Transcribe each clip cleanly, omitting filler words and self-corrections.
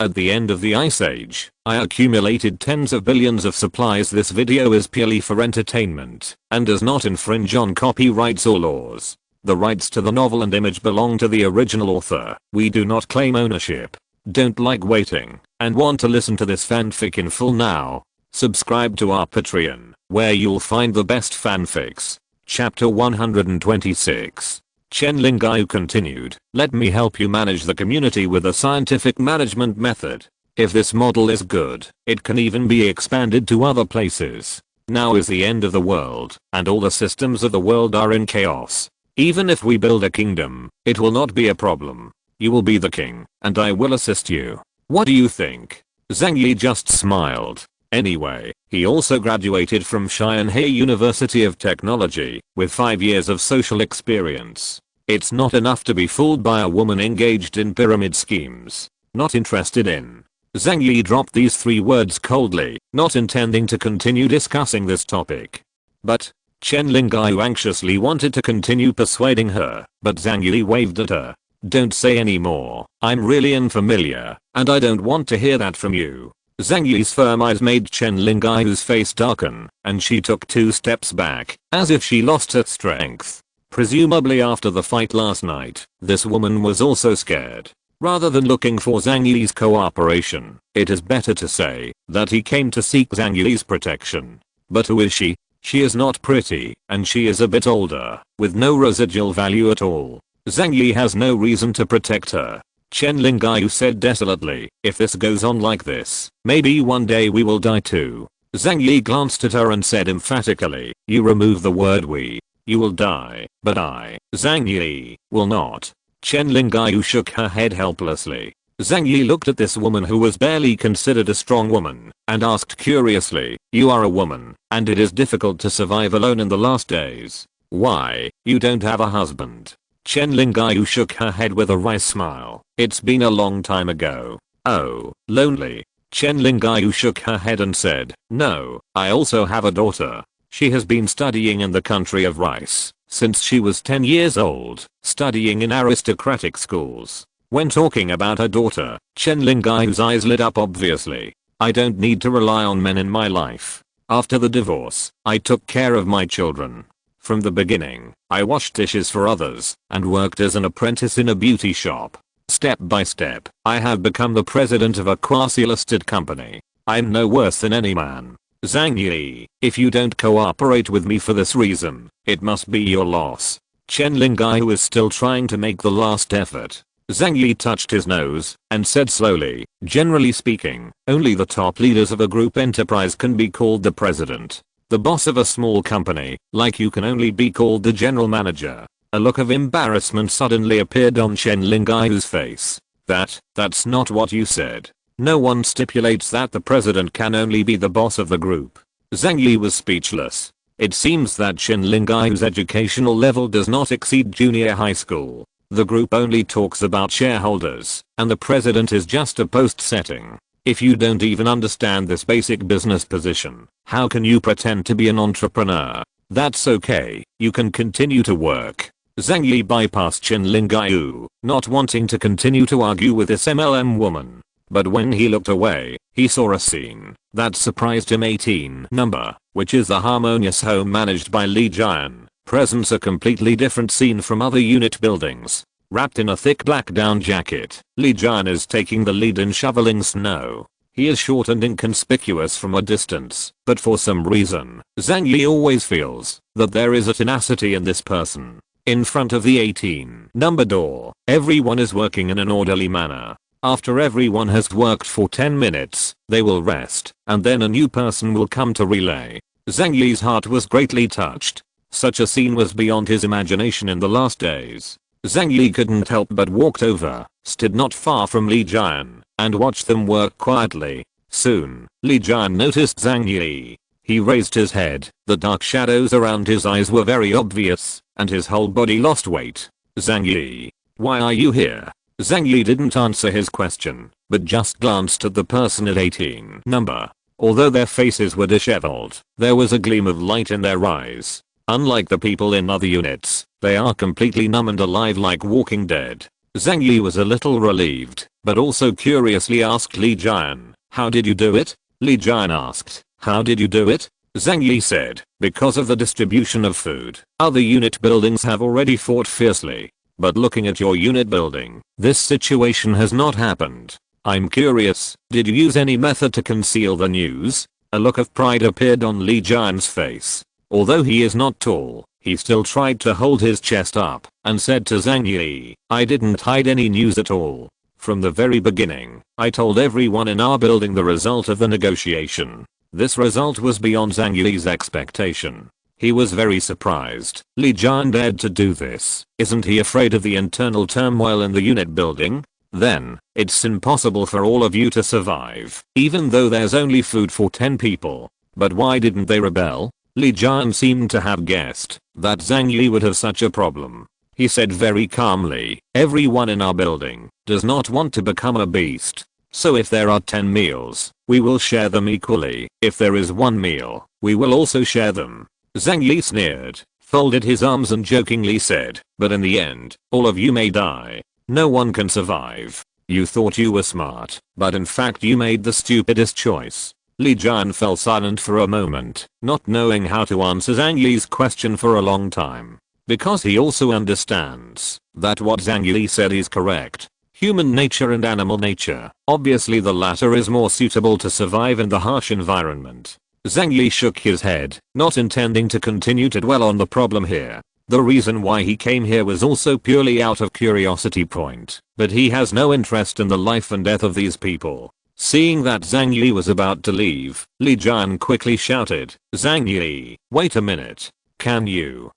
At the end of the Ice Age, I accumulated tens of billions of supplies. This video is purely for entertainment and does not infringe on copyrights or laws. The rights to the novel and image belong to the original author. We do not claim ownership. Don't like waiting and want to listen to this fanfic in full now? Subscribe to our Patreon, where you'll find the best fanfics. Chapter 126. Chen Lingai continued, "Let me help you manage the community with a scientific management method. If this model is good, it can even be expanded to other places. Now is the end of the world, and all the systems of the world are in chaos. Even if we build a kingdom, it will not be a problem. You will be the king, and I will assist you. What do you think?" Zhang Yi just smiled. Anyway, he also graduated from Shanghai University of Technology with 5 years of social experience. It's not enough to be fooled by a woman engaged in pyramid schemes. Not interested in. Zhang Yi dropped these 3 words coldly, not intending to continue discussing this topic. But Chen Lingai anxiously wanted to continue persuading her, but Zhang Yi waved at her. "Don't say any more. I'm really unfamiliar, and I don't want to hear that from you." Zhang Yi's firm eyes made Chen Lingai's face darken, and she took 2 steps back, as if she lost her strength. Presumably after the fight last night, this woman was also scared. Rather than looking for Zhang Yi's cooperation, it is better to say that he came to seek Zhang Yi's protection. But who is she? She is not pretty, and she is a bit older, with no residual value at all. Zhang Yi has no reason to protect her. Chen Lingai said desolately, "If this goes on like this, maybe one day we will die too." Zhang Yi glanced at her and said emphatically, "You remove the word we. You will die, but I, Zhang Yi, will not." Chen Lingai shook her head helplessly. Zhang Yi looked at this woman who was barely considered a strong woman, and asked curiously, "You are a woman, and it is difficult to survive alone in the last days. Why, you don't have a husband?" Chen Lingai shook her head with a wry smile. "It's been a long time ago." "Oh, lonely." Chen Lingai shook her head and said, "No, I also have a daughter. She has been studying in the country of rice since she was 10 years old, studying in aristocratic schools." When talking about her daughter, Chen Lingai's eyes lit up obviously. "I don't need to rely on men in my life. After the divorce, I took care of my children. From the beginning, I washed dishes for others and worked as an apprentice in a beauty shop. Step by step, I have become the president of a quasi-listed company. I'm no worse than any man. Zhang Yi, if you don't cooperate with me for this reason, it must be your loss." Chen Lingai was still trying to make the last effort. Zhang Yi touched his nose and said slowly, "Generally speaking, only the top leaders of a group enterprise can be called the president. The boss of a small company, like you, can only be called the general manager." A look of embarrassment suddenly appeared on Chen Lingai's face. That's not what you said. No one stipulates that the president can only be the boss of the group." Zhang Yi was speechless. It seems that Chen Lingai's educational level does not exceed junior high school. The group only talks about shareholders, and the president is just a post setting. If you don't even understand this basic business position, how can you pretend to be an entrepreneur? That's okay, you can continue to work. Zhang Yi bypassed Chen Lingai, not wanting to continue to argue with this MLM woman. But when he looked away, he saw a scene that surprised him. 18 number, which is the harmonious home managed by Li Jian, presents a completely different scene from other unit buildings. Wrapped in a thick black down jacket, Li Jian is taking the lead in shoveling snow. He is short and inconspicuous from a distance, but for some reason, Zhang Yi always feels that there is a tenacity in this person. In front of the 18 number door, everyone is working in an orderly manner. After everyone has worked for 10 minutes, they will rest, and then a new person will come to relay. Zhang Yi's heart was greatly touched. Such a scene was beyond his imagination in the last days. Zhang Yi couldn't help but walked over, stood not far from Li Jian, and watched them work quietly. Soon, Li Jian noticed Zhang Yi. He raised his head, the dark shadows around his eyes were very obvious, and his whole body lost weight. "Zhang Yi, why are you here?" Zhang Yi didn't answer his question, but just glanced at the person at 18 number. Although their faces were disheveled, there was a gleam of light in their eyes. Unlike the people in other units, they are completely numb and alive like walking dead. Zhang Yi was a little relieved, but also curiously asked Li Jian, "How did you do it?" Li Jian asked, "How did you do it?" Zhang Yi said, "Because of the distribution of food. Other unit buildings have already fought fiercely. But looking at your unit building, this situation has not happened. I'm curious, did you use any method to conceal the news?" A look of pride appeared on Li Jian's face. Although he is not tall, he still tried to hold his chest up and said to Zhang Yi, "I didn't hide any news at all. From the very beginning, I told everyone in our building the result of the negotiation." This result was beyond Zhang Yi's expectation. He was very surprised. Li Jian dared to do this. Isn't he afraid of the internal turmoil in the unit building? Then, it's impossible for all of you to survive, even though there's only food for 10 people. But why didn't they rebel? Li Jian seemed to have guessed that Zhang Yi would have such a problem. He said very calmly, "Everyone in our building does not want to become a beast. So if there are 10 meals, we will share them equally. If there is 1 meal, we will also share them." Zhang Yi sneered, folded his arms and jokingly said, "But in the end, all of you may die. No one can survive. You thought you were smart, but in fact you made the stupidest choice." Li Jian fell silent for a moment, not knowing how to answer Zhang Yi's question for a long time. Because he also understands that what Zhang Yi said is correct. Human nature and animal nature. Obviously the latter is more suitable to survive in the harsh environment. Zhang Yi shook his head, not intending to continue to dwell on the problem here. The reason why he came here was also purely out of curiosity point, but he has no interest in the life and death of these people. Seeing that Zhang Yi was about to leave, Li Jian quickly shouted, "Zhang Yi, wait a minute. Can you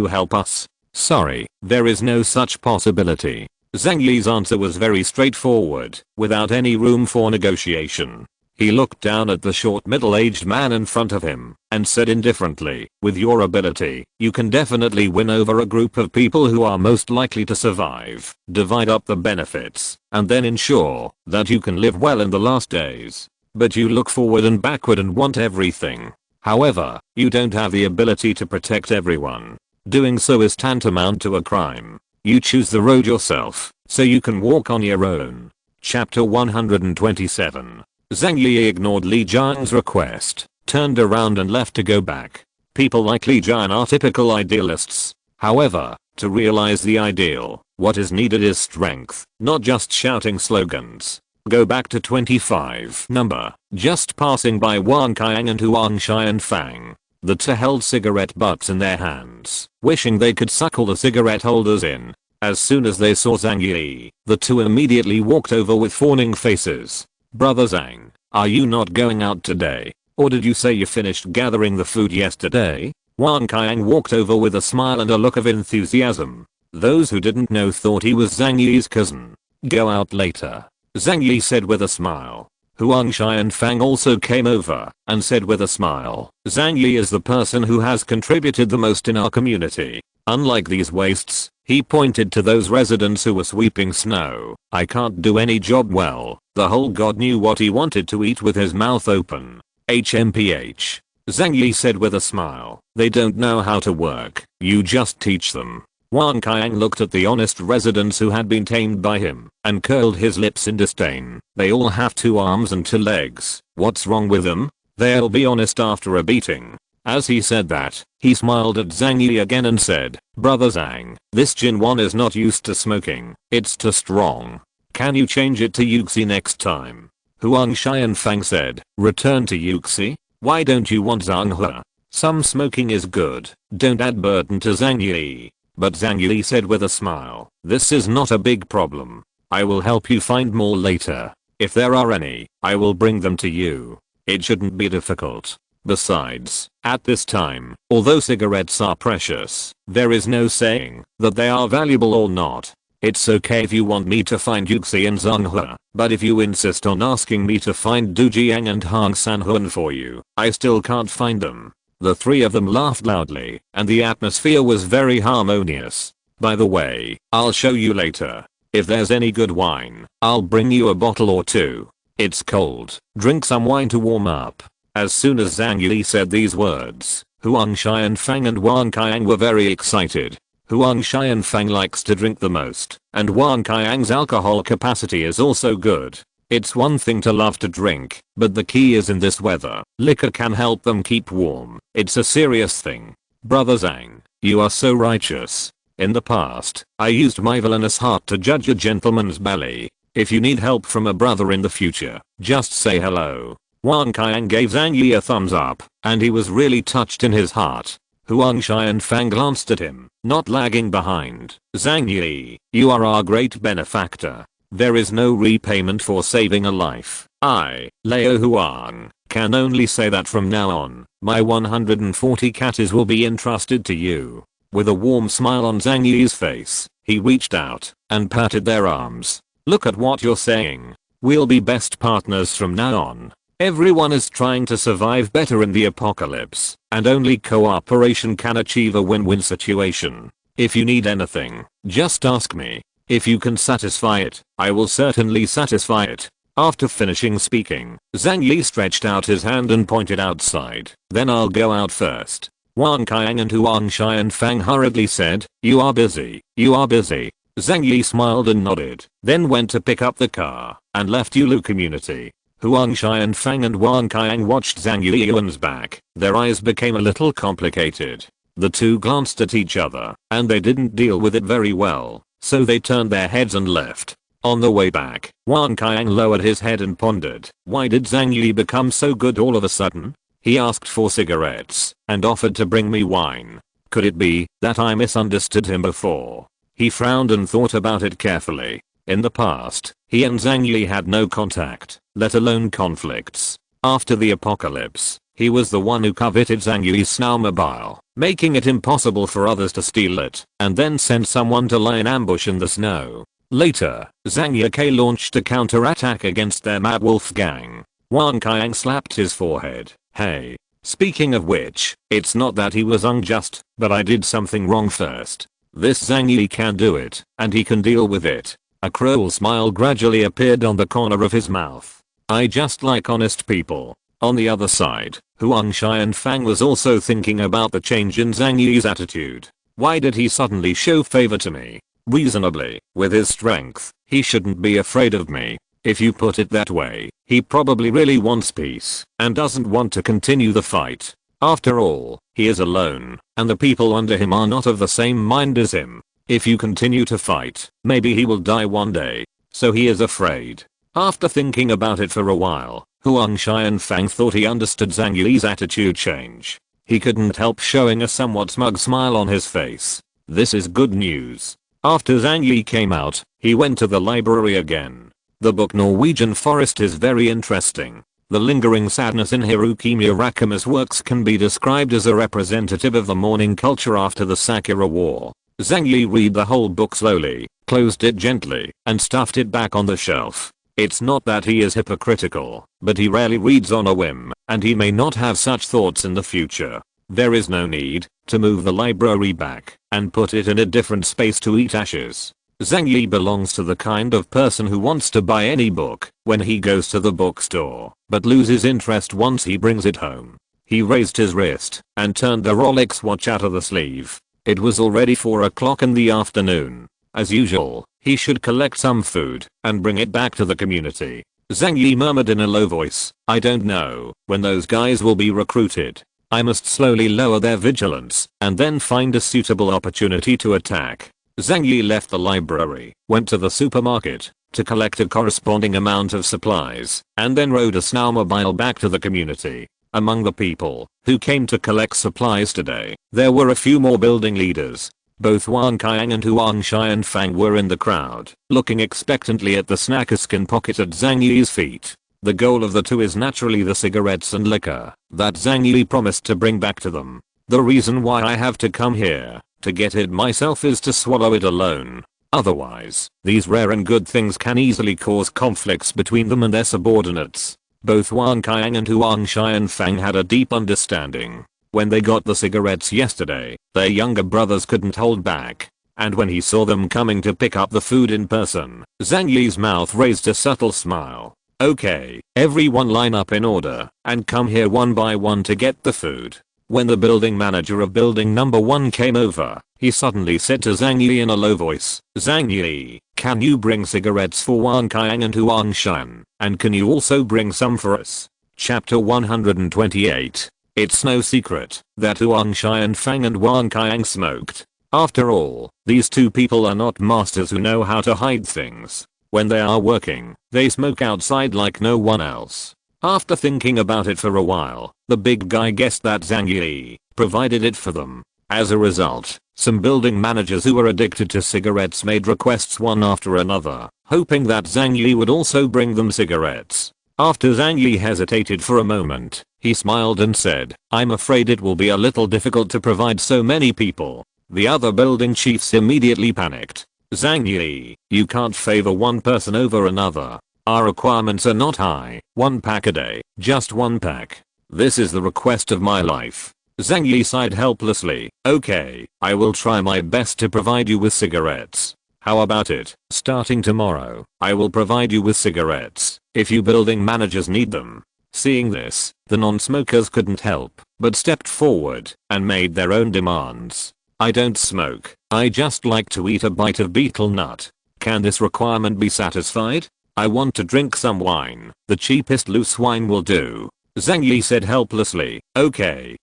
help us?" "Sorry, there is no such possibility." Zhang Yi's answer was very straightforward, without any room for negotiation. He looked down at the short middle-aged man in front of him and said indifferently, "With your ability, you can definitely win over a group of people who are most likely to survive. Divide up the benefits and then ensure that you can live well in the last days. But you look forward and backward and want everything. However, you don't have the ability to protect everyone. Doing so is tantamount to a crime. You choose the road yourself, so you can walk on your own." Chapter 127. Zhang Yi ignored Li Jian's request, turned around and left to go back. People like Li Jian are typical idealists. However, to realize the ideal, what is needed is strength, not just shouting slogans. Go back to 25 number, just passing by Wang Qiang and Huang Xianfang. The two held cigarette butts in their hands, wishing they could suckle the cigarette holders in. As soon as they saw Zhang Yi, the two immediately walked over with fawning faces. "Brother Zhang, are you not going out today? Or did you say you finished gathering the food yesterday?" Wang Qiang walked over with a smile and a look of enthusiasm. Those who didn't know thought he was Zhang Yi's cousin. "Go out later," Zhang Yi said with a smile. Huang Xianfang also came over and said with a smile, "Zhang Yi is the person who has contributed the most in our community. Unlike these wastes," he pointed to those residents who were sweeping snow, "I can't do any job well." The whole god knew what he wanted to eat with his mouth open. "HMPH," Zhang Yi said with a smile. "They don't know how to work. You just teach them." Wang Qiang looked at the honest residents who had been tamed by him and curled his lips in disdain. "They all have 2 arms and 2 legs. What's wrong with them? They'll be honest after a beating." As he said that, he smiled at Zhang Yi again and said, "Brother Zhang, this Jinwan is not used to smoking. It's too strong. Can you change it to Yuxi next time?" Huang Xianfang said, "Return to Yuxi? Why don't you want Zhang He? Some smoking is good. Don't add burden to Zhang Yi." But Zhang Yi said with a smile, "This is not a big problem. I will help you find more later. If there are any, I will bring them to you. It shouldn't be difficult. Besides, at this time, although cigarettes are precious, there is no saying that they are valuable or not. It's okay if you want me to find Yuxi and Zhang He, but if you insist on asking me to find Du Jiang and Hang Sanhuan for you, I still can't find them." The 3 of them laughed loudly, and the atmosphere was very harmonious. "By the way, I'll show you later. If there's any good wine, I'll bring you a bottle or 2. It's cold. Drink some wine to warm up." As soon as Zhang Yi said these words, Huang Xianfang and Wang Qiang were very excited. Huang Xianfang likes to drink the most, and Wang Qiang's alcohol capacity is also good. It's one thing to love to drink, but the key is in this weather. Liquor can help them keep warm. It's a serious thing. Brother Zhang, you are so righteous. In the past, I used my villainous heart to judge a gentleman's belly. If you need help from a brother in the future, just say hello. Wang Qiang gave Zhang Yi a thumbs up, and he was really touched in his heart. Huang Xianfang glanced at him, not lagging behind. Zhang Yi, you are our great benefactor. There is no repayment for saving a life. I, Leo Huang, can only say that from now on, my 140 catties will be entrusted to you. With a warm smile on Zhang Yi's face, he reached out and patted their arms. Look at what you're saying. We'll be best partners from now on. Everyone is trying to survive better in the apocalypse, and only cooperation can achieve a win-win situation. If you need anything, just ask me. If you can satisfy it, I will certainly satisfy it. After finishing speaking, Zhang Yi stretched out his hand and pointed outside. Then I'll go out first. Wang Qiang and Huang Xianfang hurriedly said, you are busy. You are busy. Zhang Yi smiled and nodded, then went to pick up the car and left Yulu community. Huang Xianfang and Wang Qiang watched Zhang Yi's back. Their eyes became a little complicated. The two glanced at each other, and they didn't deal with it very well. So they turned their heads and left. On the way back, Wang Qiang lowered his head and pondered, why did Zhang Yi become so good all of a sudden? He asked for cigarettes and offered to bring me wine. Could it be that I misunderstood him before? He frowned and thought about it carefully. In the past, he and Zhang Yi had no contact, let alone conflicts. After the apocalypse, he was the one who coveted Zhang Yi's snowmobile, making it impossible for others to steal it, and then sent someone to lie in ambush in the snow. Later, Zhang Yi launched a counterattack against their Mad Wolf gang. Wang Qiang slapped his forehead. Hey. Speaking of which, it's not that he was unjust, but I did something wrong first. This Zhang Yi can do it, and he can deal with it. A cruel smile gradually appeared on the corner of his mouth. I just like honest people. On the other side, Huang Xianfang was also thinking about the change in Zhang Yi's attitude. Why did he suddenly show favor to me? Reasonably, with his strength, he shouldn't be afraid of me. If you put it that way, he probably really wants peace and doesn't want to continue the fight. After all, he is alone, and the people under him are not of the same mind as him. If you continue to fight, maybe he will die one day. So he is afraid. After thinking about it for a while, Huang Xianfang thought he understood Zhang Yi's attitude change. He couldn't help showing a somewhat smug smile on his face. This is good news. After Zhang Yi came out, he went to the library again. The book Norwegian Forest is very interesting. The lingering sadness in Haruki Murakami's works can be described as a representative of the mourning culture after the Sakura War. Zhang Yi read the whole book slowly, closed it gently, and stuffed it back on the shelf. It's not that he is hypocritical, but he rarely reads on a whim, and he may not have such thoughts in the future. There is no need to move the library back and put it in a different space to eat ashes. Zhang Yi belongs to the kind of person who wants to buy any book when he goes to the bookstore, but loses interest once he brings it home. He raised his wrist and turned the Rolex watch out of the sleeve. It was already 4 o'clock in the afternoon. As usual, he should collect some food and bring it back to the community. Zhang Yi murmured in a low voice, I don't know when those guys will be recruited. I must slowly lower their vigilance and then find a suitable opportunity to attack. Zhang Yi left the library, went to the supermarket to collect a corresponding amount of supplies, and then rode a snowmobile back to the community. Among the people who came to collect supplies today, there were a few more building leaders. Both Wang Qiang and Huang Xianfang were in the crowd, looking expectantly at the snackerskin pocket at Zhang Yi's feet. The goal of the two is naturally the cigarettes and liquor that Zhang Yi promised to bring back to them. The reason why I have to come here to get it myself is to swallow it alone. Otherwise, these rare and good things can easily cause conflicts between them and their subordinates. Both Wang Qiang and Huang Xianfang had a deep understanding. When they got the cigarettes yesterday, their younger brothers couldn't hold back. And when he saw them coming to pick up the food in person, Zhang Yi's mouth raised a subtle smile. Okay, everyone line up in order and come here one by one to get the food. When the building manager of building number 1 came over, he suddenly said to Zhang Yi in a low voice, "Zhang Yi, can you bring cigarettes for Wang Qiang and Huang Shan, and can you also bring some for us?" Chapter 128. It's no secret that Huang Shai and Fang and Wang Qiang smoked. After all, these two people are not masters who know how to hide things. When they are working, they smoke outside like no one else. After thinking about it for a while, the big guy guessed that Zhang Yi provided it for them. As a result, some building managers who were addicted to cigarettes made requests one after another, hoping that Zhang Yi would also bring them cigarettes. After Zhang Yi hesitated for a moment, he smiled and said, "I'm afraid it will be a little difficult to provide so many people." The other building chiefs immediately panicked. "Zhang Yi, you can't favor one person over another. Our requirements are not high. 1 pack a day, just 1 pack. This is the request of my life." Zhang Yi sighed helplessly. "Okay, I will try my best to provide you with cigarettes. How about it? Starting tomorrow, I will provide you with cigarettes, if you building managers need them." Seeing this, the non-smokers couldn't help, but stepped forward and made their own demands. "I don't smoke, I just like to eat a bite of betel nut. Can this requirement be satisfied? I want to drink some wine. The cheapest loose wine will do." Zhang Yi said helplessly, Okay,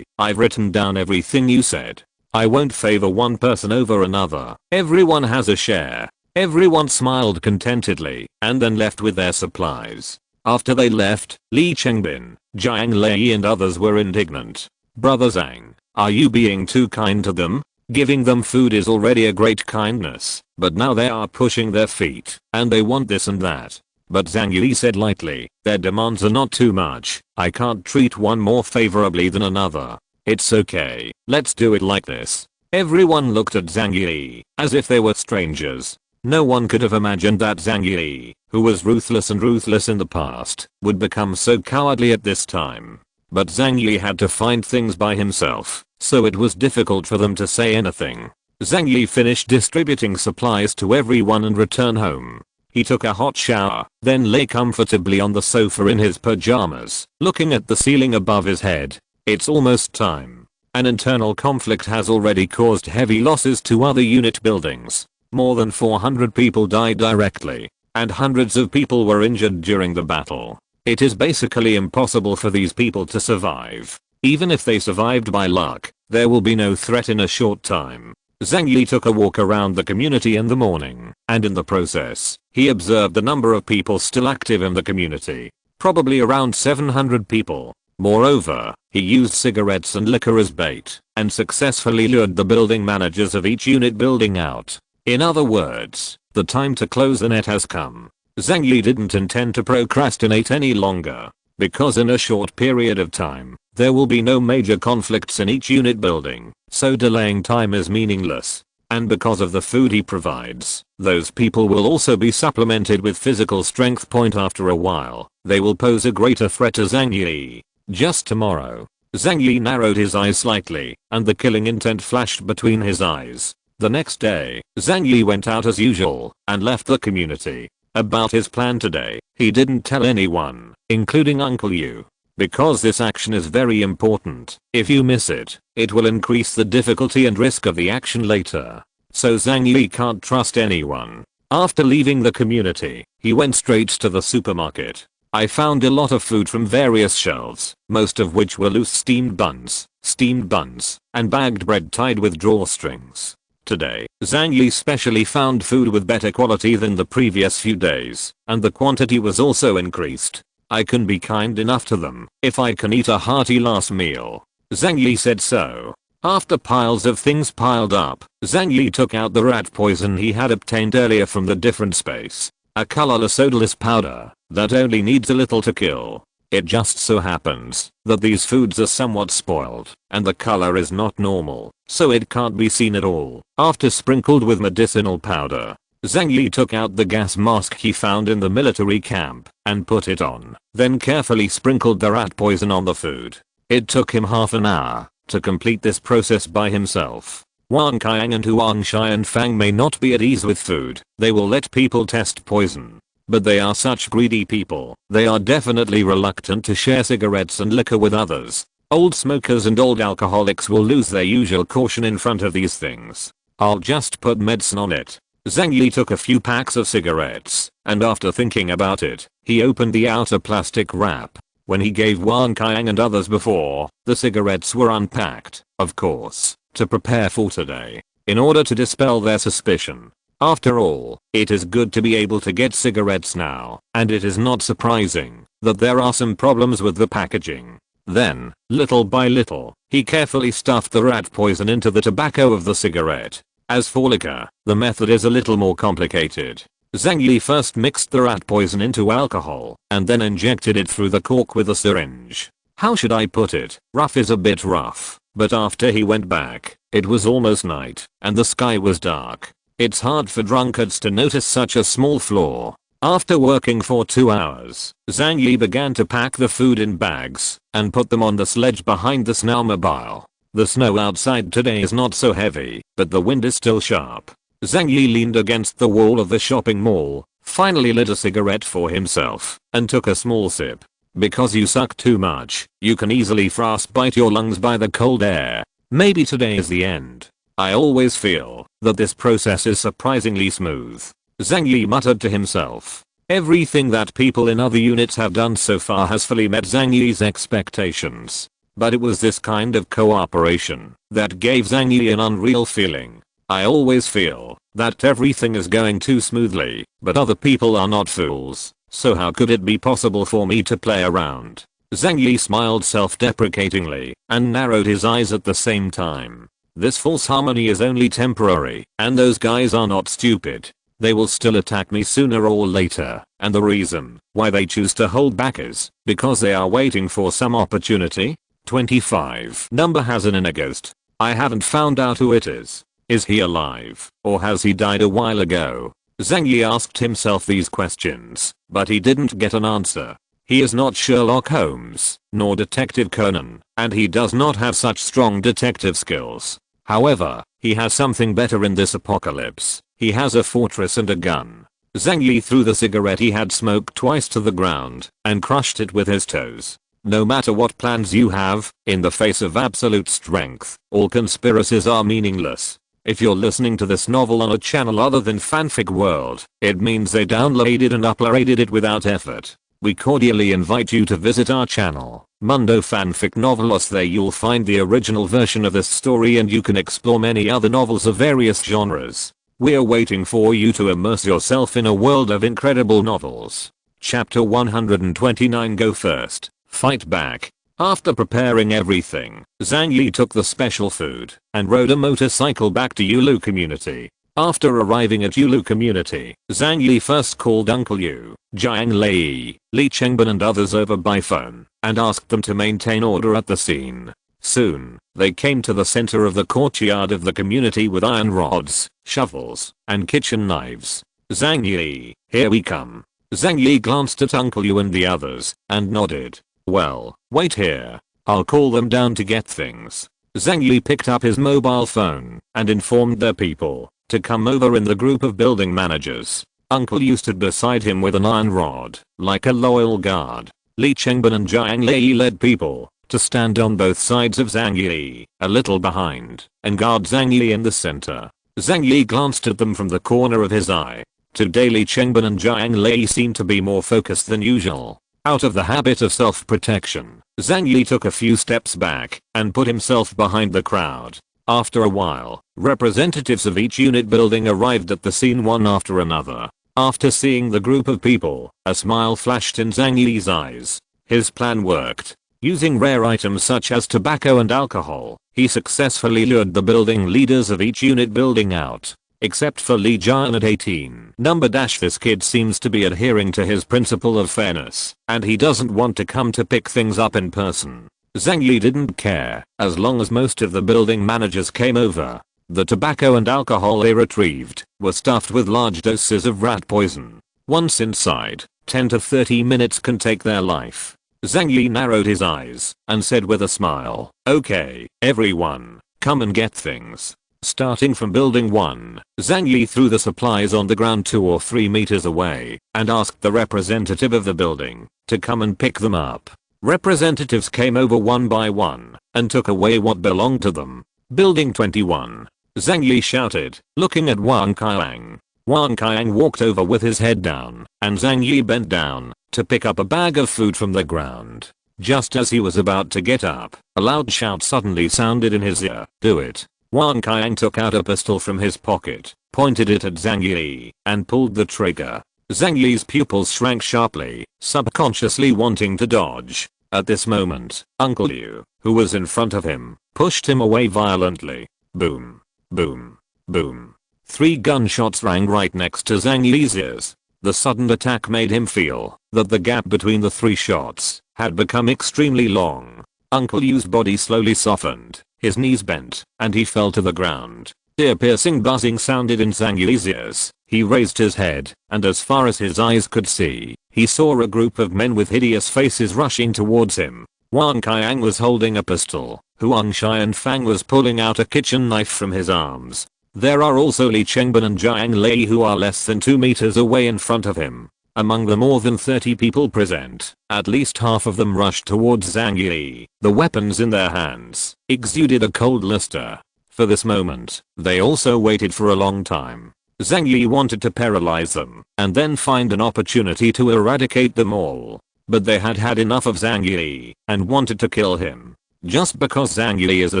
I've written down everything you said. I won't favor one person over another. Everyone has a share." Everyone smiled contentedly and then left with their supplies. After they left, Li Chengbin, Jiang Lei and others were indignant. "Brother Zhang, are you being too kind to them? Giving them food is already a great kindness, but now they are pushing their feet, and they want this and that." But Zhang Yi said lightly, "Their demands are not too much. I can't treat one more favorably than another. It's okay, let's do it like this." Everyone looked at Zhang Yi as if they were strangers. No one could have imagined that Zhang Yi, who was ruthless in the past, would become so cowardly at this time. But Zhang Yi had to find things by himself, so it was difficult for them to say anything. Zhang Yi finished distributing supplies to everyone and returned home. He took a hot shower, then lay comfortably on the sofa in his pajamas, looking at the ceiling above his head. It's almost time. An internal conflict has already caused heavy losses to other unit buildings. More than 400 people died directly, and hundreds of people were injured during the battle. It is basically impossible for these people to survive. Even if they survived by luck, there will be no threat in a short time. Zhang Yi took a walk around the community in the morning, and in the process, he observed the number of people still active in the community. Probably around 700 people. Moreover, he used cigarettes and liquor as bait, and successfully lured the building managers of each unit building out. In other words, the time to close the net has come. Zhang Yi didn't intend to procrastinate any longer, because in a short period of time, there will be no major conflicts in each unit building, so delaying time is meaningless. And because of the food he provides, those people will also be supplemented with physical strength. After a while, they will pose a greater threat to Zhang Yi. Just tomorrow. Zhang Yi narrowed his eyes slightly, and the killing intent flashed between his eyes. The next day, Zhang Yi went out as usual, and left the community. About his plan today, he didn't tell anyone, including Uncle Yu. Because this action is very important. If you miss it, it will increase the difficulty and risk of the action later. So Zhang Yi can't trust anyone. After leaving the community, he went straight to the supermarket. I found a lot of food from various shelves, most of which were loose steamed buns, and bagged bread tied with drawstrings. Today, Zhang Yi specially found food with better quality than the previous few days, and the quantity was also increased. I can be kind enough to them if I can eat a hearty last meal. Zhang Yi said so. After piles of things piled up, Zhang Yi took out the rat poison he had obtained earlier from the different space. A colorless odorless powder that only needs a little to kill. It just so happens that these foods are somewhat spoiled, and the color is not normal, so it can't be seen at all. After sprinkled with medicinal powder, Zhang Yi took out the gas mask he found in the military camp and put it on, then carefully sprinkled the rat poison on the food. It took him half an hour to complete this process by himself. Wang Qiang and Huang Shai and Fang may not be at ease with food. They will let people test poison. But they are such greedy people. They are definitely reluctant to share cigarettes and liquor with others. Old smokers and old alcoholics will lose their usual caution in front of these things. I'll just put medicine on it. Zhang Yi took a few packs of cigarettes, and after thinking about it, he opened the outer plastic wrap. When he gave Wang Qiang and others before, the cigarettes were unpacked, of course, to prepare for today, in order to dispel their suspicion. After all, it is good to be able to get cigarettes now, and it is not surprising that there are some problems with the packaging. Then, little by little, he carefully stuffed the rat poison into the tobacco of the cigarette. As for liquor, the method is a little more complicated. Zhang Yi first mixed the rat poison into alcohol, and then injected it through the cork with a syringe. How should I put it? Rough is a bit rough, but after he went back, it was almost night, and the sky was dark. It's hard for drunkards to notice such a small flaw. After working for 2 hours, Zhang Yi began to pack the food in bags, and put them on the sledge behind the snowmobile. The snow outside today is not so heavy, but the wind is still sharp. Zhang Yi leaned against the wall of the shopping mall, finally lit a cigarette for himself, and took a small sip. Because you suck too much, you can easily frostbite your lungs by the cold air. Maybe today is the end. I always feel that this process is surprisingly smooth. Zhang Yi muttered to himself. Everything that people in other units have done so far has fully met Zhang Yi's expectations. But it was this kind of cooperation that gave Zhang Yi an unreal feeling. I always feel that everything is going too smoothly, but other people are not fools, so how could it be possible for me to play around? Zhang Yi smiled self-deprecatingly and narrowed his eyes at the same time. This false harmony is only temporary, and those guys are not stupid. They will still attack me sooner or later, and the reason why they choose to hold back is because they are waiting for some opportunity. 25 number has an inner ghost. I haven't found out who it is. Is he alive, or has he died a while ago? Zhang Yi asked himself these questions, but he didn't get an answer. He is not Sherlock Holmes, nor Detective Conan, and he does not have such strong detective skills. However, he has something better in this apocalypse. He has a fortress and a gun. Zhang Yi threw the cigarette he had smoked twice to the ground, and crushed it with his toes. No matter what plans you have, in the face of absolute strength, all conspiracies are meaningless. If you're listening to this novel on a channel other than Fanfic World, it means they downloaded and uploaded it without effort. We cordially invite you to visit our channel, Mundo Fanfic Novelos. There you'll find the original version of this story, and you can explore many other novels of various genres. We're waiting for you to immerse yourself in a world of incredible novels. Chapter 129. Go first. Fight back. After preparing everything, Zhang Yi took the special food and rode a motorcycle back to Yulu Community. After arriving at Yulu Community, Zhang Yi first called Uncle Yu, Jiang Lei, Li Chengbin and others over by phone and asked them to maintain order at the scene. Soon, they came to the center of the courtyard of the community with iron rods, shovels, and kitchen knives. Zhang Yi, here we come. Zhang Yi glanced at Uncle Yu and the others and nodded. Well, wait here. I'll call them down to get things. Zhang Yi picked up his mobile phone and informed their people to come over in the group of building managers. Uncle Yu stood beside him with an iron rod, like a loyal guard. Li Chengbin and Jiang Lei led people to stand on both sides of Zhang Yi, a little behind, and guard Zhang Yi in the center. Zhang Yi glanced at them from the corner of his eye. Today Li Chengbin and Jiang Lei seemed to be more focused than usual. Out of the habit of self-protection, Zhang Yi took a few steps back and put himself behind the crowd. After a while, representatives of each unit building arrived at the scene one after another. After seeing the group of people, a smile flashed in Zhang Yi's eyes. His plan worked. Using rare items such as tobacco and alcohol, he successfully lured the building leaders of each unit building out. Except for Li Jian at 18 number. This kid seems to be adhering to his principle of fairness, and he doesn't want to come to pick things up in person. Zhang Yi didn't care, as long as most of the building managers came over. The tobacco and alcohol they retrieved were stuffed with large doses of rat poison. Once inside, 10 to 30 minutes can take their life. Zhang Yi narrowed his eyes and said with a smile, okay, everyone, come and get things. Starting from building 1, Zhang Yi threw the supplies on the ground 2 or 3 meters away and asked the representative of the building to come and pick them up. Representatives came over one by one and took away what belonged to them. Building 21. Zhang Yi shouted, looking at Wang Qiang. Wang Qiang walked over with his head down, and Zhang Yi bent down to pick up a bag of food from the ground. Just as he was about to get up, a loud shout suddenly sounded in his ear. Do it. Wang Qiang took out a pistol from his pocket, pointed it at Zhang Yi, and pulled the trigger. Zhang Yi's pupils shrank sharply, subconsciously wanting to dodge. At this moment, Uncle Liu, who was in front of him, pushed him away violently. Boom. Boom. Boom. 3 gunshots rang right next to Zhang Yi's ears. The sudden attack made him feel that the gap between the 3 shots had become extremely long. Uncle Liu's body slowly softened, his knees bent, and he fell to the ground. Ear-piercing buzzing sounded in Zhang Yi's ears. He raised his head, and as far as his eyes could see, he saw a group of men with hideous faces rushing towards him. Wang Qiang was holding a pistol. Huang Xianfang was pulling out a kitchen knife from his arms. There are also Li Chengbin and Zhang Lei who are less than 2 meters away in front of him. Among the more than 30 people present, at least half of them rushed towards Zhang Yi. The weapons in their hands exuded a cold luster. For this moment, they also waited for a long time. Zhang Yi wanted to paralyze them and then find an opportunity to eradicate them all. But they had had enough of Zhang Yi and wanted to kill him. Just because Zhang Yi is the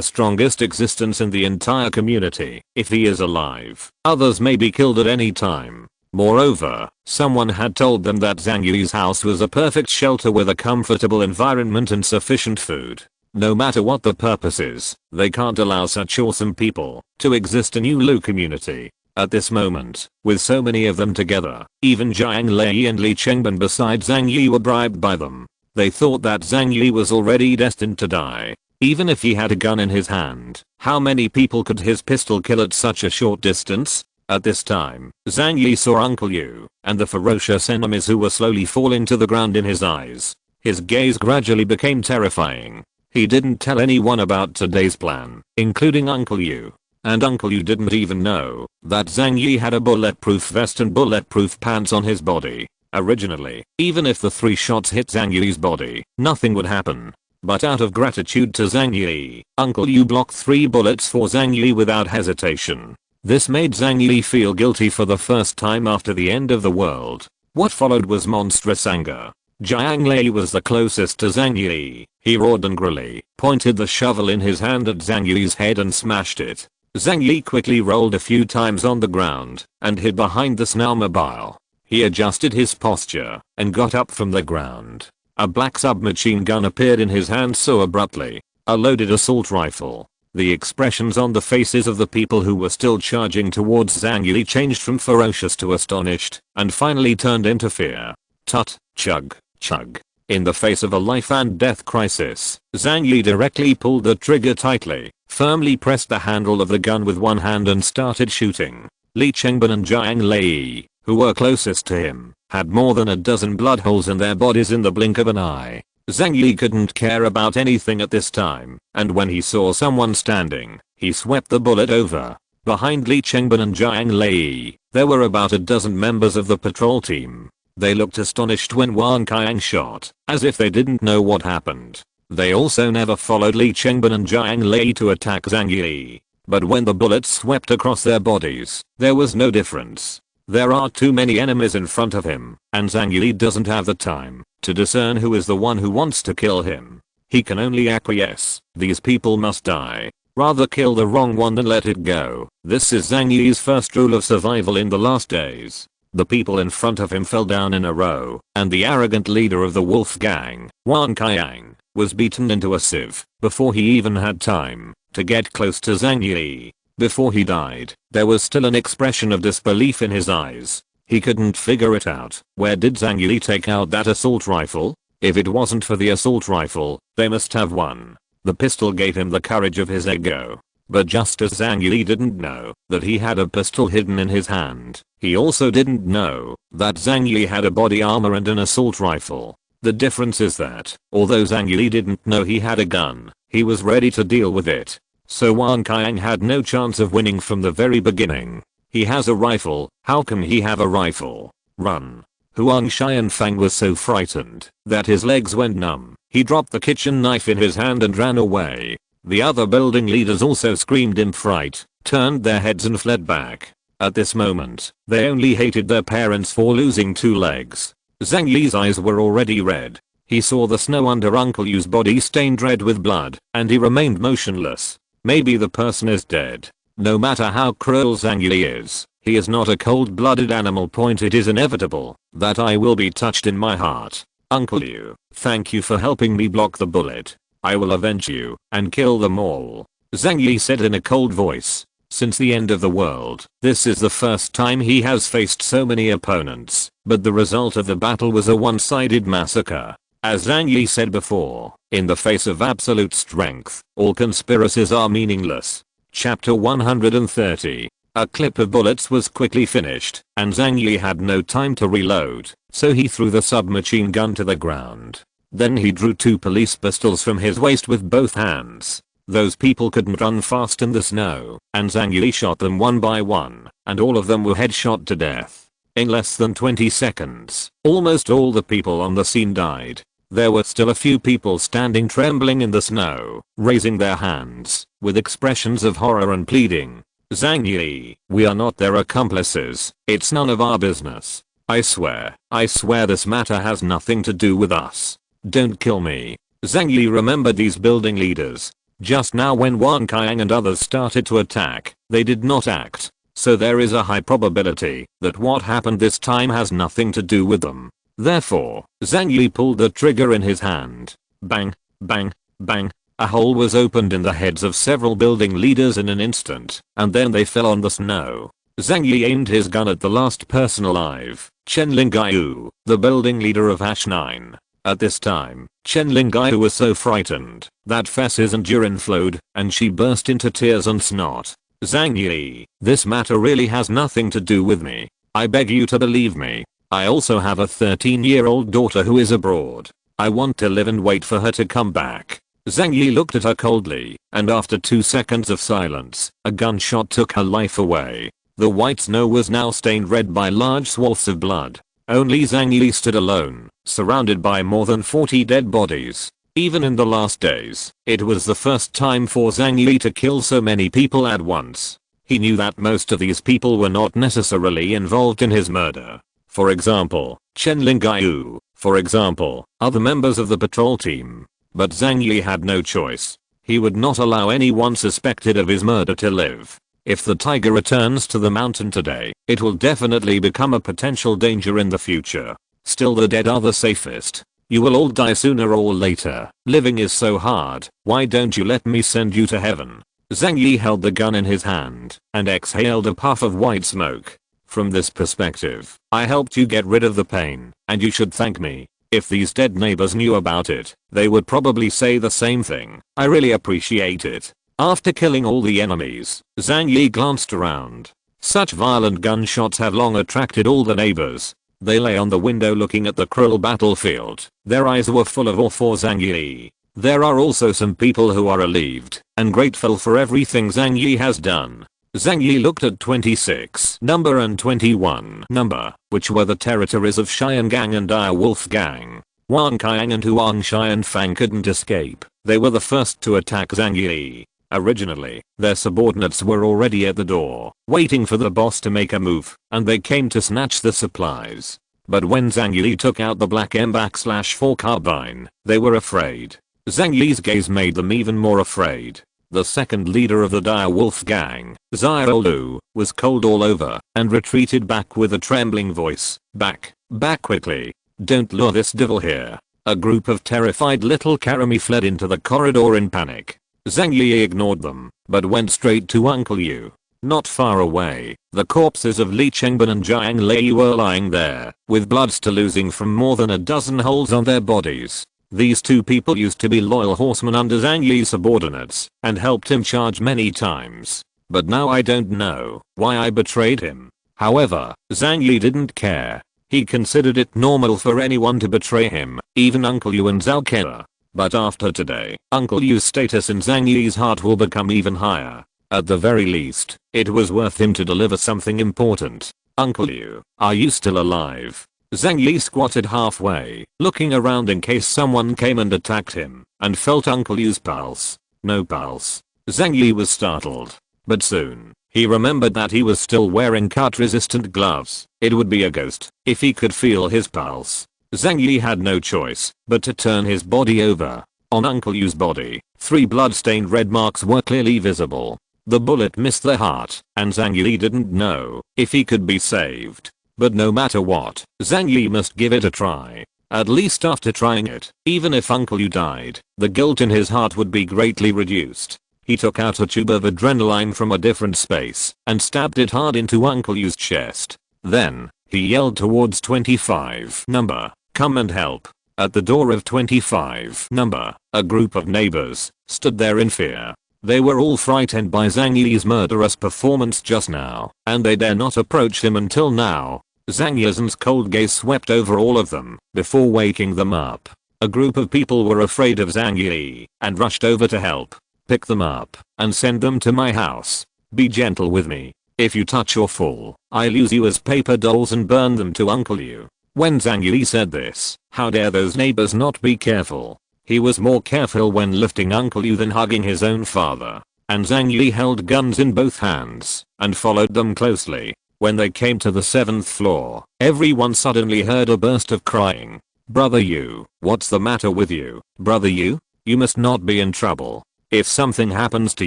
strongest existence in the entire community, if he is alive, others may be killed at any time. Moreover, someone had told them that Zhang Yi's house was a perfect shelter with a comfortable environment and sufficient food. No matter what the purpose is, they can't allow such awesome people to exist in Yulu community. At this moment, with so many of them together, even Zhang Lei and Li Chengbin besides Zhang Yi were bribed by them. They thought that Zhang Yi was already destined to die. Even if he had a gun in his hand, how many people could his pistol kill at such a short distance? At this time, Zhang Yi saw Uncle Liu and the ferocious enemies who were slowly falling to the ground in his eyes. His gaze gradually became terrifying. He didn't tell anyone about today's plan, including Uncle Liu. And Uncle Liu didn't even know that Zhang Yi had a bulletproof vest and bulletproof pants on his body. Originally, even if the 3 shots hit Zhang Yi's body, nothing would happen. But out of gratitude to Zhang Yi, Uncle Liu blocked 3 bullets for Zhang Yi without hesitation. This made Zhang Yi feel guilty for the first time after the end of the world. What followed was monstrous anger. Zhang Lei was the closest to Zhang Yi. He roared angrily, pointed the shovel in his hand at Zhang Yi's head and smashed it. Zhang Yi quickly rolled a few times on the ground and hid behind the snowmobile. He adjusted his posture and got up from the ground. A black submachine gun appeared in his hand so abruptly. A loaded assault rifle. The expressions on the faces of the people who were still charging towards Zhang Yi changed from ferocious to astonished and finally turned into fear. Tut, chug, chug. In the face of a life and death crisis, Zhang Yi directly pulled the trigger tightly, firmly pressed the handle of the gun with one hand and started shooting. Li Chengbin and Zhang Lei, who were closest to him, had more than a dozen blood holes in their bodies in the blink of an eye. Zhang Yi couldn't care about anything at this time, and when he saw someone standing, he swept the bullet over. Behind Li Chengbin and Zhang Lei, there were about a dozen members of the patrol team. They looked astonished when Wang Qiang shot, as if they didn't know what happened. They also never followed Li Chengbin and Zhang Lei to attack Zhang Yi. But when the bullets swept across their bodies, there was no difference. There are too many enemies in front of him, and Zhang Yi doesn't have the time to discern who is the one who wants to kill him. He can only acquiesce. These people must die. Rather kill the wrong one than let it go. This is Zhang Yi's first rule of survival in the last days. The people in front of him fell down in a row, and the arrogant leader of the wolf gang, Wang Qiang, was beaten into a sieve before he even had time to get close to Zhang Yi. Before he died, there was still an expression of disbelief in his eyes. He couldn't figure it out. Where did Zhang Yi take out that assault rifle? If it wasn't for the assault rifle, they must have won. The pistol gave him the courage of his ego. But just as Zhang Yi didn't know that he had a pistol hidden in his hand, he also didn't know that Zhang Yi had a body armor and an assault rifle. The difference is that, although Zhang Yi didn't know he had a gun, he was ready to deal with it. So Wang Qiang had no chance of winning from the very beginning. He has a rifle, how come he have a rifle? Run. Huang Xianfang was so frightened that his legs went numb. He dropped the kitchen knife in his hand and ran away. The other building leaders also screamed in fright, turned their heads and fled back. At this moment, they only hated their parents for losing 2 legs. Zhang Yi's eyes were already red. He saw the snow under Uncle Yu's body stained red with blood, and he remained motionless. Maybe the person is dead. No matter how cruel Zhang Yi is, he is not a cold-blooded animal. It is inevitable that I will be touched in my heart. Uncle Yu, thank you for helping me block the bullet. I will avenge you and kill them all. Zhang Yi said in a cold voice. Since the end of the world, this is the first time he has faced so many opponents, but the result of the battle was a one-sided massacre. As Zhang Yi said before, in the face of absolute strength, all conspiracies are meaningless. Chapter 130. A clip of bullets was quickly finished, and Zhang Yi had no time to reload, so he threw the submachine gun to the ground. Then he drew 2 police pistols from his waist with both hands. Those people couldn't run fast in the snow, and Zhang Yi shot them one by one, and all of them were headshot to death. In less than 20 seconds, almost all the people on the scene died. There were still a few people standing trembling in the snow, raising their hands, with expressions of horror and pleading. Zhang Yi, we are not their accomplices, it's none of our business. I swear this matter has nothing to do with us. Don't kill me. Zhang Yi remembered these building leaders. Just now when Wang Qiang and others started to attack, they did not act. So there is a high probability that what happened this time has nothing to do with them. Therefore, Zhang Yi pulled the trigger in his hand. Bang, bang, bang. A hole was opened in the heads of several building leaders in an instant, and then they fell on the snow. Zhang Yi aimed his gun at the last person alive, Chen Lingyu, the building leader of H9. At this time, Chen Lingyu was so frightened that feces and urine flowed, and she burst into tears and snot. Zhang Yi, this matter really has nothing to do with me. I beg you to believe me. I also have a 13-year-old daughter who is abroad. I want to live and wait for her to come back. Zhang Yi looked at her coldly, and after 2 seconds of silence, a gunshot took her life away. The white snow was now stained red by large swaths of blood. Only Zhang Yi stood alone, surrounded by more than 40 dead bodies. Even in the last days, it was the first time for Zhang Yi to kill so many people at once. He knew that most of these people were not necessarily involved in his murder. For example, Chen Lingyu. For example, other members of the patrol team. But Zhang Yi had no choice. He would not allow anyone suspected of his murder to live. If the tiger returns to the mountain today, it will definitely become a potential danger in the future. Still, the dead are the safest. You will all die sooner or later. Living is so hard, why don't you let me send you to heaven? Zhang Yi held the gun in his hand and exhaled a puff of white smoke. From this perspective, I helped you get rid of the pain, and you should thank me. If these dead neighbors knew about it, they would probably say the same thing. I really appreciate it. After killing all the enemies, Zhang Yi glanced around. Such violent gunshots have long attracted all the neighbors. They lay on the window looking at the cruel battlefield. Their eyes were full of awe for Zhang Yi. There are also some people who are relieved and grateful for everything Zhang Yi has done. Zhang Yi looked at 26 number and 21 number, which were the territories of Xian Gang and Dire Wolf Gang. Wang Qiang and Huang Xianfang couldn't escape. They were the first to attack Zhang Yi. Originally, their subordinates were already at the door, waiting for the boss to make a move, and they came to snatch the supplies. But when Zhang Yi took out the black embark/4 carbine, they were afraid. Zhang Yi's gaze made them even more afraid. The second leader of the Dire Wolf Gang, Xiaolu, was cold all over and retreated back with a trembling voice. Back quickly. Don't lure this devil here. A group of terrified little Karami fled into the corridor in panic. Zhang Yi ignored them, but went straight to Uncle Yu. Not far away, the corpses of Li Chengbin and Zhang Lei were lying there, with blood still oozing from more than a dozen holes on their bodies. These two people used to be loyal horsemen under Zhang Yi's subordinates, and helped him charge many times. But now I don't know why I betrayed him. However, Zhang Yi didn't care. He considered it normal for anyone to betray him, even Uncle Yu and Zhao Keir. But after today, Uncle Yu's status in Zhang Yi's heart will become even higher. At the very least, it was worth him to deliver something important. Uncle Yu, are you still alive? Zhang Yi squatted halfway, looking around in case someone came and attacked him, and felt Uncle Yu's pulse. No pulse. Zhang Yi was startled. But soon, he remembered that he was still wearing cut-resistant gloves. It would be a ghost if he could feel his pulse. Zhang Yi had no choice but to turn his body over. On Uncle Yu's body, 3 blood-stained red marks were clearly visible. The bullet missed the heart, and Zhang Yi didn't know if he could be saved. But no matter what, Zhang Yi must give it a try. At least after trying it, even if Uncle Yu died, the guilt in his heart would be greatly reduced. He took out a tube of adrenaline from a different space and stabbed it hard into Uncle Yu's chest. Then, he yelled towards 25 number, "Come and help." At the door of 25 number, a group of neighbors stood there in fear. They were all frightened by Zhang Yi's murderous performance just now, and they dare not approach him until now. Zhang Yi's cold gaze swept over all of them before waking them up. A group of people were afraid of Zhang Yi and rushed over to help. Pick them up and send them to my house. Be gentle with me. If you touch or fall, I'll use you as paper dolls and burn them to Uncle Yu. When Zhang Yi said this, how dare those neighbors not be careful? He was more careful when lifting Uncle Yu than hugging his own father. And Zhang Yi held guns in both hands and followed them closely. When they came to the 7th floor, everyone suddenly heard a burst of crying. "Brother Yu, what's the matter with you? Brother Yu? You must not be in trouble. If something happens to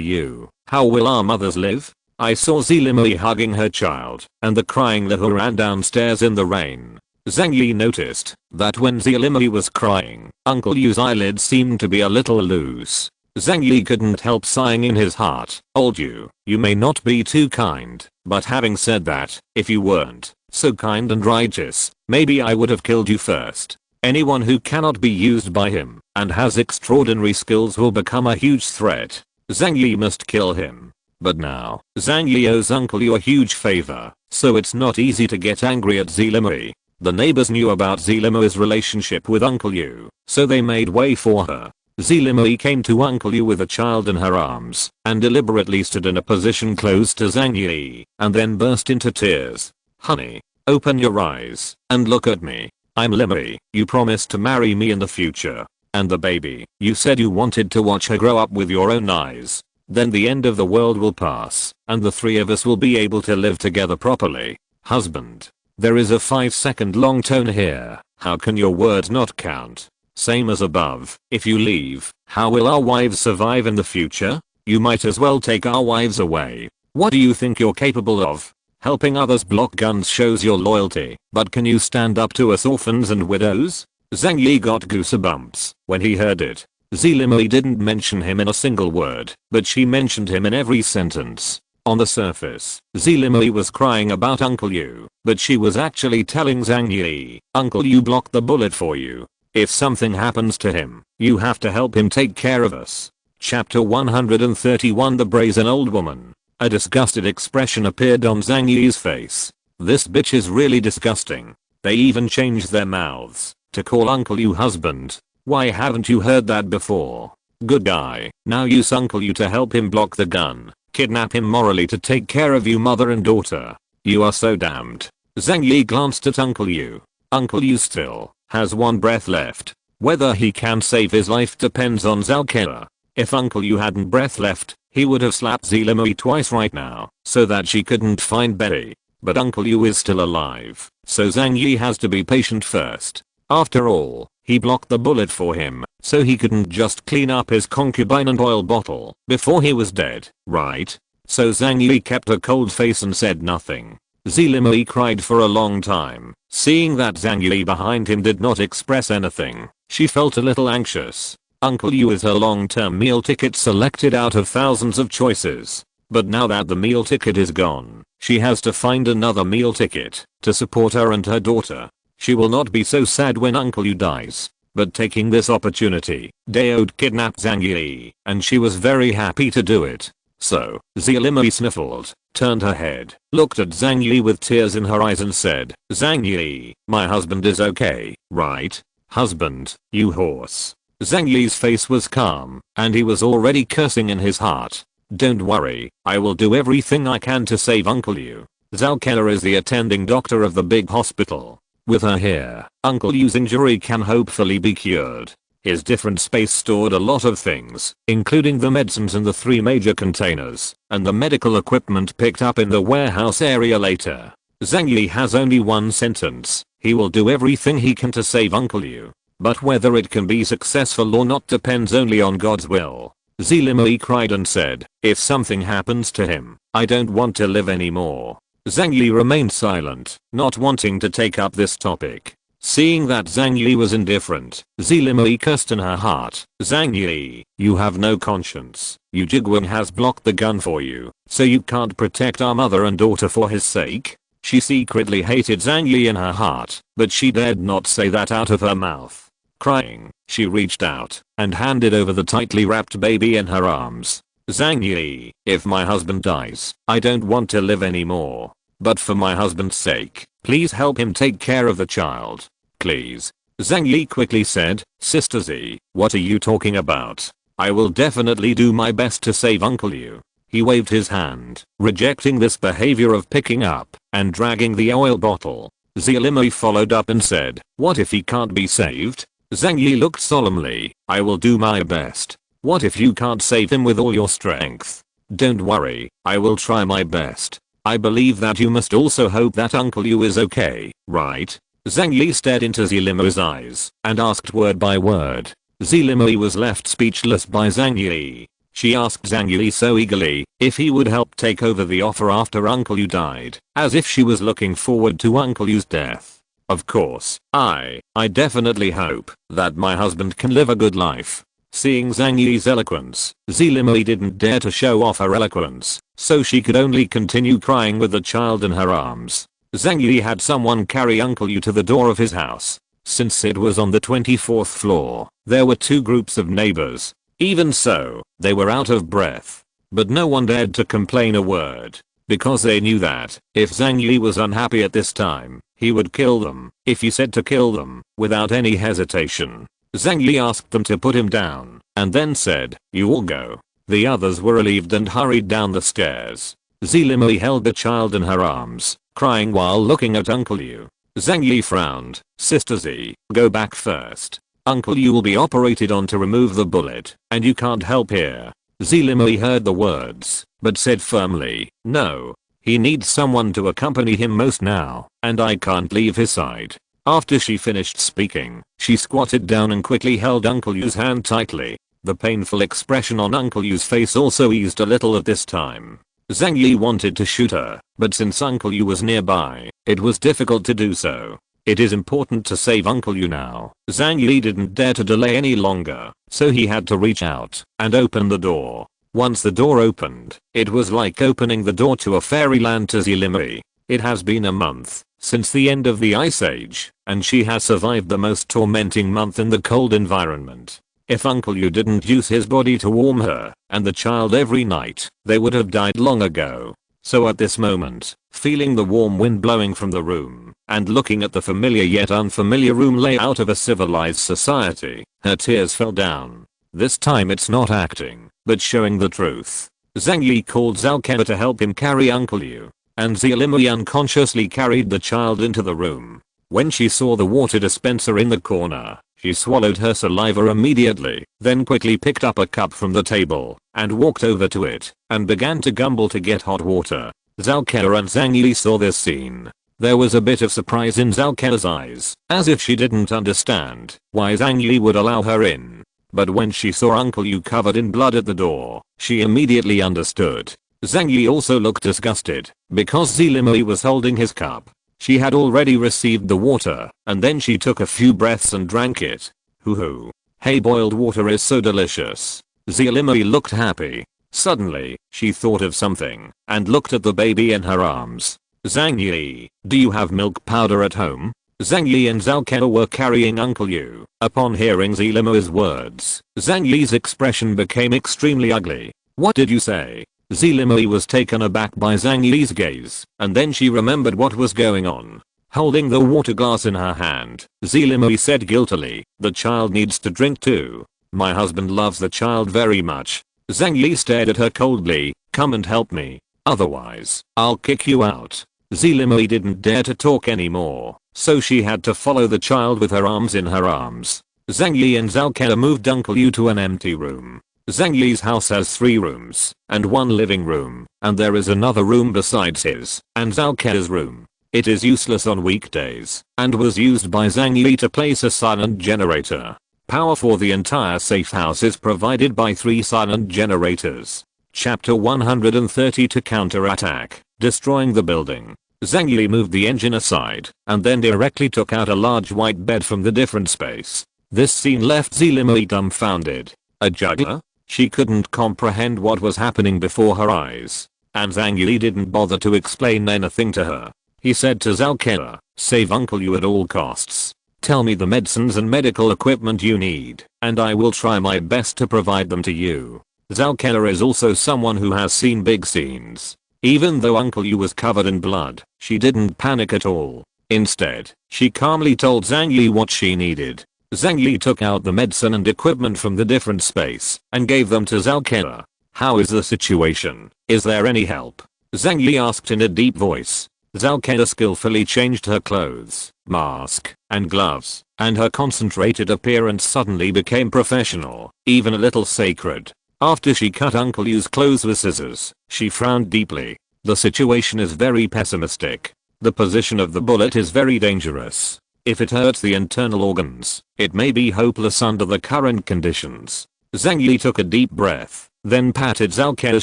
you, how will our mothers live?" I saw Zilimi hugging her child, and the crying little ran downstairs in the rain. Zhang Yi noticed that when Zilimi was crying, Uncle Yu's eyelids seemed to be a little loose. Zhang Yi couldn't help sighing in his heart. "Old Yu, you may not be too kind, but having said that, if you weren't so kind and righteous, maybe I would have killed you first. Anyone who cannot be used by him and has extraordinary skills will become a huge threat. Zhang Yi must kill him." But now, Zhang Yi owes Uncle Yu a huge favor, so it's not easy to get angry at Zilimi. The neighbors knew about Zilimi's relationship with Uncle Yu, so they made way for her. Zilimi came to Uncle Yu with a child in her arms and deliberately stood in a position close to Zhang Yi, and then burst into tears. "Honey, open your eyes and look at me. I'm Limi. You promised to marry me in the future. And the baby, you said you wanted to watch her grow up with your own eyes. Then the end of the world will pass, and the 3 of us will be able to live together properly. Husband." There is a 5-second long tone here. How can your words not count? Same as above. If you leave, how will our wives survive in the future? You might as well take our wives away. What do you think you're capable of? Helping others block guns shows your loyalty, but can you stand up to us orphans and widows? Zhang Yi got goosebumps when he heard it. Zilimi didn't mention him in a single word, but she mentioned him in every sentence. On the surface, Zilimi was crying about Uncle Yu, but she was actually telling Zhang Yi, "Uncle Yu blocked the bullet for you. If something happens to him, you have to help him take care of us." Chapter 131 The Brazen Old Woman. A disgusted expression appeared on Zhang Yi's face. "This bitch is really disgusting. They even changed their mouths to call Uncle Yu husband. Why haven't you heard that before? Good guy. Now use Uncle Yu to help him block the gun. Kidnap him morally to take care of you mother and daughter. You are so damned." Zhang Yi glanced at Uncle Yu. Uncle Yu still has 1 breath left. Whether he can save his life depends on Zalkera. If Uncle Yu hadn't breath left, he would have slapped Zilimi twice right now, so that she couldn't find Betty. But Uncle Yu is still alive, so Zhang Yi has to be patient first. After all, he blocked the bullet for him, so he couldn't just clean up his concubine and oil bottle before he was dead, right? So Zhang Yi kept a cold face and said nothing. Zilimi cried for a long time. Seeing that Zhang Yi behind him did not express anything, she felt a little anxious. Uncle Yu is her long-term meal ticket selected out of thousands of choices. But now that the meal ticket is gone, she has to find another meal ticket to support her and her daughter. She will not be so sad when Uncle Yu dies. But taking this opportunity, Daode kidnapped Zhang Yi, and she was very happy to do it. So, Zilimi sniffled, turned her head, looked at Zhang Yi with tears in her eyes and said, "Zhang Yi, my husband is okay, right? Husband, you horse." Zhang Yi's face was calm, and he was already cursing in his heart. "Don't worry, I will do everything I can to save Uncle Yu. Zalkela is the attending doctor of the big hospital. With her here, Uncle Yu's injury can hopefully be cured. His different space stored a lot of things, including the medicines in the 3 major containers, and the medical equipment picked up in the warehouse area later. Zhang Yi has only one sentence: he will do everything he can to save Uncle Yu. But whether it can be successful or not depends only on God's will. Zelimoi cried and said, if something happens to him, I don't want to live anymore. Zhang Yi remained silent, not wanting to take up this topic. Seeing that Zhang Yi was indifferent, Zelimoi cursed in her heart. Zhang Yi, you have no conscience. Yu Jigwang has blocked the gun for you, so you can't protect our mother and daughter for his sake? She secretly hated Zhang Yi in her heart, but she dared not say that out of her mouth. Crying, she reached out and handed over the tightly wrapped baby in her arms. Zhang Yi, if my husband dies, I don't want to live anymore. But for my husband's sake, please help him take care of the child. Please. Zhang Yi quickly said, Sister Z, what are you talking about? I will definitely do my best to save Uncle Yu. He waved his hand, rejecting this behavior of picking up and dragging the oil bottle. Zelimoi followed up and said, what if he can't be saved? Zhang Yi looked solemnly, I will do my best. What if you can't save him with all your strength? Don't worry, I will try my best. I believe that you must also hope that Uncle Yu is okay, right? Zhang Yi stared into Zelimoi's eyes and asked word by word. Zelimoi was left speechless by Zhang Yi. She asked Zhang Yi so eagerly if he would help take over the offer after Uncle Yu died, as if she was looking forward to Uncle Yu's death. Of course, I definitely hope that my husband can live a good life. Seeing Zhang Yi's eloquence, Zelimoi didn't dare to show off her eloquence, so she could only continue crying with the child in her arms. Zhang Yi had someone carry Uncle Yu to the door of his house. Since it was on the 24th floor, there were 2 groups of neighbors. Even so, they were out of breath. But no one dared to complain a word, because they knew that if Zhang Yi was unhappy at this time, he would kill them, if he said to kill them, without any hesitation. Zhang Yi asked them to put him down, and then said, you all go. The others were relieved and hurried down the stairs. Zelimoi held the child in her arms, crying while looking at Uncle Yu. Zhang Yi frowned, Sister Z, go back first. Uncle Yu will be operated on to remove the bullet, and you can't help here. Zelimoi heard the words, but said firmly, no. He needs someone to accompany him most now, and I can't leave his side. After she finished speaking, she squatted down and quickly held Uncle Yu's hand tightly. The painful expression on Uncle Yu's face also eased a little at this time. Zhang Yi wanted to shoot her, but since Uncle Yu was nearby, it was difficult to do so. It is important to save Uncle Yu now. Zhang Yi didn't dare to delay any longer, so he had to reach out and open the door. Once the door opened, it was like opening the door to a fairyland to Zelimoi. It has been a month since the end of the Ice Age, and she has survived the most tormenting month in the cold environment. If Uncle Yu didn't use his body to warm her and the child every night, they would have died long ago. So at this moment, feeling the warm wind blowing from the room, and looking at the familiar yet unfamiliar room layout of a civilized society, her tears fell down. This time it's not acting, but showing the truth. Zhang Yi called Zalkeva to help him carry Uncle Yu, and Zelimoi unconsciously carried the child into the room. When she saw the water dispenser in the corner, she swallowed her saliva immediately, then quickly picked up a cup from the table, and walked over to it, and began to gumble to get hot water. Zalkeva and Zhang Yi saw this scene. There was a bit of surprise in Zalkeva's eyes, as if she didn't understand why Zhang Yi would allow her in. But when she saw Uncle Yu covered in blood at the door, she immediately understood. Zhang Yi also looked disgusted, because Zelimoi was holding his cup. She had already received the water, and then she took a few breaths and drank it. Hoo. Hey, boiled water is so delicious. Zelimoi looked happy. Suddenly, she thought of something, and looked at the baby in her arms. Zhang Yi, do you have milk powder at home? Zhang Yi and Zalkeva were carrying Uncle Yu. Upon hearing Zelimoi's words, Zhang Yi's expression became extremely ugly. What did you say? Zelimoi was taken aback by Zhang Yi's gaze, and then she remembered what was going on. Holding the water glass in her hand, Zelimoi said guiltily, the child needs to drink too. My husband loves the child very much. Zhang Yi stared at her coldly, come and help me. Otherwise, I'll kick you out. Zelimoi didn't dare to talk anymore, so she had to follow the child with her arms in her arms. Zhang Yi and Zhao Ke moved Uncle Yu to an empty room. Zhang Yi's house has 3 rooms and 1 living room, and there is another room besides his and Zhao Ke's room. It is useless on weekdays and was used by Zhang Yi to place a silent generator. Power for the entire safe house is provided by 3 silent generators. Chapter 130 to counterattack, destroying the building. Zhang Yi moved the engine aside and then directly took out a large white bed from the different space. This scene left Zelimoi dumbfounded. A juggler? She couldn't comprehend what was happening before her eyes. And Zhang Yi didn't bother to explain anything to her. He said to Zhao Ke, "Save Uncle Yu at all costs. Tell me the medicines and medical equipment you need, and I will try my best to provide them to you." Zhao Ke is also someone who has seen big scenes. Even though Uncle Yu was covered in blood, she didn't panic at all. Instead, she calmly told Zhang Yi what she needed. Zhang Yi took out the medicine and equipment from the different space and gave them to Zhao Ke. "How is the situation? Is there any help?" Zhang Yi asked in a deep voice. Zhao Ke skillfully changed her clothes, mask, and gloves, and her concentrated appearance suddenly became professional, even a little sacred. After she cut Uncle Yu's clothes with scissors, she frowned deeply. The situation is very pessimistic. The position of the bullet is very dangerous. If it hurts the internal organs, it may be hopeless under the current conditions. Zhang Yi took a deep breath, then patted Zhao Ke's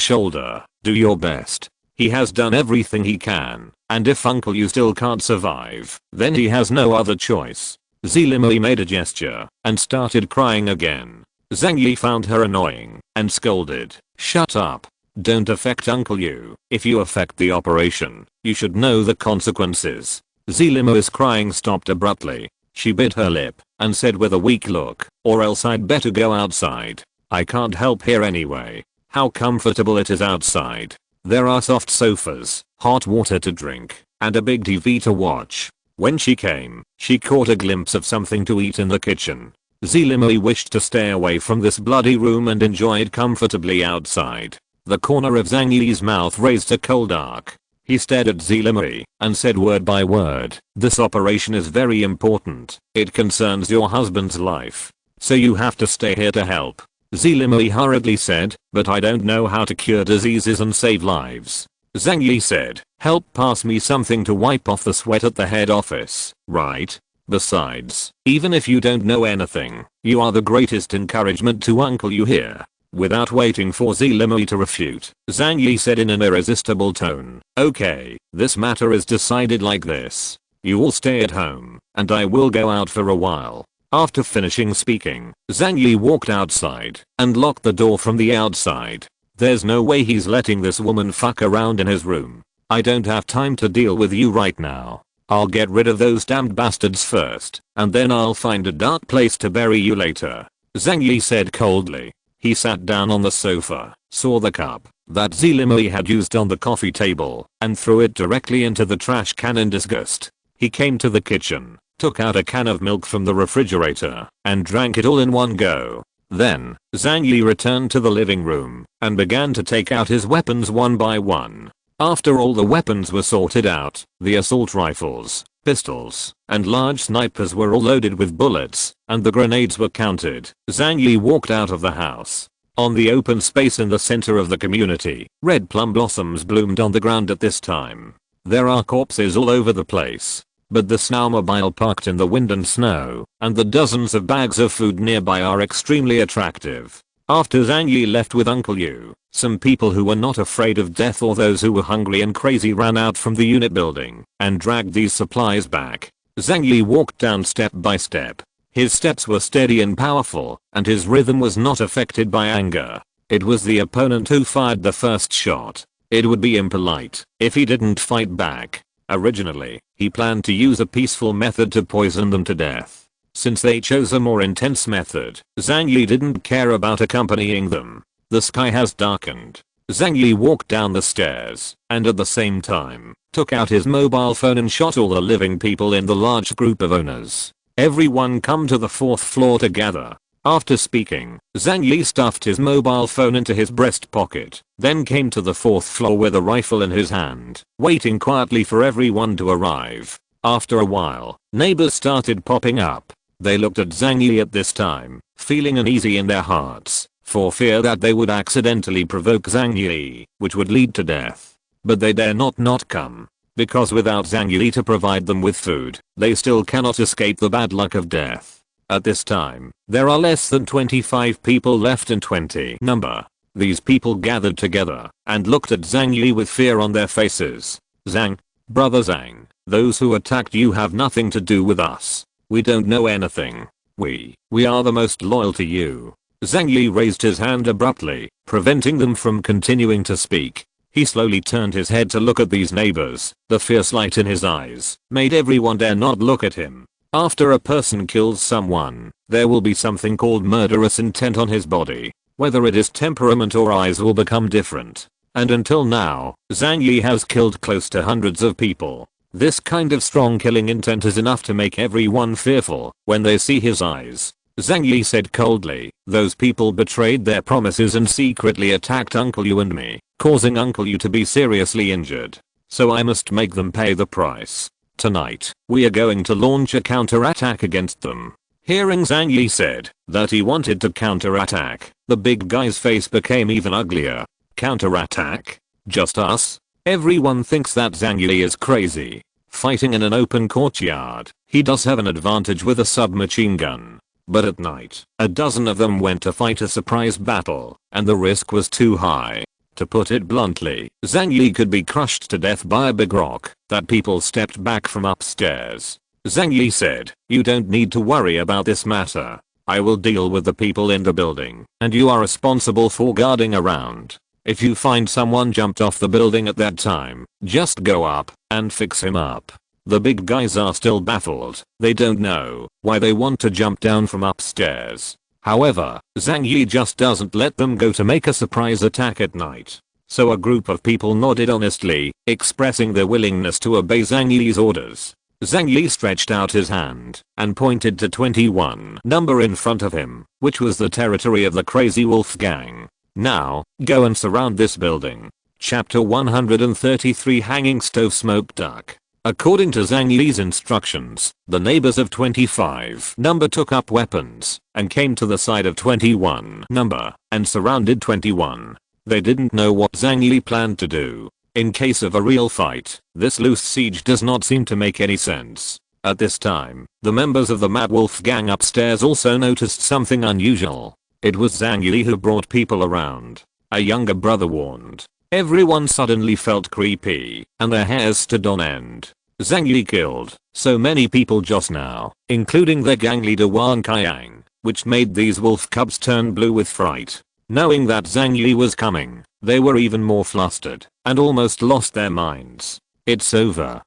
shoulder. "Do your best. He has done everything he can, and if Uncle Yu still can't survive, then he has no other choice." Zelimoi made a gesture and started crying again. Zhang Yi found her annoying and scolded, "Shut up. Don't affect Uncle Yu. If you affect the operation, you should know the consequences." Zelimoi's crying stopped abruptly. She bit her lip and said with a weak look, "Or else I'd better go outside. I can't help here anyway. How comfortable it is outside. There are soft sofas, hot water to drink, and a big TV to watch." When she came, she caught a glimpse of something to eat in the kitchen. Zelimoi wished to stay away from this bloody room and enjoyed comfortably outside. The corner of Zhang Yi's mouth raised a cold arc. He stared at Zelimoi and said word by word, "This operation is very important. It concerns your husband's life. So you have to stay here to help." Zelimoi hurriedly said, "But I don't know how to cure diseases and save lives." Zhang Yi said, "Help pass me something to wipe off the sweat at the head office, right? Besides, even if you don't know anything, you are the greatest encouragement to Uncle Yu here." Without waiting for Zelimoi to refute, Zhang Yi said in an irresistible tone, "Okay, this matter is decided like this. You all stay at home, and I will go out for a while." After finishing speaking, Zhang Yi walked outside and locked the door from the outside. "There's no way he's letting this woman fuck around in his room. I don't have time to deal with you right now. I'll get rid of those damned bastards first, and then I'll find a dark place to bury you later," Zhang Yi said coldly. He sat down on the sofa, saw the cup that Zelimoi had used on the coffee table, and threw it directly into the trash can in disgust. He came to the kitchen, took out a can of milk from the refrigerator, and drank it all in one go. Then, Zhang Yi returned to the living room and began to take out his weapons one by one. After all the weapons were sorted out, the assault rifles, pistols, and large snipers were all loaded with bullets, and the grenades were counted. Zhang Yi walked out of the house. On the open space in the center of the community, red plum blossoms bloomed on the ground at this time. There are corpses all over the place, but the snowmobile parked in the wind and snow, and the dozens of bags of food nearby are extremely attractive. After Zhang Yi left with Uncle Yu, some people who were not afraid of death or those who were hungry and crazy ran out from the unit building and dragged these supplies back. Zhang Yi walked down step by step. His steps were steady and powerful, and his rhythm was not affected by anger. It was the opponent who fired the first shot. It would be impolite if he didn't fight back. Originally, he planned to use a peaceful method to poison them to death. Since they chose a more intense method, Zhang Yi didn't care about accompanying them. The sky has darkened. Zhang Yi walked down the stairs, and at the same time, took out his mobile phone and shot all the living people in the large group of owners. "Everyone come to the 4th floor together. After speaking, Zhang Yi stuffed his mobile phone into his breast pocket, then came to the 4th floor with a rifle in his hand, waiting quietly for everyone to arrive. After a while, neighbors started popping up. They looked at Zhang Yi at this time, feeling uneasy in their hearts, for fear that they would accidentally provoke Zhang Yi, which would lead to death. But they dare not come, because without Zhang Yi to provide them with food, they still cannot escape the bad luck of death. At this time, there are less than 25 people left in 20 number. These people gathered together and looked at Zhang Yi with fear on their faces. Zhang, brother Zhang, those who attacked you have nothing to do with us. We don't know anything. We are the most loyal to you. Zhang Yi raised his hand abruptly, preventing them from continuing to speak. He slowly turned his head to look at these neighbors. The fierce light in his eyes made everyone dare not look at him. After a person kills someone, there will be something called murderous intent on his body. Whether it is temperament or eyes will become different. And until now, Zhang Yi has killed close to hundreds of people. This kind of strong killing intent is enough to make everyone fearful when they see his eyes. Zhang Yi said coldly, those people betrayed their promises and secretly attacked Uncle Yu and me, causing Uncle Yu to be seriously injured. So I must make them pay the price. Tonight, we are going to launch a counterattack against them. Hearing Zhang Yi said that he wanted to counterattack, the big guy's face became even uglier. Counterattack? Just us? Everyone thinks that Zhang Yi is crazy. Fighting in an open courtyard, he does have an advantage with a submachine gun. But at night, a dozen of them went to fight a surprise battle, and the risk was too high. To put it bluntly, Zhang Yi could be crushed to death by a big rock that people stepped back from upstairs. Zhang Yi said, you don't need to worry about this matter. I will deal with the people in the building, and you are responsible for guarding around. If you find someone jumped off the building at that time, just go up and fix him up. The big guys are still baffled. They don't know why they want to jump down from upstairs. However, Zhang Yi just doesn't let them go to make a surprise attack at night. So a group of people nodded honestly, expressing their willingness to obey Zhang Yi's orders. Zhang Yi stretched out his hand and pointed to 21 number in front of him, which was the territory of the Crazy Wolf Gang. Now, go and surround this building. Chapter 133 Hanging Stove Smoke Duck. According to Zhang Yi's instructions, the neighbors of 25 number took up weapons and came to the side of 21 number and surrounded 21. They didn't know what Zhang Yi planned to do. In case of a real fight, this loose siege does not seem to make any sense. At this time, the members of the Mad Wolf Gang upstairs also noticed something unusual. It was Zhang Yi who brought people around. A younger brother warned. Everyone suddenly felt creepy, and their hairs stood on end. Zhang Yi killed so many people just now, including their gang leader Wang Kaiyang, which made these wolf cubs turn blue with fright. Knowing that Zhang Yi was coming, they were even more flustered, and almost lost their minds. It's over,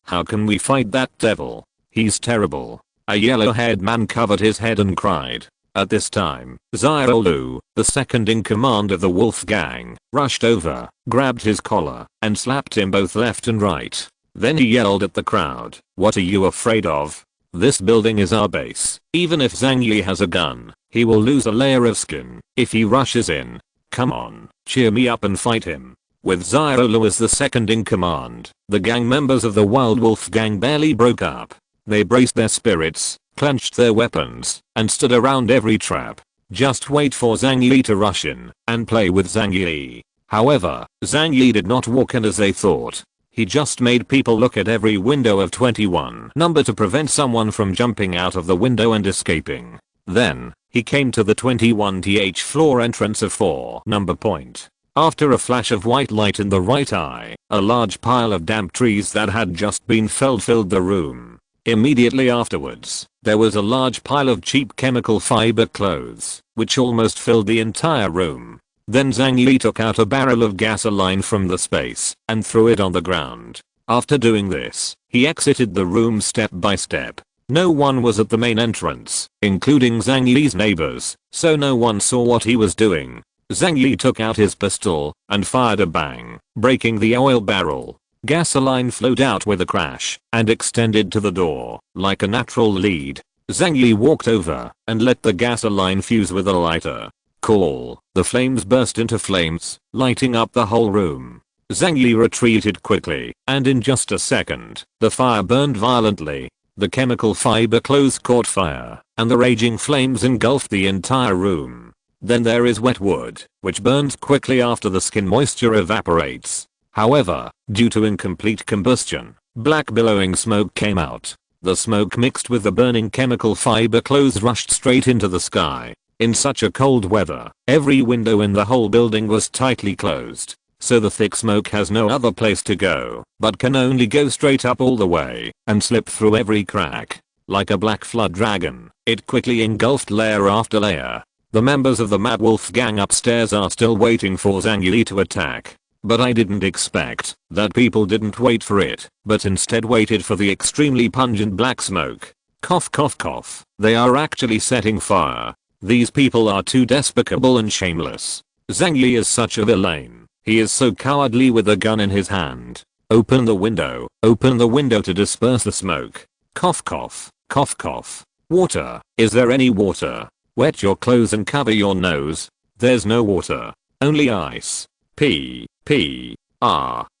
how can we fight that devil? He's terrible. A yellow-haired man covered his head and cried. At this time, Xiao Lu, the second in command of the wolf gang, rushed over, grabbed his collar, and slapped him both left and right. Then he yelled at the crowd, what are you afraid of? This building is our base. Even if Zhang Yi has a gun, he will lose a layer of skin if he rushes in. Come on, cheer me up and fight him. With Xiao Lu as the second in command, the gang members of the Wild Wolf Gang barely broke up. They braced their spirits, clenched their weapons, and stood around every trap. Just wait for Zhang Yi to rush in and play with Zhang Yi. However, Zhang Yi did not walk in as they thought. He just made people look at every window of 21 number to prevent someone from jumping out of the window and escaping. Then, he came to the 21th floor entrance of 4 number point. After a flash of white light in the right eye, a large pile of damp trees that had just been felled filled the room. Immediately afterwards, there was a large pile of cheap chemical fiber clothes, which almost filled the entire room. Then Zhang Yi took out a barrel of gasoline from the space and threw it on the ground. After doing this, he exited the room step by step. No one was at the main entrance, including Zhang Yi's neighbors, so no one saw what he was doing. Zhang Yi took out his pistol and fired a bang, breaking the oil barrel. Gasoline flowed out with a crash and extended to the door like a natural lead. Zhang Yi walked over and let the gasoline fuse with a lighter. Cool. The flames burst into flames, lighting up the whole room. Zhang Yi retreated quickly, and in just a second, the fire burned violently. The chemical fiber clothes caught fire, and the raging flames engulfed the entire room. Then there is wet wood, which burns quickly after the skin moisture evaporates. However, due to incomplete combustion, black billowing smoke came out. The smoke mixed with the burning chemical fiber clothes rushed straight into the sky. In such a cold weather, every window in the whole building was tightly closed, so the thick smoke has no other place to go, but can only go straight up all the way, and slip through every crack. Like a black flood dragon, it quickly engulfed layer after layer. The members of the Mad Wolf gang upstairs are still waiting for Zhang Yi to attack. But I didn't expect that people didn't wait for it, but instead waited for the extremely pungent black smoke. Cough cough cough. They are actually setting fire. These people are too despicable and shameless. Zhang Yi is such a villain. He is so cowardly with a gun in his hand. Open the window to disperse the smoke. Cough cough, cough cough. Water. Is there any water? Wet your clothes and cover your nose. There's no water. Only ice. Pee.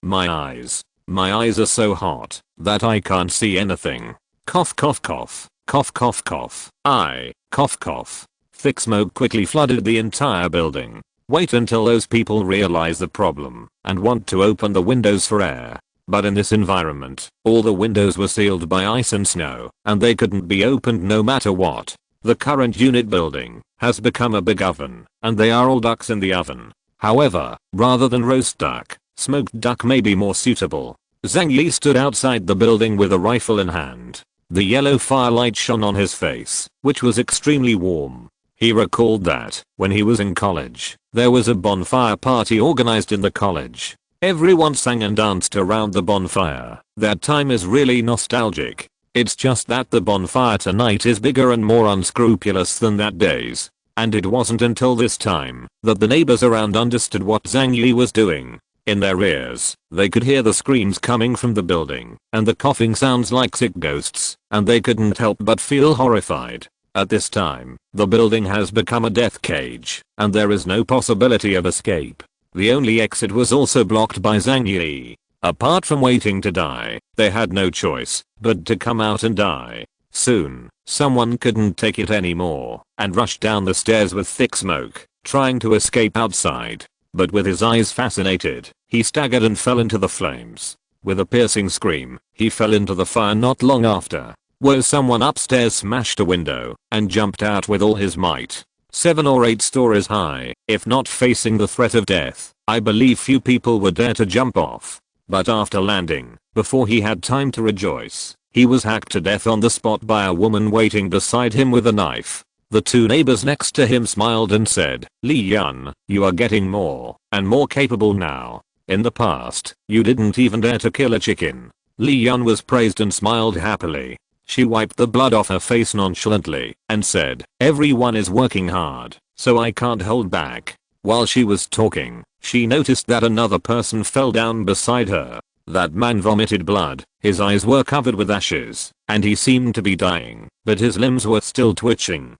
My eyes. My eyes are so hot that I can't see anything. Cough cough cough. Cough cough cough. Cough cough. Thick smoke quickly flooded the entire building. Wait until those people realize the problem and want to open the windows for air. But in this environment, all the windows were sealed by ice and snow, and they couldn't be opened no matter what. The current unit building has become a big oven, and they are all ducks in the oven. However, rather than roast duck, smoked duck may be more suitable. Zhang Yi stood outside the building with a rifle in hand. The yellow firelight shone on his face, which was extremely warm. He recalled that, when he was in college, there was a bonfire party organized in the college. Everyone sang and danced around the bonfire. That time is really nostalgic. It's just that the bonfire tonight is bigger and more unscrupulous than that day's. And it wasn't until this time that the neighbors around understood what Zhang Yi was doing. In their ears, they could hear the screams coming from the building and the coughing sounds like sick ghosts, and they couldn't help but feel horrified. At this time, the building has become a death cage, and there is no possibility of escape. The only exit was also blocked by Zhang Yi. Apart from waiting to die, they had no choice but to come out and die. Soon, someone couldn't take it anymore and rushed down the stairs with thick smoke, trying to escape outside. But with his eyes fascinated, he staggered and fell into the flames. With a piercing scream, he fell into the fire not long after. Where someone upstairs smashed a window and jumped out with all his might. 7 or 8 stories high, if not facing the threat of death, I believe few people would dare to jump off. But after landing, before he had time to rejoice, he was hacked to death on the spot by a woman waiting beside him with a knife. The 2 neighbors next to him smiled and said, "Li Yun, you are getting more and more capable now. In the past, you didn't even dare to kill a chicken." Li Yun was praised and smiled happily. She wiped the blood off her face nonchalantly and said, "Everyone is working hard, so I can't hold back." While she was talking, she noticed that another person fell down beside her. That man vomited blood, his eyes were covered with ashes, and he seemed to be dying, but his limbs were still twitching.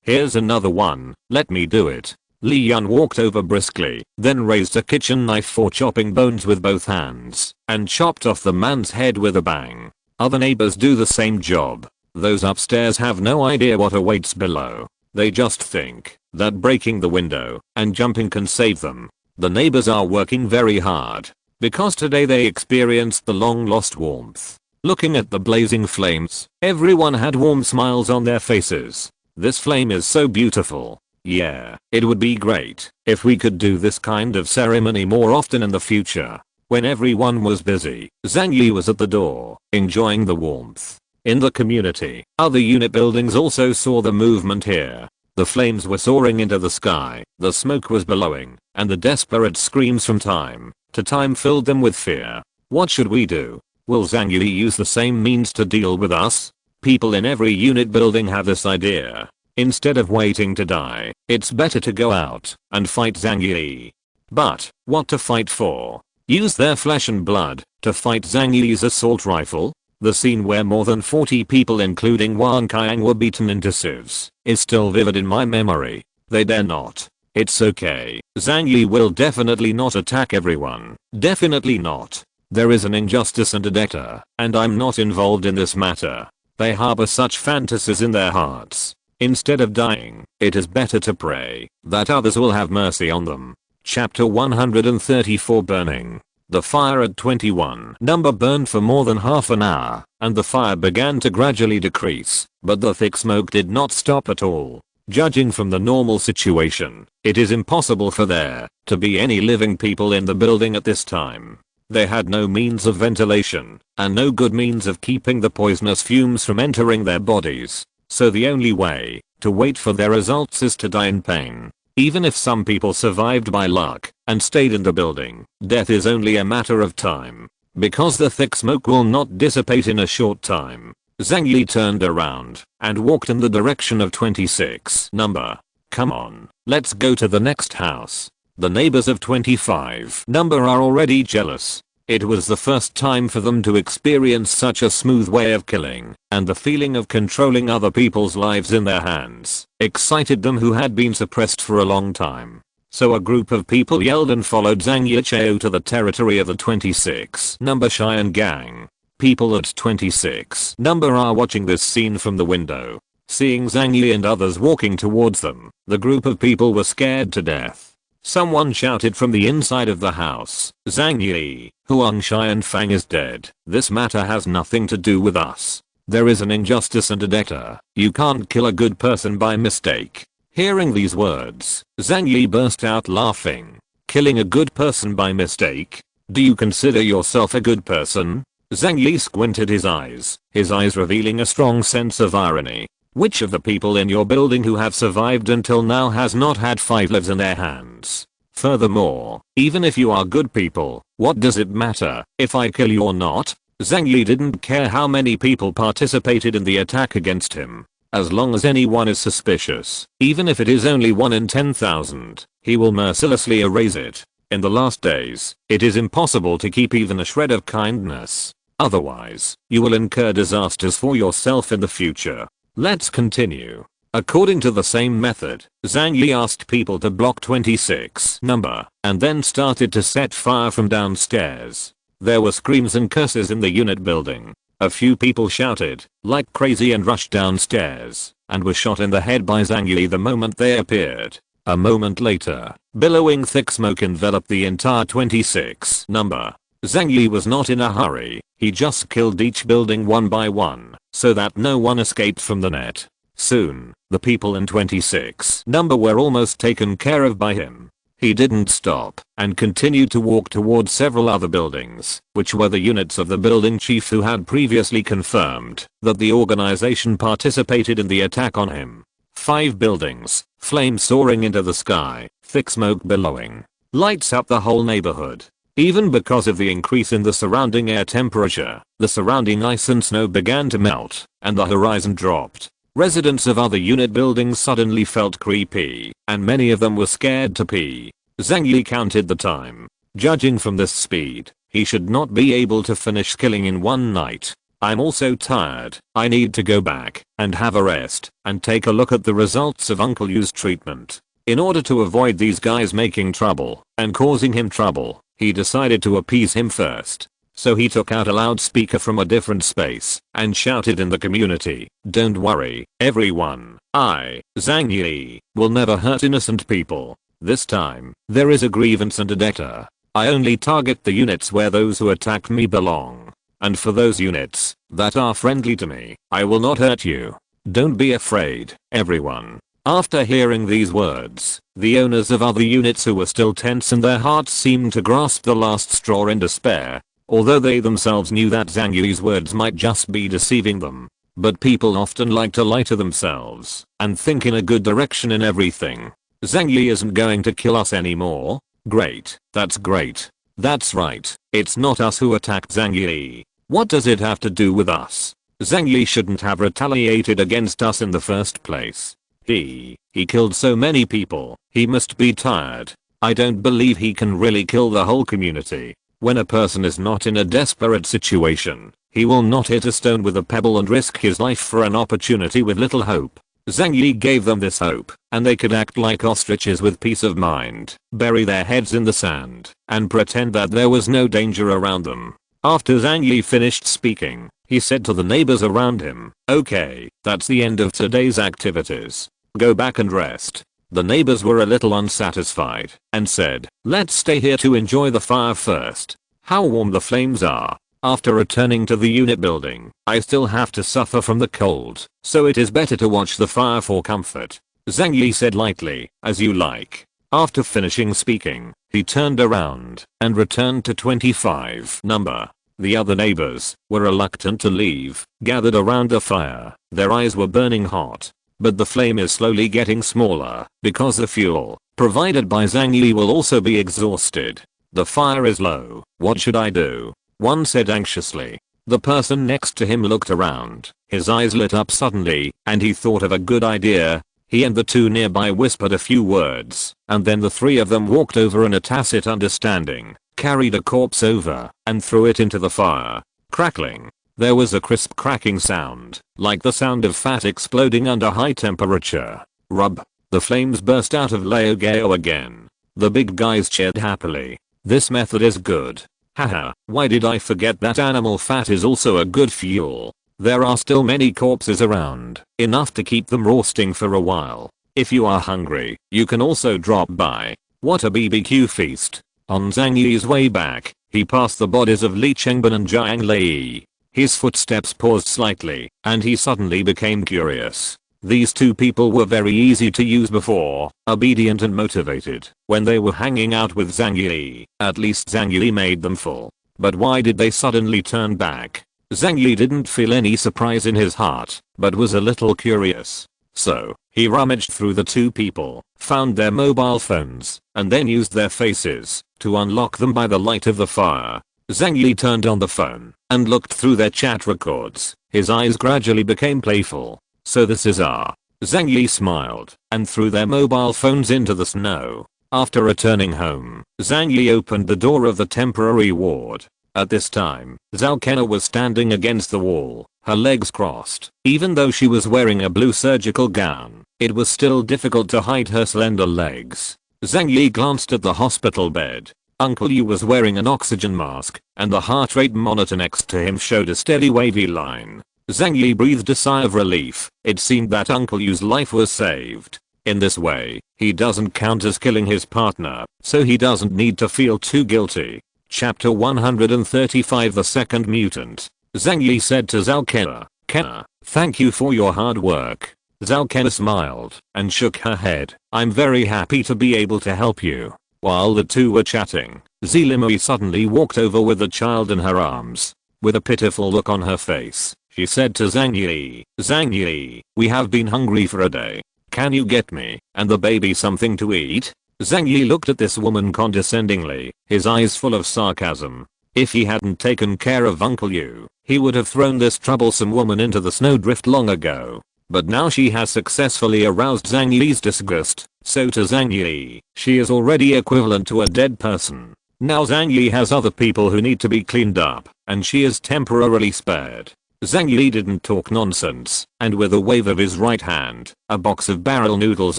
Here's another one, let me do it." Li Yun walked over briskly, then raised a kitchen knife for chopping bones with both hands, and chopped off the man's head with a bang. Other neighbors do the same job. Those upstairs have no idea what awaits below. They just think that breaking the window and jumping can save them. The neighbors are working very hard, because today they experienced the long lost warmth. Looking at the blazing flames, everyone had warm smiles on their faces. This flame is so beautiful. Yeah, it would be great if we could do this kind of ceremony more often in the future. When everyone was busy, Zhang Yi was at the door, enjoying the warmth. In the community, other unit buildings also saw the movement here. The flames were soaring into the sky, the smoke was billowing, and the desperate screams from time to time filled them with fear. What should we do? Will Zhang Yi use the same means to deal with us? People in every unit building have this idea. Instead of waiting to die, it's better to go out and fight Zhang Yi. But, what to fight for? Use their flesh and blood to fight Zhang Yi's assault rifle? The scene where more than 40 people including Wang Qiang were beaten into sieves is still vivid in my memory. They dare not. It's okay. Zhang Yi will definitely not attack everyone. Definitely not. There is an injustice and a debtor, and I'm not involved in this matter. They harbor such fantasies in their hearts. Instead of dying, it is better to pray that others will have mercy on them. Chapter 134 Burning. The fire at 21 number burned for more than half an hour, and the fire began to gradually decrease, but the thick smoke did not stop at all. Judging from the normal situation, it is impossible for there to be any living people in the building at this time. They had no means of ventilation, and no good means of keeping the poisonous fumes from entering their bodies, so the only way to wait for their results is to die in pain. Even if some people survived by luck and stayed in the building, death is only a matter of time, because the thick smoke will not dissipate in a short time. Zhang Yi turned around and walked in the direction of 26 number. Come on, let's go to the next house. The neighbors of 25 number are already jealous. It was the first time for them to experience such a smooth way of killing, and the feeling of controlling other people's lives in their hands excited them who had been suppressed for a long time. So a group of people yelled and followed Zhang Yi to the territory of the 26 number Cheyenne gang. People at 26 number are watching this scene from the window. Seeing Zhang Yi and others walking towards them, the group of people were scared to death. Someone shouted from the inside of the house, "Zhang Yi, Huang Xianfang is dead. This matter has nothing to do with us. There is an injustice and a debtor. You can't kill a good person by mistake." Hearing these words, Zhang Yi burst out laughing. Killing a good person by mistake? Do you consider yourself a good person? Zhang Yi squinted his eyes revealing a strong sense of irony. Which of the people in your building who have survived until now has not had 5 lives in their hands? Furthermore, even if you are good people, what does it matter if I kill you or not? Zhang Yi didn't care how many people participated in the attack against him. As long as anyone is suspicious, even if it is only 1 in 10,000, he will mercilessly erase it. In the last days, it is impossible to keep even a shred of kindness. Otherwise, you will incur disasters for yourself in the future. Let's continue. According to the same method, Zhang Yi asked people to block 26 number, and then started to set fire from downstairs. There were screams and curses in the unit building. A few people shouted like crazy and rushed downstairs, and were shot in the head by Zhang Yi the moment they appeared. A moment later, billowing thick smoke enveloped the entire 26 number. Zhang Yi was not in a hurry, he just killed each building one by one, so that no one escaped from the net. Soon, the people in 26 number were almost taken care of by him. He didn't stop, and continued to walk towards several other buildings, which were the units of the building chief who had previously confirmed that the organization participated in the attack on him. 5 buildings, flames soaring into the sky, thick smoke billowing, lights up the whole neighborhood. Even because of the increase in the surrounding air temperature, the surrounding ice and snow began to melt, and the horizon dropped. Residents of other unit buildings suddenly felt creepy, and many of them were scared to pee. Zhang Yi counted the time. Judging from this speed, he should not be able to finish killing in one night. I'm also tired. I need to go back and have a rest and take a look at the results of Uncle Yu's treatment. In order to avoid these guys making trouble and causing him trouble, he decided to appease him first. So he took out a loudspeaker from a different space and shouted in the community, "Don't worry, everyone. I, Zhang Yi, will never hurt innocent people. This time, there is a grievance and a debtor. I only target the units where those who attacked me belong. And for those units that are friendly to me, I will not hurt you. Don't be afraid, everyone." After hearing these words, the owners of other units who were still tense in their hearts seemed to grasp the last straw in despair. Although they themselves knew that Zhang Yi's words might just be deceiving them. But people often like to lie to themselves and think in a good direction in everything. Zhang Yi isn't going to kill us anymore? Great, that's great. That's right, it's not us who attacked Zhang Yi. What does it have to do with us? Zhang Yi shouldn't have retaliated against us in the first place. He killed so many people, he must be tired. I don't believe he can really kill the whole community. When a person is not in a desperate situation, he will not hit a stone with a pebble and risk his life for an opportunity with little hope. Zhang Yi gave them this hope, and they could act like ostriches with peace of mind, bury their heads in the sand, and pretend that there was no danger around them. After Zhang Yi finished speaking, he said to the neighbors around him, "Okay, that's the end of today's activities. Go back and rest." The neighbors were a little unsatisfied, and said, "Let's stay here to enjoy the fire first. How warm the flames are. After returning to the unit building, I still have to suffer from the cold, so it is better to watch the fire for comfort." Zhang Yi said lightly, "As you like." After finishing speaking, he turned around and returned to 25 number. The other neighbors were reluctant to leave, gathered around the fire. Their eyes were burning hot. But the flame is slowly getting smaller, because the fuel provided by Zhang Yi will also be exhausted. The fire is low. What should I do? One said anxiously. The person next to him looked around. His eyes lit up suddenly, and he thought of a good idea. He and the two nearby whispered a few words, and then the three of them walked over in a tacit understanding, carried a corpse over, and threw it into the fire. Crackling. There was a crisp cracking sound, like the sound of fat exploding under high temperature. Rub. The flames burst out of Leo Gao again. The big guys cheered happily. This method is good. Haha, why did I forget that animal fat is also a good fuel? There are still many corpses around, enough to keep them roasting for a while. If you are hungry, you can also drop by. What a BBQ feast. On Zhang Yi's way back, he passed the bodies of Li Chengbin and Zhang Yi. His footsteps paused slightly, and he suddenly became curious. These two people were very easy to use before, obedient and motivated, when they were hanging out with Zhang Yi. At least Zhang Yi made them full. But why did they suddenly turn back? Zhang Yi didn't feel any surprise in his heart, but was a little curious. So, he rummaged through the two people, found their mobile phones, and then used their faces to unlock them by the light of the fire. Zhang Yi turned on the phone and looked through their chat records. His eyes gradually became playful. So this is our. Zhang Yi smiled and threw their mobile phones into the snow. After returning home, Zhang Yi opened the door of the temporary ward. At this time, Zhao Kenna was standing against the wall, her legs crossed. Even though she was wearing a blue surgical gown, it was still difficult to hide her slender legs. Zhang Yi glanced at the hospital bed. Uncle Yu was wearing an oxygen mask, and the heart rate monitor next to him showed a steady wavy line. Zhang Yi breathed a sigh of relief. It seemed that Uncle Yu's life was saved. In this way, he doesn't count as killing his partner, so he doesn't need to feel too guilty. Chapter 135 The Second Mutant. Zhang Yi said to Zhao Kenna, "Kenna, thank you for your hard work." Zhao Kenna smiled and shook her head. "I'm very happy to be able to help you." While the two were chatting, Zilimui suddenly walked over with the child in her arms. With a pitiful look on her face, she said to Zhang Yi, "Zhang Yi, we have been hungry for a day. Can you get me and the baby something to eat?" Zhang Yi looked at this woman condescendingly, his eyes full of sarcasm. If he hadn't taken care of Uncle Yu, he would have thrown this troublesome woman into the snowdrift long ago. But now she has successfully aroused Zhang Yi's disgust, so to Zhang Yi, she is already equivalent to a dead person. Now Zhang Yi has other people who need to be cleaned up, and she is temporarily spared. Zhang Yi didn't talk nonsense, and with a wave of his right hand, a box of barrel noodles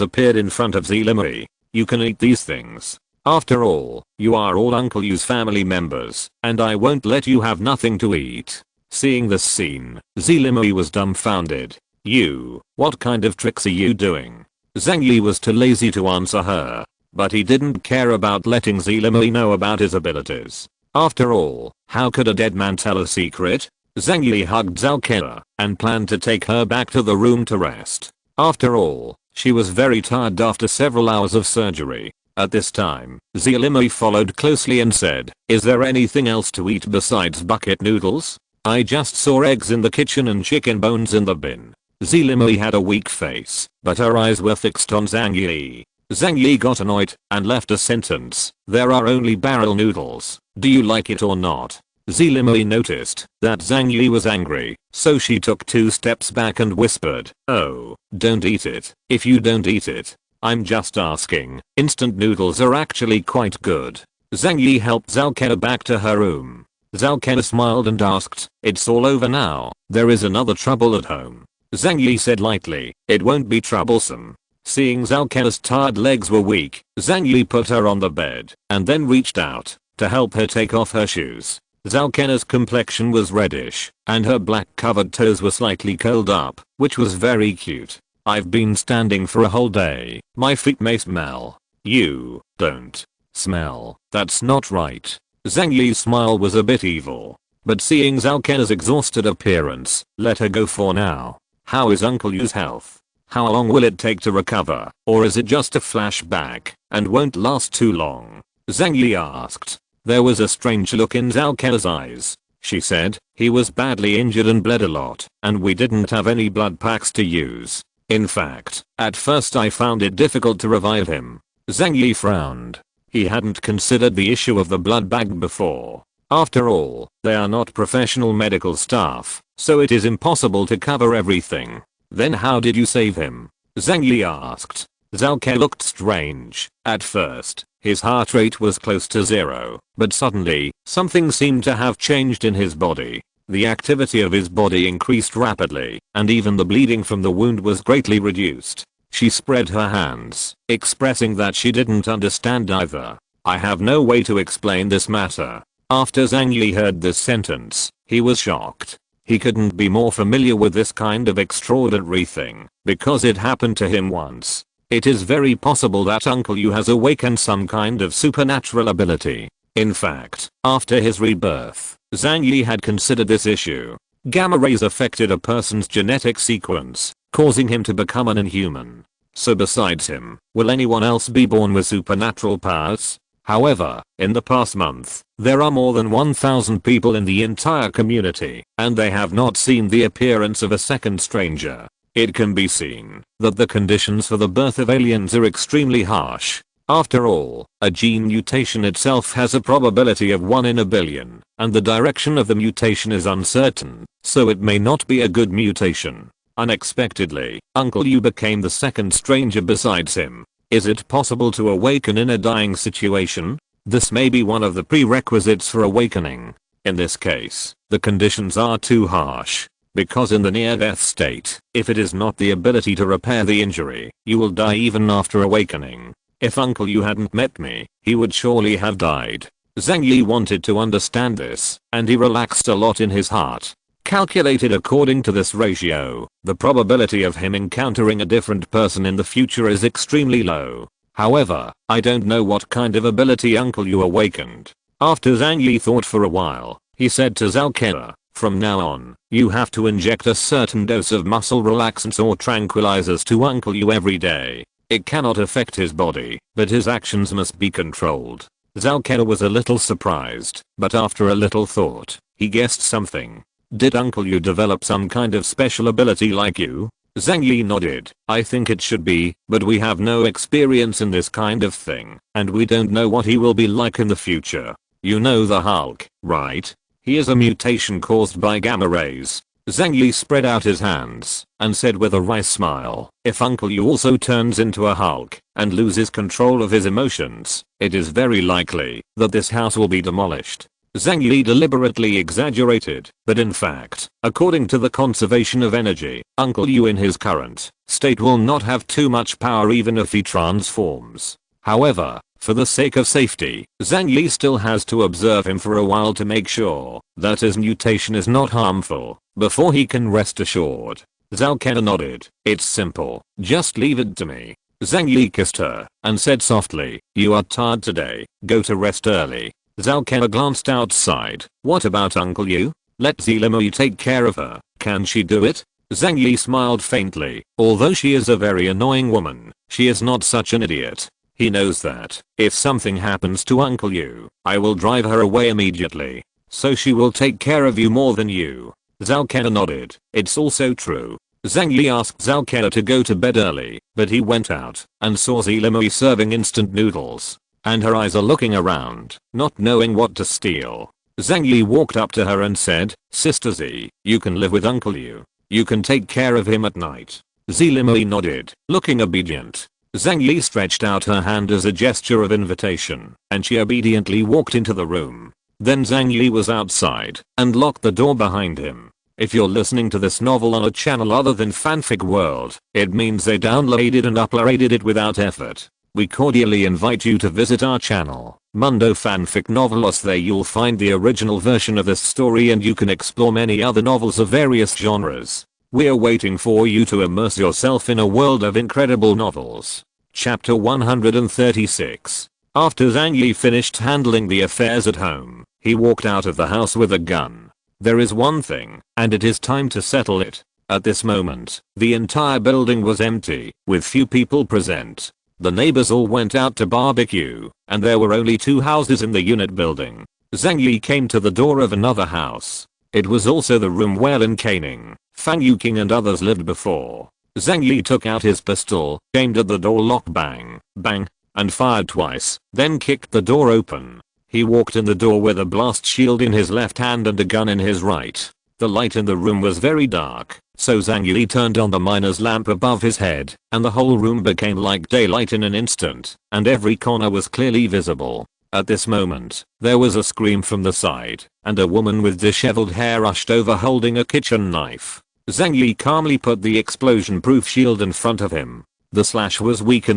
appeared in front of Zilimui. "You can eat these things. After all, you are all Uncle Yu's family members, and I won't let you have nothing to eat." Seeing this scene, Zilimui was dumbfounded. "You, what kind of tricks are you doing?" Zhang Yi was too lazy to answer her, but he didn't care about letting Zilimui know about his abilities. After all, how could a dead man tell a secret? Zhang Yi hugged Zhao Kenna and planned to take her back to the room to rest. After all, she was very tired after several hours of surgery. At this time, Zilimui followed closely and said, "Is there anything else to eat besides bucket noodles? I just saw eggs in the kitchen and chicken bones in the bin." Zilimui had a weak face, but her eyes were fixed on Zhang Yi. Zhang Yi got annoyed and left a sentence. "There are only barrel noodles. Do you like it or not?" Zilimui noticed that Zhang Yi was angry, so she took 2 steps back and whispered, "Oh, don't eat it. If you don't eat it, I'm just asking. Instant noodles are actually quite good." Zhang Yi helped Zalkena back to her room. Zalkena smiled and asked, "It's all over now, there is another trouble at home." Zhang Yi said lightly, "It won't be troublesome." Seeing Zalkena's tired legs were weak, Zhang Yi put her on the bed and then reached out to help her take off her shoes. Zalkena's complexion was reddish and her black covered toes were slightly curled up, which was very cute. "I've been standing for a whole day, my feet may smell." "You don't smell, that's not right." Zhang Yi's smile was a bit evil, but seeing Zalkena's exhausted appearance, let her go for now. "How is Uncle Yu's health? How long will it take to recover, or is it just a flashback and won't last too long?" Zhang Yi asked. There was a strange look in Zalkena's eyes. She said, "He was badly injured and bled a lot, and we didn't have any blood packs to use. In fact, at first I found it difficult to revive him." Zhang Yi frowned. He hadn't considered the issue of the blood bag before. After all, they are not professional medical staff, so it is impossible to cover everything. "Then how did you save him?" Zhang Yi asked. Zalkena looked strange. At first, his heart rate was close to zero, but suddenly, something seemed to have changed in his body. The activity of his body increased rapidly, and even the bleeding from the wound was greatly reduced. She spread her hands, expressing that she didn't understand either. "I have no way to explain this matter." After Zhang Yi heard this sentence, he was shocked. He couldn't be more familiar with this kind of extraordinary thing, because it happened to him once. It is very possible that Uncle Yu has awakened some kind of supernatural ability. In fact, after his rebirth, Zhang Yi had considered this issue. Gamma rays affected a person's genetic sequence, causing him to become an inhuman. So besides him, will anyone else be born with supernatural powers? However, in the past month, there are more than 1,000 people in the entire community, and they have not seen the appearance of a second stranger. It can be seen that the conditions for the birth of aliens are extremely harsh. After all, a gene mutation itself has a probability of 1 in a billion, and the direction of the mutation is uncertain, so it may not be a good mutation. Unexpectedly, Uncle Yu became the second stranger besides him. Is it possible to awaken in a dying situation? This may be one of the prerequisites for awakening. In this case, the conditions are too harsh. Because in the near-death state, if it is not the ability to repair the injury, you will die even after awakening. If Uncle Yu hadn't met me, he would surely have died. Zhang Yi wanted to understand this, and he relaxed a lot in his heart. Calculated according to this ratio, the probability of him encountering a different person in the future is extremely low. However, I don't know what kind of ability Uncle Yu awakened. After Zhang Yi thought for a while, he said to Zalkena, "From now on, you have to inject a certain dose of muscle relaxants or tranquilizers to Uncle Yu every day. It cannot affect his body, but his actions must be controlled." Zalkena was a little surprised, but after a little thought, he guessed something. "Did Uncle Yu develop some kind of special ability like you?" Zhang Yi nodded. "I think it should be, but we have no experience in this kind of thing, and we don't know what he will be like in the future. You know the Hulk, right? He is a mutation caused by gamma rays." Zhang Yi spread out his hands and said with a wry smile, "If Uncle Yu also turns into a Hulk and loses control of his emotions, it is very likely that this house will be demolished." Zhang Yi deliberately exaggerated, but in fact, according to the conservation of energy, Uncle Yu in his current state will not have too much power even if he transforms. However, for the sake of safety, Zhang Yi still has to observe him for a while to make sure that his mutation is not harmful, before he can rest assured. Zalkena nodded. "It's simple, just leave it to me." Zhang Yi kissed her and said softly, "You are tired today, go to rest early." Zalkena glanced outside. "What about Uncle Yu? Let Zilimui take care of her, can she do it?" Zhang Yi smiled faintly. Although she is a very annoying woman, she is not such an idiot. He knows that, if something happens to Uncle Yu, I will drive her away immediately. So she will take care of you more than you. Zalkena nodded. It's also true. Zhang Yi asked Zalkena to go to bed early, but he went out and saw Zilimui serving instant noodles. And her eyes are looking around, not knowing what to steal. Zhang Yi walked up to her and said, "Sister Z, you can live with Uncle Yu. You can take care of him at night." Zilimui nodded, looking obedient. Zhang Yi stretched out her hand as a gesture of invitation, and she obediently walked into the room. Then Zhang Yi was outside and locked the door behind him. If you're listening to this novel on a channel other than Fanfic World, it means they downloaded and uploaded it without effort. We cordially invite you to visit our channel, Mundo Fanfic Novelos. There you'll find the original version of this story and you can explore many other novels of various genres. We're waiting for you to immerse yourself in a world of incredible novels. Chapter 136. After Zhang Yi finished handling the affairs at home, he walked out of the house with a gun. There is one thing, and it is time to settle it. At this moment, the entire building was empty, with few people present. The neighbors all went out to barbecue, and there were only 2 houses in the unit building. Zhang Yi came to the door of another house. It was also the room where Lin Caning, Fang Yuqing and others lived before. Zhang Yi took out his pistol, aimed at the door lock, bang, bang, and fired twice, then kicked the door open. He walked in the door with a blast shield in his left hand and a gun in his right. The light in the room was very dark, so Zhang Yi turned on the miner's lamp above his head, and the whole room became like daylight in an instant, and every corner was clearly visible. At this moment, there was a scream from the side, and a woman with disheveled hair rushed over holding a kitchen knife. Zhang Yi calmly put the explosion-proof shield in front of him. The slash was weak.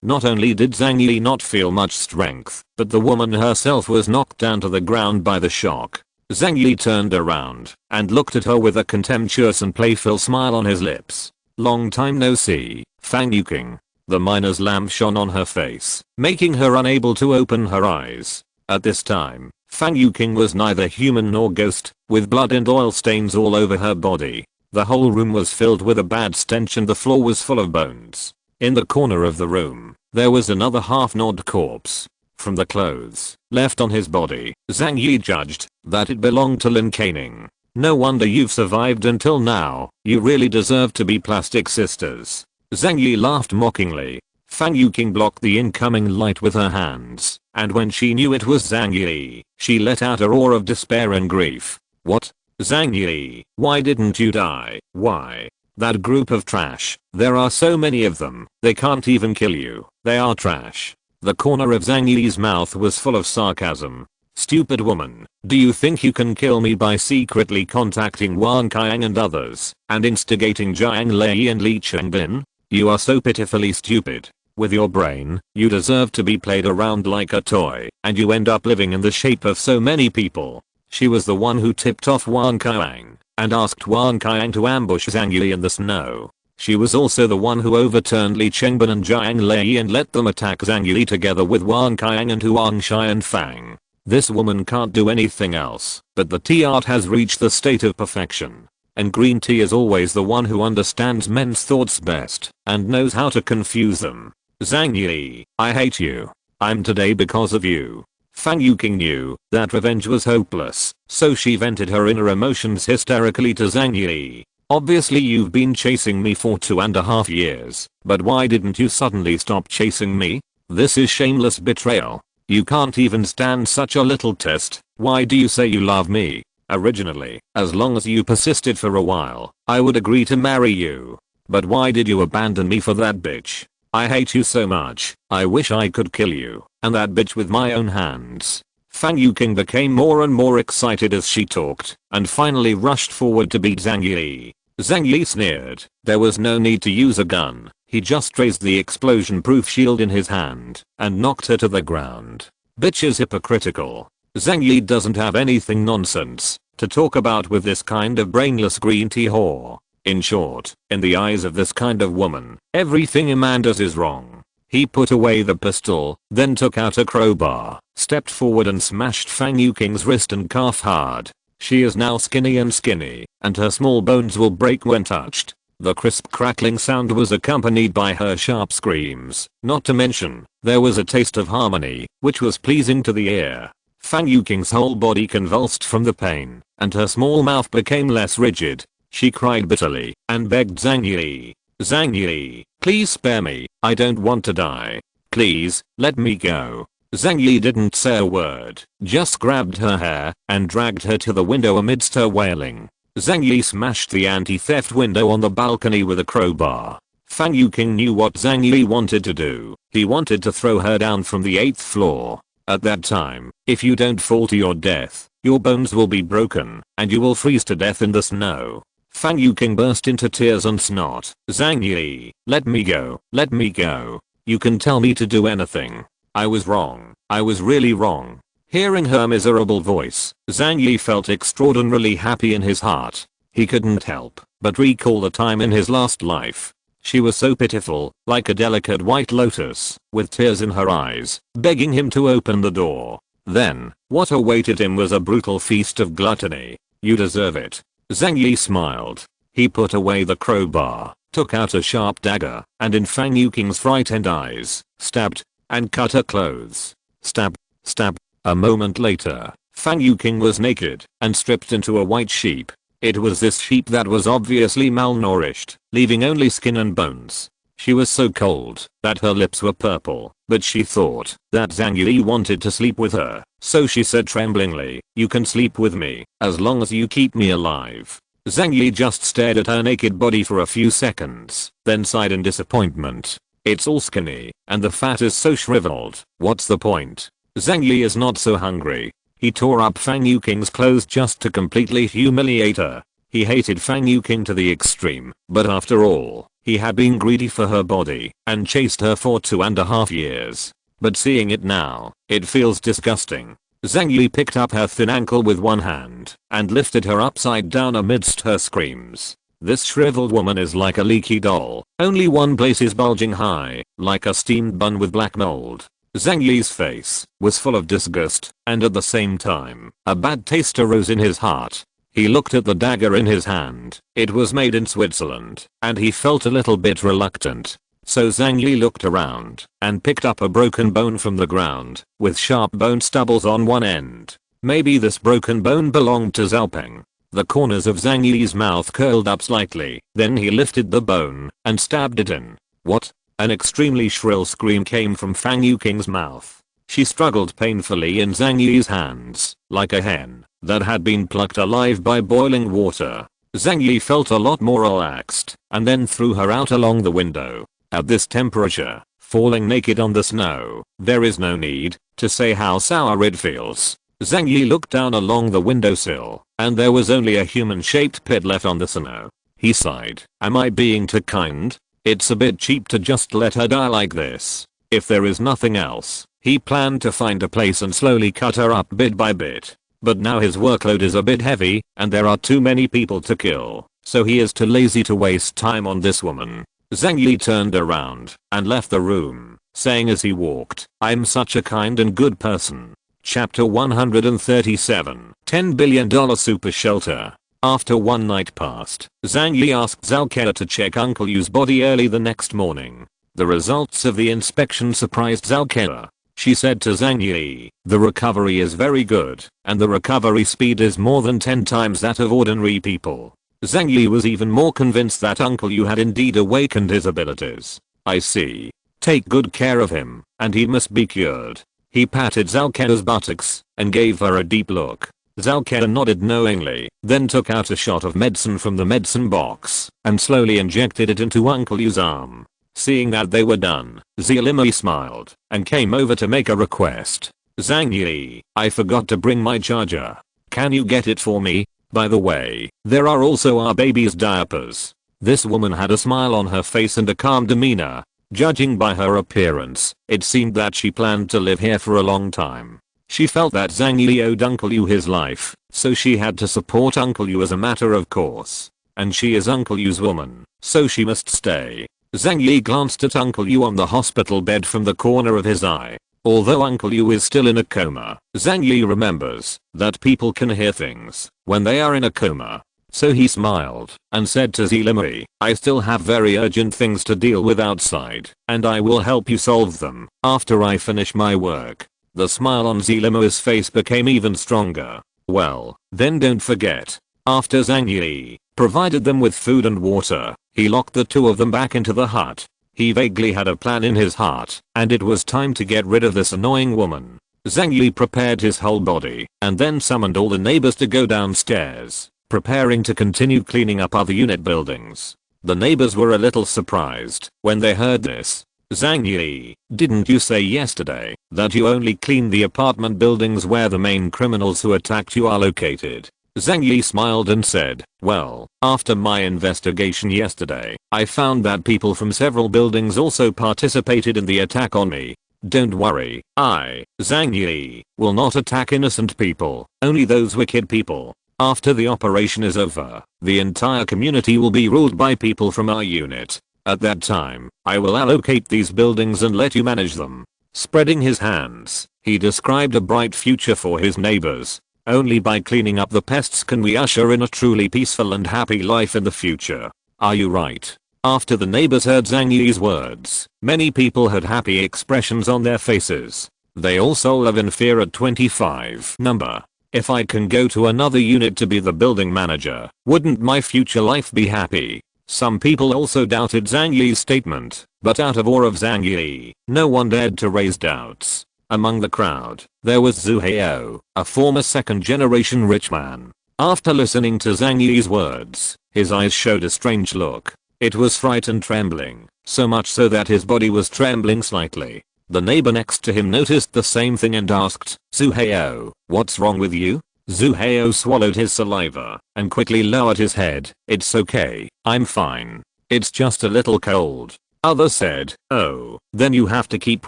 Not only did Zhang Yi not feel much strength, but the woman herself was knocked down to the ground by the shock. Zhang Yi turned around and looked at her with a contemptuous and playful smile on his lips. Long time no see, Fang Yuqing. The miner's lamp shone on her face, making her unable to open her eyes. At this time, Fang Yuqing was neither human nor ghost, with blood and oil stains all over her body. The whole room was filled with a bad stench and the floor was full of bones. In the corner of the room, there was another half-gnawed corpse. From the clothes left on his body, Zhang Yi judged that it belonged to Lin Caning. No wonder you've survived until now, you really deserve to be plastic sisters. Zhang Yi laughed mockingly. Fang Yuqing blocked the incoming light with her hands, and when she knew it was Zhang Yi, she let out a roar of despair and grief. What? Zhang Yi, why didn't you die? Why? That group of trash, there are so many of them, they can't even kill you, they are trash. The corner of Zhang Yi's mouth was full of sarcasm. Stupid woman, do you think you can kill me by secretly contacting Wang Qiang and others, and instigating Jiang Lei and Li Chengbin? You are so pitifully stupid. With your brain, you deserve to be played around like a toy, and you end up living in the shape of so many people. She was the one who tipped off Wang Qiang and asked Wang Qiang to ambush Zhang Yi in the snow. She was also the one who overturned Li Chengbin and Jiang Lei and let them attack Zhang Yi together with Wang Qiang and Huang Shai and Fang. This woman can't do anything else, but the tea art has reached the state of perfection. And green tea is always the one who understands men's thoughts best and knows how to confuse them. Zhang Yi, I hate you. I'm today because of you. Fang Yuqing knew that revenge was hopeless, so she vented her inner emotions hysterically to Zhang Yi. Obviously you've been chasing me for 2.5 years, but why didn't you suddenly stop chasing me? This is shameless betrayal. You can't even stand such a little test. Why do you say you love me? Originally, as long as you persisted for a while, I would agree to marry you. But why did you abandon me for that bitch? I hate you so much, I wish I could kill you, and that bitch with my own hands. Fang Yuqing became more and more excited as she talked, and finally rushed forward to beat Zhang Yi. Zhang Yi sneered. There was no need to use a gun, he just raised the explosion-proof shield in his hand, and knocked her to the ground. Bitch is hypocritical. Zhang Yi doesn't have anything nonsense to talk about with this kind of brainless green tea whore. In short, in the eyes of this kind of woman, everything a man does is wrong. He put away the pistol, then took out a crowbar, stepped forward and smashed Fang Yuqing's wrist and calf hard. She is now skinny, and her small bones will break when touched. The crisp crackling sound was accompanied by her sharp screams, not to mention, there was a taste of harmony, which was pleasing to the ear. Fang Yuqing's whole body convulsed from the pain, and her small mouth became less rigid. She cried bitterly and begged Zhang Yi. Zhang Yi, please spare me, I don't want to die. Please, let me go. Zhang Yi didn't say a word, just grabbed her hair and dragged her to the window amidst her wailing. Zhang Yi smashed the anti-theft window on the balcony with a crowbar. Fang Yuqing knew what Zhang Yi wanted to do. He wanted to throw her down from the 8th floor. At that time, if you don't fall to your death, your bones will be broken, and you will freeze to death in the snow. Fang Yuqing burst into tears and snot. Zhang Yi, let me go, let me go. You can tell me to do anything. I was wrong. I was really wrong. Hearing her miserable voice, Zhang Yi felt extraordinarily happy in his heart. He couldn't help but recall the time in his last life. She was so pitiful, like a delicate white lotus, with tears in her eyes, begging him to open the door. Then, what awaited him was a brutal feast of gluttony. You deserve it. Zhang Yi smiled. He put away the crowbar, took out a sharp dagger, and in Fang Yuqing's frightened eyes, stabbed, and cut her clothes. Stab, stab. A moment later, Fang Yuqing was naked, and stripped into a white sheep. It was this sheep that was obviously malnourished, leaving only skin and bones. She was so cold that her lips were purple, but she thought that Zhang Yi wanted to sleep with her, so she said tremblingly, "You can sleep with me, as long as you keep me alive." Zhang Yi just stared at her naked body for a few seconds, then sighed in disappointment. It's all skinny, and the fat is so shriveled. What's the point? Zhang Yi is not so hungry. He tore up Fang Yuqing's clothes just to completely humiliate her. He hated Fang Yuqing to the extreme, but after all, he had been greedy for her body and chased her for 2.5 years. But seeing it now, it feels disgusting. Zhang Yi picked up her thin ankle with one hand and lifted her upside down amidst her screams. This shriveled woman is like a leaky doll, only one place is bulging high, like a steamed bun with black mold. Zhang Yi's face was full of disgust, and at the same time, a bad taste arose in his heart. He looked at the dagger in his hand. It was made in Switzerland, and he felt a little bit reluctant. So Zhang Yi looked around and picked up a broken bone from the ground, with sharp bone stubbles on one end. Maybe this broken bone belonged to Zhaopeng. The corners of Zhang Yi's mouth curled up slightly, then he lifted the bone and stabbed it in. What? An extremely shrill scream came from Fang Yuqing's mouth. She struggled painfully in Zhang Yi's hands, like a hen that had been plucked alive by boiling water. Zhang Yi felt a lot more relaxed, and then threw her out along the window. At this temperature, falling naked on the snow, there is no need to say how sour it feels. Zhang Yi looked down along the windowsill, and there was only a human-shaped pit left on the snow. He sighed. Am I being too kind? It's a bit cheap to just let her die like this. If there is nothing else, he planned to find a place and slowly cut her up bit by bit. But now his workload is a bit heavy, and there are too many people to kill, so he is too lazy to waste time on this woman. Zhang Yi turned around and left the room, saying as he walked, "I'm such a kind and good person." Chapter 137, $10 billion super shelter. After one night passed, Zhang Yi asked Zhao Ke to check Uncle Yu's body early the next morning. The results of the inspection surprised Zhao Ke. She said to Zhang Yi, "The recovery is very good, and the recovery speed is more than 10 times that of ordinary people." Zhang Yi was even more convinced that Uncle Yu had indeed awakened his abilities. "I see. Take good care of him, and he must be cured." He patted Zhao Ke's buttocks and gave her a deep look. Zhao Ke nodded knowingly, then took out a shot of medicine from the medicine box and slowly injected it into Uncle Yu's arm. Seeing that they were done, Zilimi smiled and came over to make a request. "Zhang Yi, I forgot to bring my charger. Can you get it for me? By the way, there are also our baby's diapers." This woman had a smile on her face and a calm demeanor. Judging by her appearance, it seemed that she planned to live here for a long time. She felt that Zhang Yi owed Uncle Yu his life, so she had to support Uncle Yu as a matter of course. And she is Uncle Yu's woman, so she must stay. Zhang Yi glanced at Uncle Yu on the hospital bed from the corner of his eye. Although Uncle Yu is still in a coma, Zhang Yi remembers that people can hear things when they are in a coma. So he smiled and said to Zilimi, "I still have very urgent things to deal with outside, and I will help you solve them after I finish my work." The smile on Zilimi's face became even stronger. "Well, then don't forget." After Zhang Yi provided them with food and water, he locked the two of them back into the hut. He vaguely had a plan in his heart, and it was time to get rid of this annoying woman. Zhang Yi prepared his whole body and then summoned all the neighbors to go downstairs, preparing to continue cleaning up other unit buildings. The neighbors were a little surprised when they heard this. Zhang Yi, didn't you say yesterday that you only clean the apartment buildings where the main criminals who attacked you are located? Zhang Yi smiled and said, well, after my investigation yesterday, I found that people from several buildings also participated in the attack on me. Don't worry, I, Zhang Yi, will not attack innocent people, only those wicked people. After the operation is over, the entire community will be ruled by people from our unit. At that time, I will allocate these buildings and let you manage them. Spreading his hands, he described a bright future for his neighbors. Only by cleaning up the pests can we usher in a truly peaceful and happy life in the future. Are you right? After the neighbors heard Zhang Yi's words, many people had happy expressions on their faces. They also live in fear at 25 number. If I can go to another unit to be the building manager, wouldn't my future life be happy? Some people also doubted Zhang Yi's statement, but out of awe of Zhang Yi, no one dared to raise doubts. Among the crowd, there was Zhu Hao, a former second-generation rich man. After listening to Zhang Yi's words, his eyes showed a strange look. It was fright and trembling, so much so that his body was trembling slightly. The neighbor next to him noticed the same thing and asked, Zhu Hao, what's wrong with you? Zhu Hao swallowed his saliva and quickly lowered his head. It's okay, I'm fine. It's just a little cold. Others said, oh, then you have to keep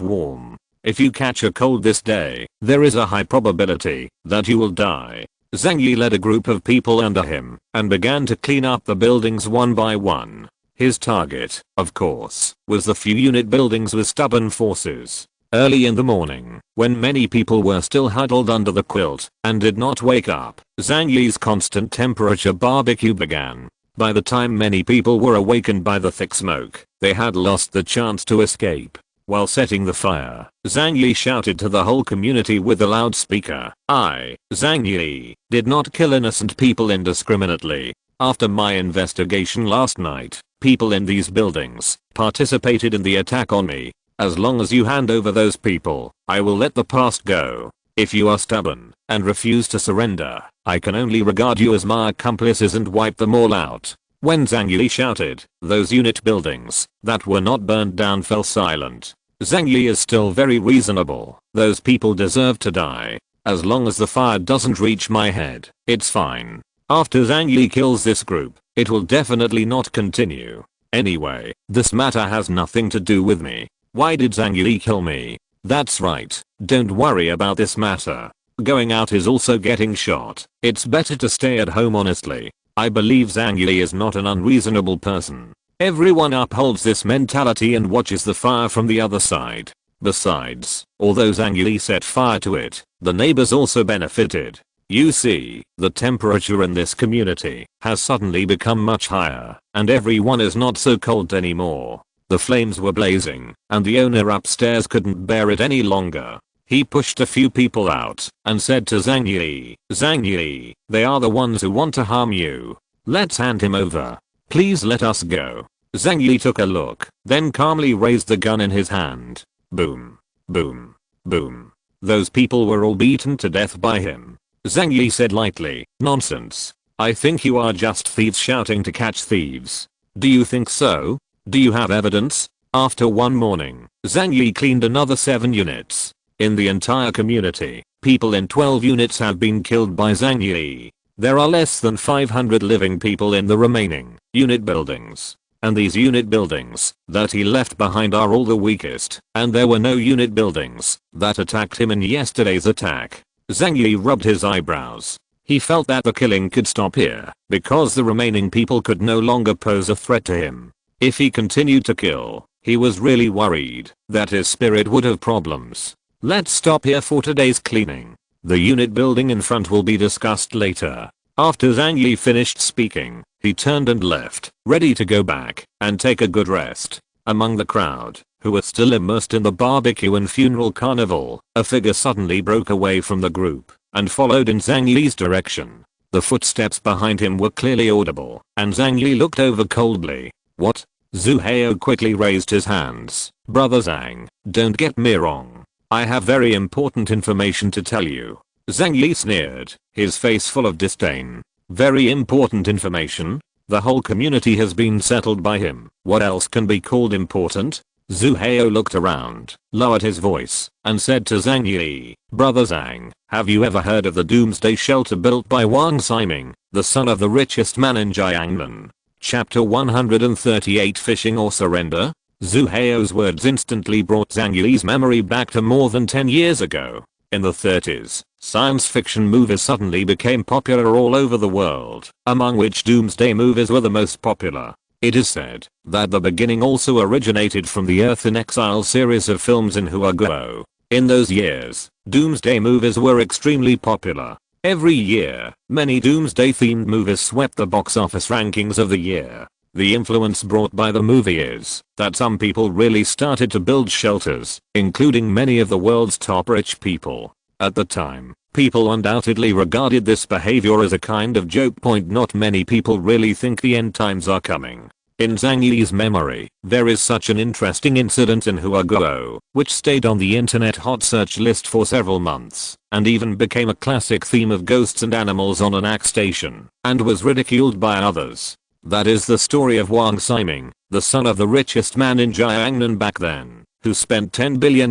warm. If you catch a cold this day, there is a high probability that you will die. Zhang Yi led a group of people under him and began to clean up the buildings one by one. His target, of course, was the few unit buildings with stubborn forces. Early in the morning, when many people were still huddled under the quilt and did not wake up, Zhang Yi's constant temperature barbecue began. By the time many people were awakened by the thick smoke, they had lost the chance to escape. While setting the fire, Zhang Yi shouted to the whole community with a loudspeaker, I, Zhang Yi, did not kill innocent people indiscriminately. After my investigation last night, people in these buildings participated in the attack on me. As long as you hand over those people, I will let the past go. If you are stubborn and refuse to surrender, I can only regard you as my accomplices and wipe them all out. When Zhang Yi shouted, those unit buildings that were not burned down fell silent. Zhang Yi is still very reasonable. Those people deserve to die. As long as the fire doesn't reach my head, it's fine. After Zhang Yi kills this group, it will definitely not continue. Anyway, this matter has nothing to do with me. Why did Zhang Yi kill me? That's right, don't worry about this matter. Going out is also getting shot. It's better to stay at home honestly. I believe Zhang Yi is not an unreasonable person. Everyone upholds this mentality and watches the fire from the other side. Besides, although Zhang Yi set fire to it, the neighbors also benefited. You see, the temperature in this community has suddenly become much higher, and everyone is not so cold anymore. The flames were blazing, and the owner upstairs couldn't bear it any longer. He pushed a few people out and said to Zhang Yi, they are the ones who want to harm you. Let's hand him over. Please let us go. Zhang Yi took a look, then calmly raised the gun in his hand. Boom. Boom. Boom. Those people were all beaten to death by him. Zhang Yi said lightly, nonsense. I think you are just thieves shouting to catch thieves. Do you think so? Do you have evidence? After one morning, Zhang Yi cleaned another 7 units. In the entire community, people in 12 units have been killed by Zhang Yi. There are less than 500 living people in the remaining unit buildings. And these unit buildings that he left behind are all the weakest, and there were no unit buildings that attacked him in yesterday's attack. Zhang Yi rubbed his eyebrows. He felt that the killing could stop here, because the remaining people could no longer pose a threat to him. If he continued to kill, he was really worried that his spirit would have problems. Let's stop here for today's cleaning. The unit building in front will be discussed later. After Zhang Yi finished speaking, he turned and left, ready to go back and take a good rest. Among the crowd, who were still immersed in the barbecue and funeral carnival, a figure suddenly broke away from the group and followed in Zhang Yi's direction. The footsteps behind him were clearly audible, and Zhang Yi looked over coldly. What? Zhu Hao quickly raised his hands. Brother Zhang, don't get me wrong. I have very important information to tell you. Zhang Yi sneered, his face full of disdain. Very important information? The whole community has been settled by him. What else can be called important? Zhu Hao looked around, lowered his voice, and said to Zhang Yi, "Brother Zhang, have you ever heard of the doomsday shelter built by Wang Ximing, the son of the richest man in Jiangnan?" Chapter 138 Fishing or Surrender? Zhu Hao's words instantly brought Zhang Yi's memory back to more than 10 years ago. In the 30s, science fiction movies suddenly became popular all over the world, among which doomsday movies were the most popular. It is said that the beginning also originated from the Earth in Exile series of films in Huaguo. In those years, doomsday movies were extremely popular. Every year, many doomsday-themed movies swept the box office rankings of the year. The influence brought by the movie is that some people really started to build shelters, including many of the world's top rich people. At the time, people undoubtedly regarded this behavior as a kind of joke. Not many people really think the end times are coming. In Zhang Yi's memory, there is such an interesting incident in Huaguo, which stayed on the internet hot search list for several months, and even became a classic theme of ghosts and animals on an act station, and was ridiculed by others. That is the story of Wang Ximing, the son of the richest man in Jiangnan back then, who spent $10 billion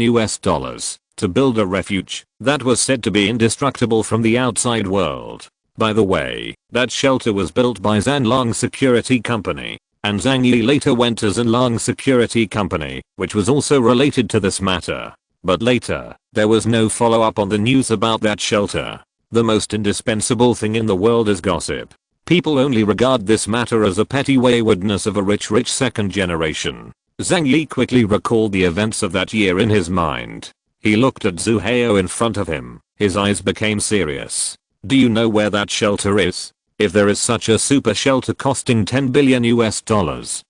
to build a refuge that was said to be indestructible from the outside world. By the way, that shelter was built by Zhanlong Security Company, and Zhang Yi later went to Zhanlong Security Company, which was also related to this matter. But later, there was no follow-up on the news about that shelter. The most indispensable thing in the world is gossip. People only regard this matter as a petty waywardness of a rich second generation. Zhang Yi quickly recalled the events of that year in his mind. He looked at Zhu Hao in front of him. His eyes became serious. "Do you know where that shelter is? If there is such a super shelter costing $10 billion,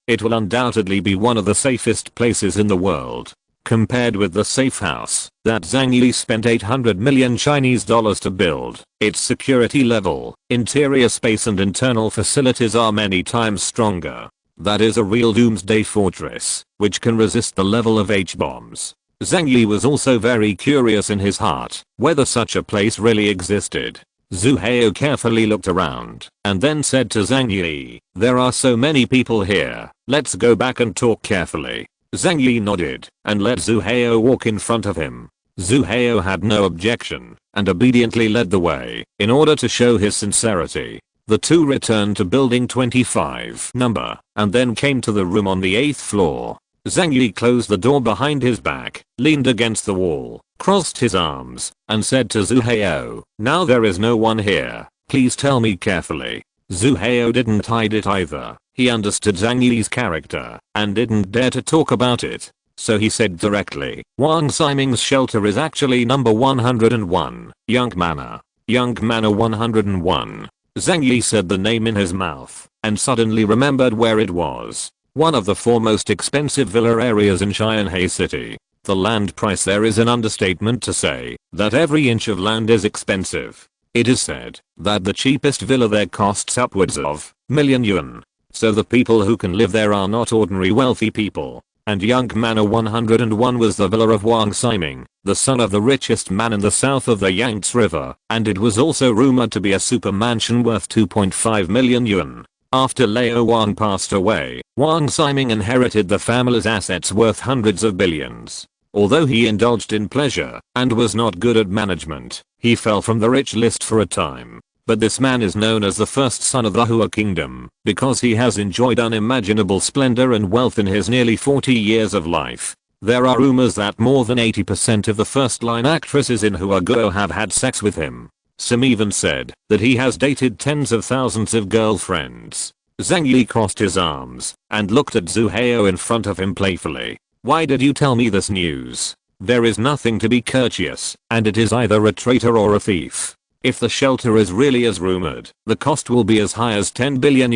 it will undoubtedly be one of the safest places in the world." Compared with the safe house that Zhang Yi spent 800 million Chinese dollars to build, its security level, interior space and internal facilities are many times stronger. That is a real doomsday fortress, which can resist the level of H-bombs. Zhang Yi was also very curious in his heart whether such a place really existed. Zhu Hao carefully looked around and then said to Zhang Yi, "There are so many people here, let's go back and talk carefully." Zhang Yi nodded and let Zhu Hao walk in front of him. Zhu Hao had no objection and obediently led the way. In order to show his sincerity, the two returned to building 25 number and then came to the room on the 8th floor. Zhang Yi closed the door behind his back, leaned against the wall, crossed his arms, and said to Zhu Hao, "Now there is no one here. Please tell me carefully." Zhu Hao didn't hide it either. He understood Zhang Yi's character and didn't dare to talk about it. So he said directly, "Wang Ximing's shelter is actually number 101, Young Manor. Young Manor 101. Zhang Yi said the name in his mouth and suddenly remembered where it was. One of the four most expensive villa areas in Shanghai City. The land price there is an understatement to say that every inch of land is expensive. It is said that the cheapest villa there costs upwards of million yuan. So the people who can live there are not ordinary wealthy people. And Young Manor 101 was the villa of Wang Ximing, the son of the richest man in the south of the Yangtze River, and it was also rumored to be a super mansion worth 2.5 million yuan. After Liao Wang passed away, Wang Ximing inherited the family's assets worth hundreds of billions. Although he indulged in pleasure and was not good at management, he fell from the rich list for a time. But this man is known as the first son of the Hua Kingdom because he has enjoyed unimaginable splendor and wealth in his nearly 40 years of life. There are rumors that more than 80% of the first-line actresses in Huaguo have had sex with him. Some even said that he has dated tens of thousands of girlfriends. Zhang Yi crossed his arms and looked at Zhu Hao in front of him playfully. "Why did you tell me this news? There is nothing to be courteous, and it is either a traitor or a thief. If the shelter is really as rumored, the cost will be as high as $10 billion.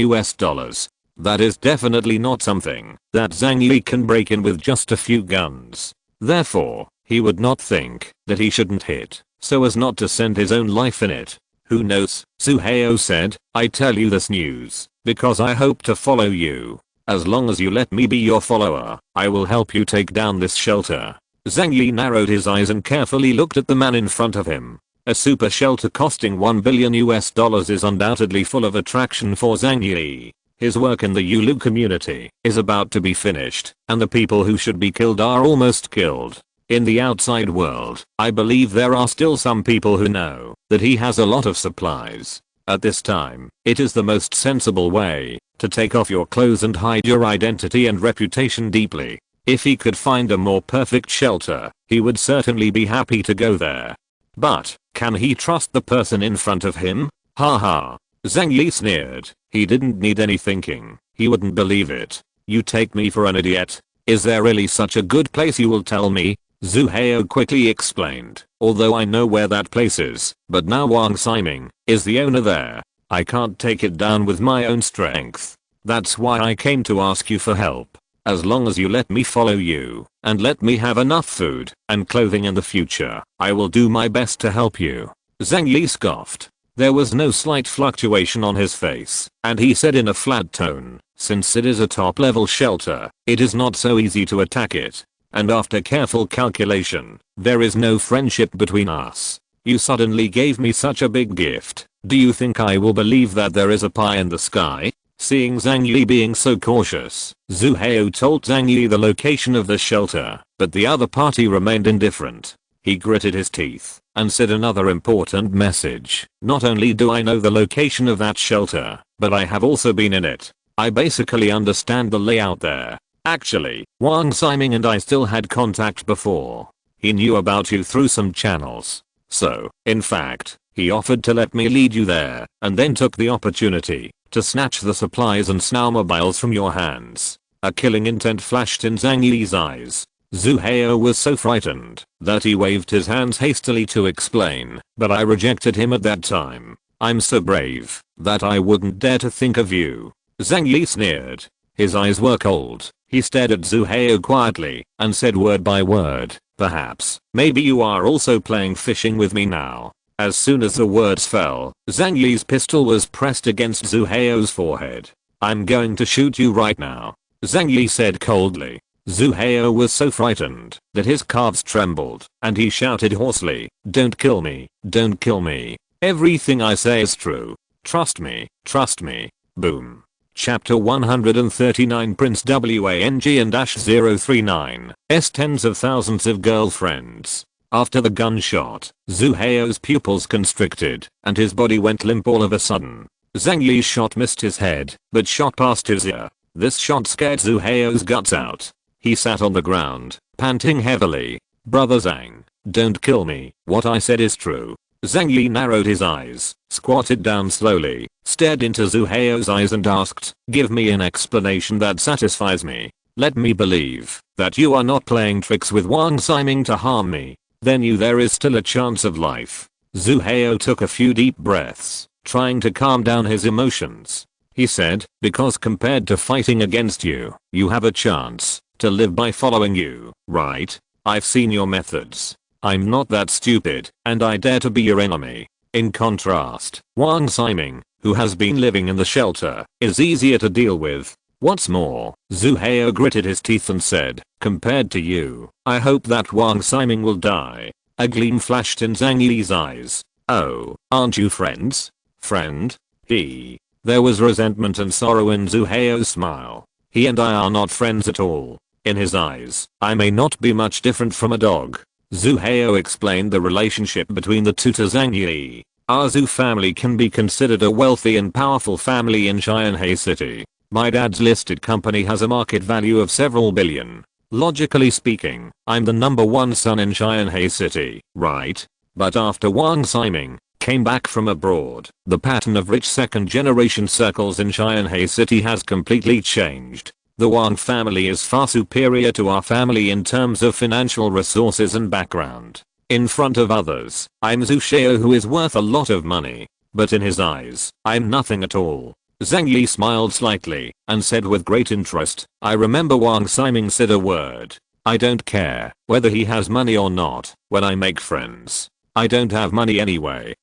That is definitely not something that Zhang Yi can break in with just a few guns. Therefore, he would not think that he shouldn't hit, so as not to send his own life in it. Who knows?" Zhu Hao said, "I tell you this news because I hope to follow you. As long as you let me be your follower, I will help you take down this shelter." Zhang Yi narrowed his eyes and carefully looked at the man in front of him. A super shelter costing $1 billion is undoubtedly full of attraction for Zhang Yi. His work in the Yulu community is about to be finished, and the people who should be killed are almost killed. In the outside world, I believe there are still some people who know that he has a lot of supplies. At this time, it is the most sensible way to take off your clothes and hide your identity and reputation deeply. If he could find a more perfect shelter, he would certainly be happy to go there. But, can he trust the person in front of him? Haha. Zhang Yi sneered. He didn't need any thinking. He wouldn't believe it. You take me for an idiot? Is there really such a good place you will tell me? Zhu Hao quickly explained. Although I know where that place is, but now Wang Ximing is the owner there. I can't take it down with my own strength. That's why I came to ask you for help. As long as you let me follow you, and let me have enough food and clothing in the future, I will do my best to help you. Zhang Yi scoffed. There was no slight fluctuation on his face, and he said in a flat tone, since it is a top-level shelter, it is not so easy to attack it. And after careful calculation, there is no friendship between us. You suddenly gave me such a big gift. Do you think I will believe that there is a pie in the sky? Seeing Zhang Yi being so cautious, Zhu Hao told Zhang Yi the location of the shelter, but the other party remained indifferent. He gritted his teeth and said another important message. Not only do I know the location of that shelter, but I have also been in it. I basically understand the layout there. Actually, Wang Ximing and I still had contact before. He knew about you through some channels. So, in fact, he offered to let me lead you there, and then took the opportunity to snatch the supplies and snowmobiles from your hands. A killing intent flashed in Zhang Yi's eyes. Zhu Hao was so frightened that he waved his hands hastily to explain, but I rejected him at that time. I'm so brave that I wouldn't dare to think of you. Zhang Yi sneered. His eyes were cold. He stared at Zhu Hao quietly and said word by word, perhaps, maybe you are also playing fishing with me now. As soon as the words fell, Zhang Yi's pistol was pressed against Zhu Hao's forehead. I'm going to shoot you right now, Zhang Yi said coldly. Zhu Hao was so frightened that his calves trembled, and he shouted hoarsely, don't kill me, don't kill me. Everything I say is true. Trust me, trust me. Boom. Chapter 139 Prince Wang and -039 S tens of thousands of girlfriends. After the gunshot, Zhu Hao's pupils constricted, and his body went limp all of a sudden. Zhang Yi's shot missed his head, but shot past his ear. This shot scared Zhu Hao's guts out. He sat on the ground, panting heavily. Brother Zhang, don't kill me, what I said is true. Zhang Yi narrowed his eyes, squatted down slowly, stared into Zhu Hao's eyes and asked, give me an explanation that satisfies me. Let me believe that you are not playing tricks with Wang Ximing to harm me. Then there is still a chance of life. Zhu Hao took a few deep breaths, trying to calm down his emotions. He said, because compared to fighting against you, you have a chance to live by following you, right? I've seen your methods. I'm not that stupid, and I dare to be your enemy. In contrast, Wang Ximing, who has been living in the shelter, is easier to deal with. What's more, Zhu Hao gritted his teeth and said, compared to you, I hope that Wang Ximing will die. A gleam flashed in Zhang Yi's eyes. Oh, aren't you friends? Friend? There was resentment and sorrow in Zhu Hao's smile. He and I are not friends at all. In his eyes, I may not be much different from a dog. Zhu Hao explained the relationship between the two to Zhang Yi. Our Zhu family can be considered a wealthy and powerful family in Xianhe City. My dad's listed company has a market value of several billion. Logically speaking, I'm the #1 son in Xianhe City, right? But after Wang Ximing came back from abroad, the pattern of rich second-generation circles in Xianhe City has completely changed. The Wang family is far superior to our family in terms of financial resources and background. In front of others, I'm Zhu Hao who is worth a lot of money. But in his eyes, I'm nothing at all. Zhang Yi smiled slightly and said with great interest, I remember Wang Ximing said a word. I don't care whether he has money or not when I make friends. I don't have money anyway.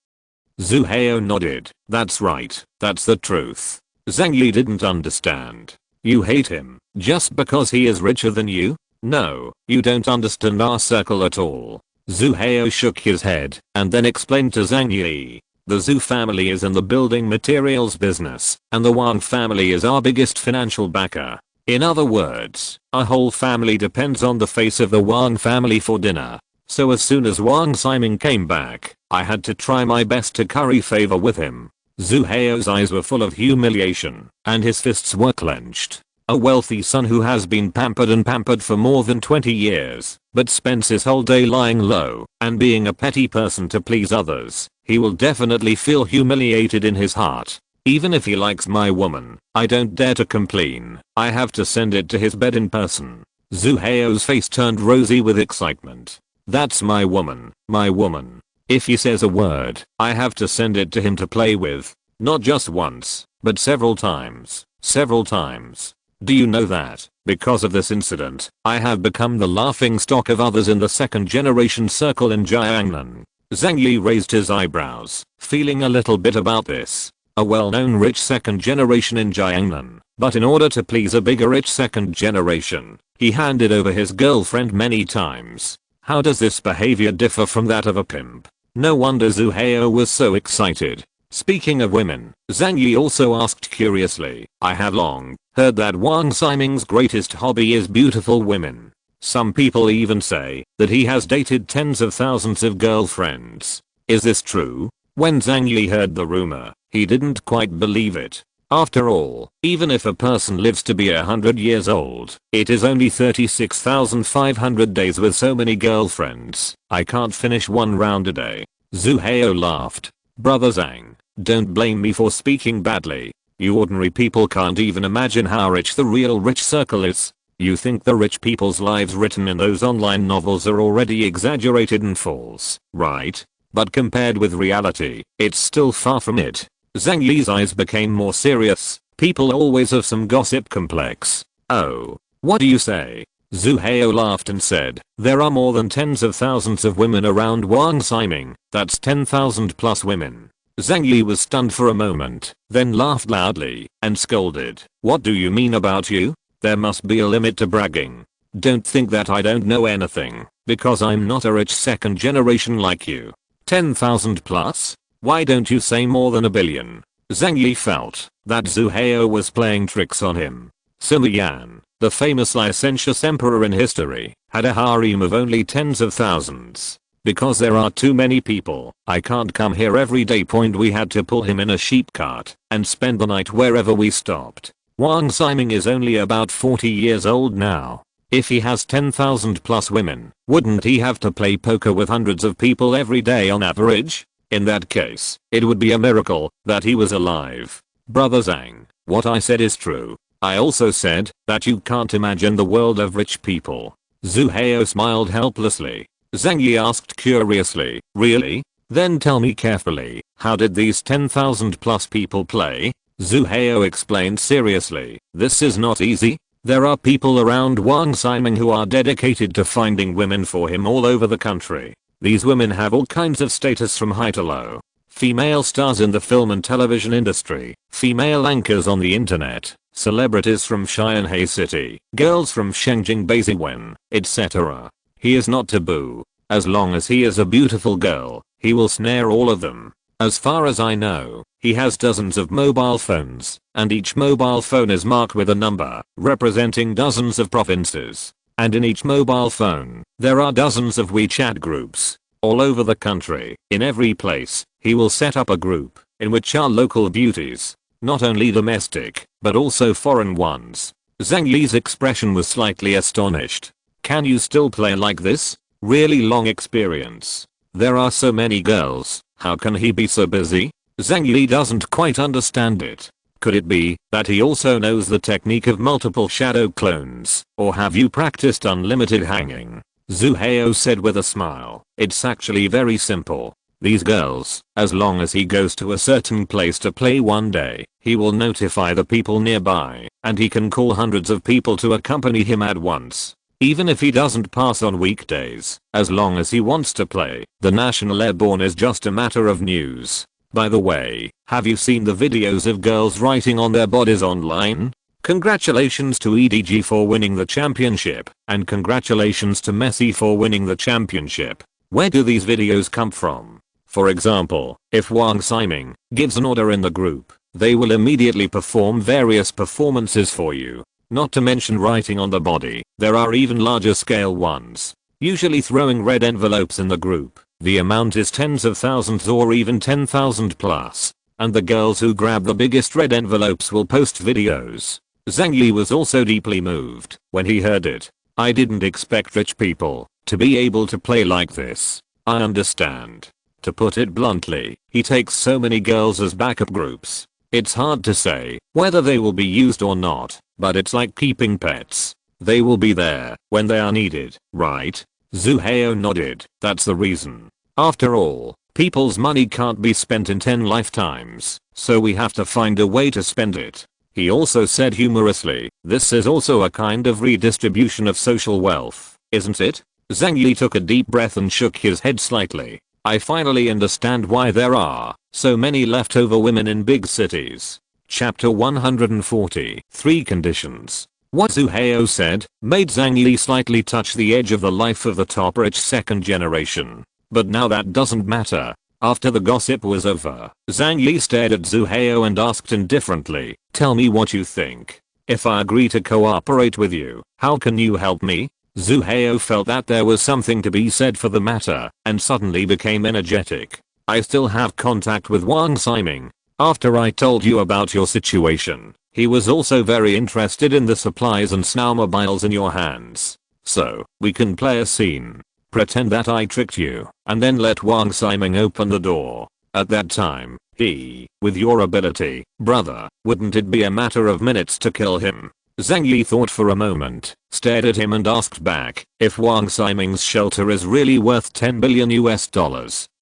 Zhu Hao nodded. That's right, that's the truth. Zhang Yi didn't understand. You hate him just because he is richer than you? No, you don't understand our circle at all. Zhu Hao shook his head and then explained to Zhang Yi. The Zhu family is in the building materials business, and the Wang family is our biggest financial backer. In other words, our whole family depends on the face of the Wang family for dinner. So as soon as Wang Ximing came back, I had to try my best to curry favor with him. Zhu Hao's eyes were full of humiliation, and his fists were clenched. A wealthy son who has been pampered for more than 20 years, but spends his whole day lying low and being a petty person to please others, he will definitely feel humiliated in his heart. Even if he likes my woman, I don't dare to complain. I have to send it to his bed in person. Zhu Hao's face turned rosy with excitement. That's my woman, my woman. If he says a word, I have to send it to him to play with. Not just once, but several times. Several times. Do you know that, because of this incident, I have become the laughing stock of others in the second generation circle in Jiangnan? Zhang Yi raised his eyebrows, feeling a little bit about this. A well-known rich second generation in Jiangnan, but in order to please a bigger rich second generation, he handed over his girlfriend many times. How does this behavior differ from that of a pimp? No wonder Zhu Hao was so excited. Speaking of women, Zhang Yi also asked curiously, I have long heard that Wang Ximing's greatest hobby is beautiful women. Some people even say that he has dated tens of thousands of girlfriends. Is this true? When Zhang Yi heard the rumor, he didn't quite believe it. After all, even if a person lives to be 100 years old, it is only 36,500 days with so many girlfriends. I can't finish one round a day. Zhu Hao laughed. Brother Zhang, don't blame me for speaking badly. You ordinary people can't even imagine how rich the real rich circle is. You think the rich people's lives written in those online novels are already exaggerated and false, right? But compared with reality, it's still far from it. Zhang Yi's eyes became more serious. People always have some gossip complex. Oh, what do you say? Zhu Hao laughed and said, there are more than tens of thousands of women around Wang Ximing. That's 10,000 plus women. Zhang Yi was stunned for a moment, then laughed loudly and scolded. What do you mean about you? There must be a limit to bragging. Don't think that I don't know anything, because I'm not a rich second generation like you. 10,000 plus? Why don't you say more than a billion? Zhang Yi felt that Zhu Hao was playing tricks on him. Sima Yan, the famous licentious emperor in history, had a harem of only tens of thousands. Because there are too many people, I can't come here every day. We had to pull him in a sheep cart and spend the night wherever we stopped. Wang Ximing is only about 40 years old now. If he has 10,000 plus women, wouldn't he have to play poker with hundreds of people every day on average? In that case, it would be a miracle that he was alive. Brother Zhang, what I said is true. I also said that you can't imagine the world of rich people. Zhu Hao smiled helplessly. Zhang Yi asked curiously, really? Then tell me carefully, how did these 10,000 plus people play? Zhu Hao explained seriously, this is not easy. There are people around Wang Ximing who are dedicated to finding women for him all over the country. These women have all kinds of status from high to low. Female stars in the film and television industry, female anchors on the internet, celebrities from Xianhe City, girls from Shengjing Beiziwen, etc. He is not taboo. As long as he is a beautiful girl, he will snare all of them. As far as I know, he has dozens of mobile phones, and each mobile phone is marked with a number, representing dozens of provinces. And in each mobile phone, there are dozens of WeChat groups. All over the country, in every place, he will set up a group, in which are local beauties. Not only domestic, but also foreign ones. Zhang Yi's expression was slightly astonished. Can you still play like this? Really long experience. There are so many girls, how can he be so busy? Zhang Yi doesn't quite understand it. Could it be that he also knows the technique of multiple shadow clones, or have you practiced unlimited hanging? Zhu Hao said with a smile, it's actually very simple. These girls, as long as he goes to a certain place to play one day, he will notify the people nearby, and he can call hundreds of people to accompany him at once. Even if he doesn't pass on weekdays, as long as he wants to play, the National Airborne is just a matter of news. By the way, have you seen the videos of girls writing on their bodies online? Congratulations to EDG for winning the championship, and congratulations to Messi for winning the championship. Where do these videos come from? For example, if Wang Ximing gives an order in the group, they will immediately perform various performances for you. Not to mention writing on the body. There are even larger scale ones. Usually throwing red envelopes in the group. The amount is tens of thousands or even 10,000 plus. And the girls who grab the biggest red envelopes will post videos. Zhang Yi was also deeply moved when he heard it. I didn't expect rich people to be able to play like this. I understand. To put it bluntly, he takes so many girls as backup groups. It's hard to say whether they will be used or not, but it's like keeping pets. They will be there when they are needed, right? Zhu Hao nodded. That's the reason. After all, people's money can't be spent in 10 lifetimes, so we have to find a way to spend it. He also said humorously, this is also a kind of redistribution of social wealth, isn't it? Zhang Yi took a deep breath and shook his head slightly. I finally understand why there are so many leftover women in big cities. Chapter 140. 3 conditions. What Zhu Hao said made Zhang Yi slightly touch the edge of the life of the top rich second generation. But now that doesn't matter. After the gossip was over, Zhang Yi stared at Zhu Hao and asked indifferently, tell me what you think. If I agree to cooperate with you, how can you help me? Zhu Hao felt that there was something to be said for the matter and suddenly became energetic. I still have contact with Wang Ximing. After I told you about your situation, he was also very interested in the supplies and snowmobiles in your hands. So, we can play a scene. Pretend that I tricked you, and then let Wang Ximing open the door. At that time, with your ability, brother, wouldn't it be a matter of minutes to kill him? Zhang Yi thought for a moment, stared at him and asked back, if Wang Ximing's shelter is really worth $10 billion,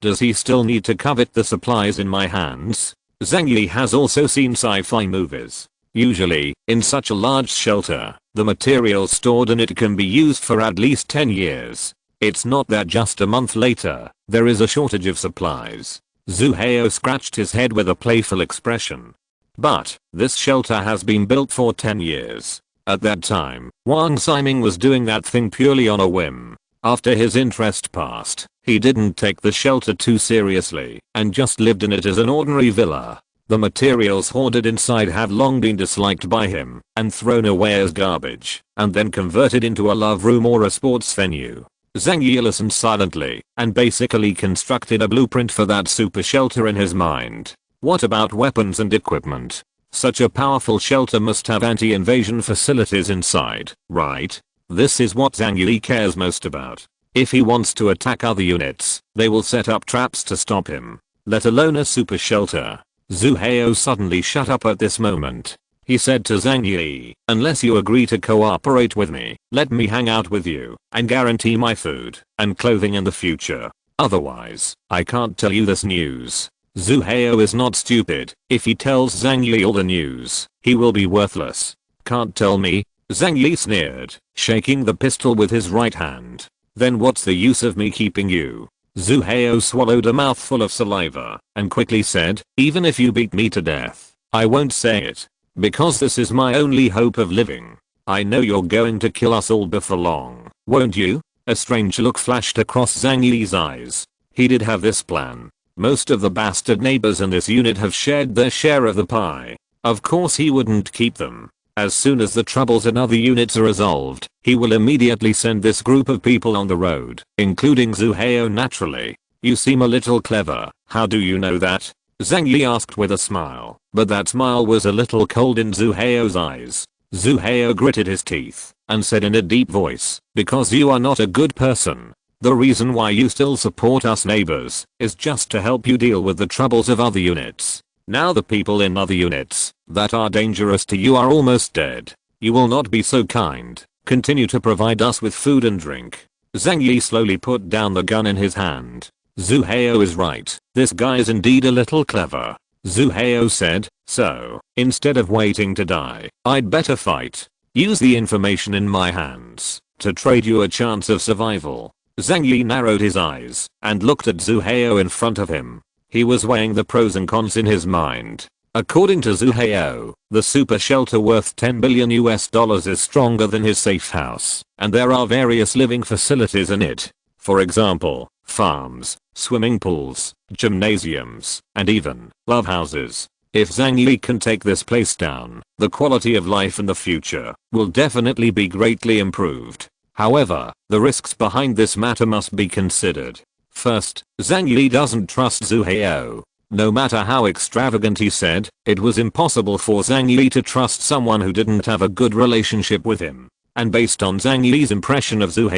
does he still need to covet the supplies in my hands? Zhang Yi has also seen sci-fi movies. Usually, in such a large shelter, the materials stored in it can be used for at least 10 years. It's not that just a month later, there is a shortage of supplies. Zhu Hao scratched his head with a playful expression. But, this shelter has been built for 10 years. At that time, Wang Ximing was doing that thing purely on a whim. After his interest passed, he didn't take the shelter too seriously and just lived in it as an ordinary villa. The materials hoarded inside have long been disliked by him and thrown away as garbage and then converted into a love room or a sports venue. Zhang Yi listened silently and basically constructed a blueprint for that super shelter in his mind. What about weapons and equipment? Such a powerful shelter must have anti-invasion facilities inside, right? This is what Zhang Yi cares most about. If he wants to attack other units, they will set up traps to stop him, let alone a super shelter. Zhu Hao suddenly shut up at this moment. He said to Zhang Yi, unless you agree to cooperate with me, let me hang out with you and guarantee my food and clothing in the future. Otherwise, I can't tell you this news. Zhu Hao is not stupid. If he tells Zhang Yi all the news, he will be worthless. Can't tell me? Zhang Yi sneered, shaking the pistol with his right hand. Then what's the use of me keeping you? Zhu Hao swallowed a mouthful of saliva and quickly said, even if you beat me to death, I won't say it. Because this is my only hope of living. I know you're going to kill us all before long, won't you? A strange look flashed across Zhang Yi's eyes. He did have this plan. Most of the bastard neighbors in this unit have shared their share of the pie. Of course he wouldn't keep them. As soon as the troubles in other units are resolved, he will immediately send this group of people on the road, including Zhu Hao naturally. You seem a little clever. How do you know that? Zhang Yi asked with a smile, but that smile was a little cold in Zhu Hao's eyes. Zhu Hao gritted his teeth and said in a deep voice, because you are not a good person. The reason why you still support us neighbors is just to help you deal with the troubles of other units. Now the people in other units that are dangerous to you are almost dead. You will not be so kind. Continue to provide us with food and drink. Zhang Yi slowly put down the gun in his hand. Zhu Hao is right. This guy is indeed a little clever. Zhu Hao said, so, instead of waiting to die, I'd better fight. Use the information in my hands to trade you a chance of survival. Zhang Yi narrowed his eyes and looked at Zhu Hao in front of him. He was weighing the pros and cons in his mind. According to Zhu Hao, the super shelter worth $10 billion is stronger than his safe house, and there are various living facilities in it. For example, farms, swimming pools, gymnasiums, and even love houses. If Zhang Yi can take this place down, the quality of life in the future will definitely be greatly improved. However, the risks behind this matter must be considered. First, Zhang Yi doesn't trust Zhu Hao. No matter how extravagant he said, it was impossible for Zhang Yi to trust someone who didn't have a good relationship with him. And based on Zhang Yi's impression of Zhu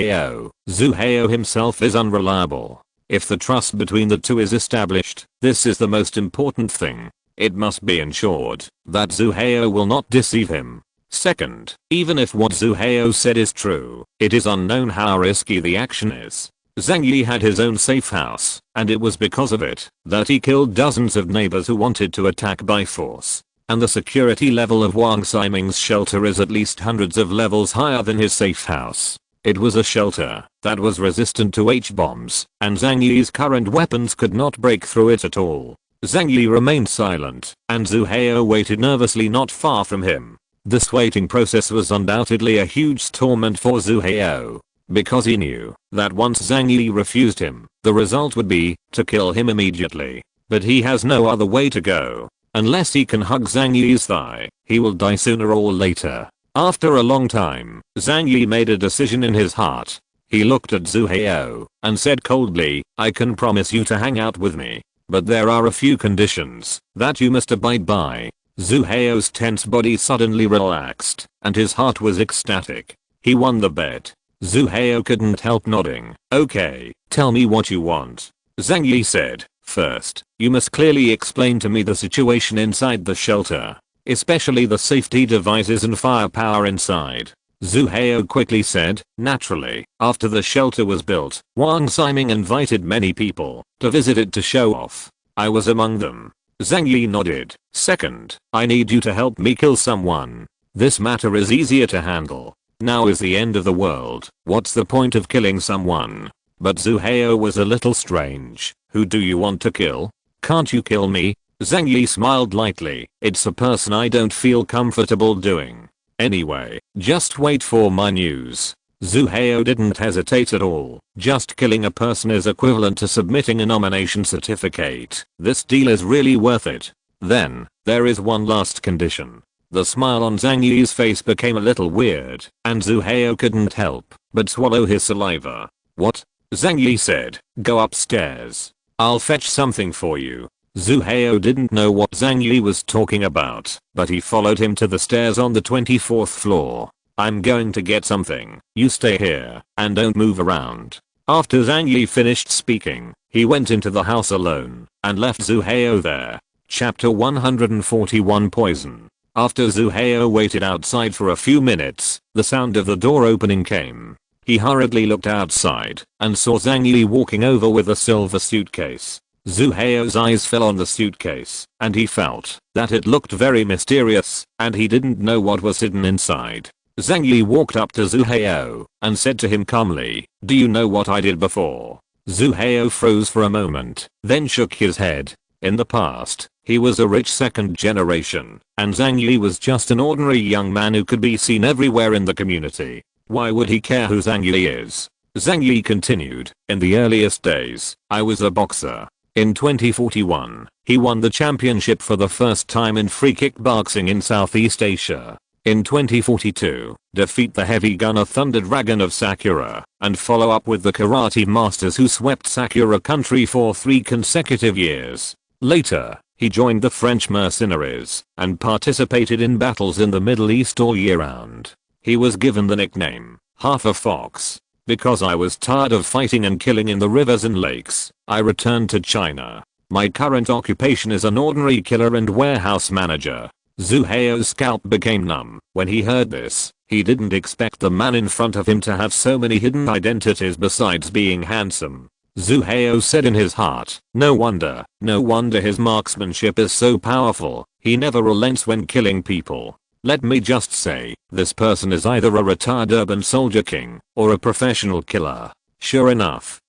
Hao himself is unreliable. If the trust between the two is established, this is the most important thing. It must be ensured that Zhu Hao will not deceive him. Second, even if what Zhu Hao said is true, it is unknown how risky the action is. Zhang Yi had his own safe house, and it was because of it that he killed dozens of neighbors who wanted to attack by force. And the security level of Wang Ximing's shelter is at least hundreds of levels higher than his safe house. It was a shelter that was resistant to H-bombs, and Zhang Yi's current weapons could not break through it at all. Zhang Yi remained silent, and Zhu Hao waited nervously not far from him. This waiting process was undoubtedly a huge torment for Zhu Hao, because he knew that once Zhang Yi refused him, the result would be to kill him immediately. But he has no other way to go. Unless he can hug Zhang Yi's thigh, he will die sooner or later. After a long time, Zhang Yi made a decision in his heart. He looked at Zhu Hao and said coldly, "I can promise you to hang out with me. But there are a few conditions that you must abide by." Zhu Hao's tense body suddenly relaxed, and his heart was ecstatic. He won the bet. Zhu Hao couldn't help nodding. "Okay, tell me what you want." Zhang Yi said, "First, you must clearly explain to me the situation inside the shelter, especially the safety devices and firepower inside." Zhu Hao quickly said, "Naturally, after the shelter was built, Wang Ximing invited many people to visit it to show off. I was among them." Zhang Yi nodded. "Second, I need you to help me kill someone. This matter is easier to handle. Now is the end of the world. What's the point of killing someone?" But Zhu Hao was a little strange. "Who do you want to kill? Can't you kill me?" Zhang Yi smiled lightly. "It's a person I don't feel comfortable doing. Anyway, just wait for my news." Zhu Hao didn't hesitate at all. Just killing a person is equivalent to submitting a nomination certificate. This deal is really worth it. Then, there is one last condition. The smile on Zhang Yi's face became a little weird, and Zhu Hao couldn't help but swallow his saliva. "What?" Zhang Yi said. "Go upstairs. I'll fetch something for you." Zhu Hao didn't know what Zhang Yi was talking about, but he followed him to the stairs on the 24th floor. "I'm going to get something. You stay here, and don't move around." After Zhang Yi finished speaking, he went into the house alone, and left Zhu Hao there. Chapter 141 Poison. After Zhu Hao waited outside for a few minutes, the sound of the door opening came. He hurriedly looked outside, and saw Zhang Yi walking over with a silver suitcase. Zhu Hao's eyes fell on the suitcase, and he felt that it looked very mysterious, and he didn't know what was hidden inside. Zhang Yi walked up to Zhu Hao, and said to him calmly, "Do you know what I did before?" Zhu Hao froze for a moment, then shook his head. In the past, he was a rich second generation, and Zhang Yi was just an ordinary young man who could be seen everywhere in the community. Why would he care who Zhang Yi is? Zhang Yi continued, "In the earliest days, I was a boxer. In 2041, he won the championship for the first time in free kickboxing in Southeast Asia. In 2042, defeat the heavy gunner Thunder Dragon of Sakura, and follow up with the karate masters who swept Sakura country for 3 consecutive years. Later, he joined the French mercenaries, and participated in battles in the Middle East all year round. He was given the nickname, Half a Fox. Because I was tired of fighting and killing in the rivers and lakes, I returned to China. My current occupation is an ordinary killer and warehouse manager." Zhu Hao's scalp became numb when he heard this. He didn't expect the man in front of him to have so many hidden identities besides being handsome. Zhu Hao said in his heart, no wonder his marksmanship is so powerful. He never relents when killing people. Let me just say, this person is either a retired urban soldier king, or a professional killer. Sure enough,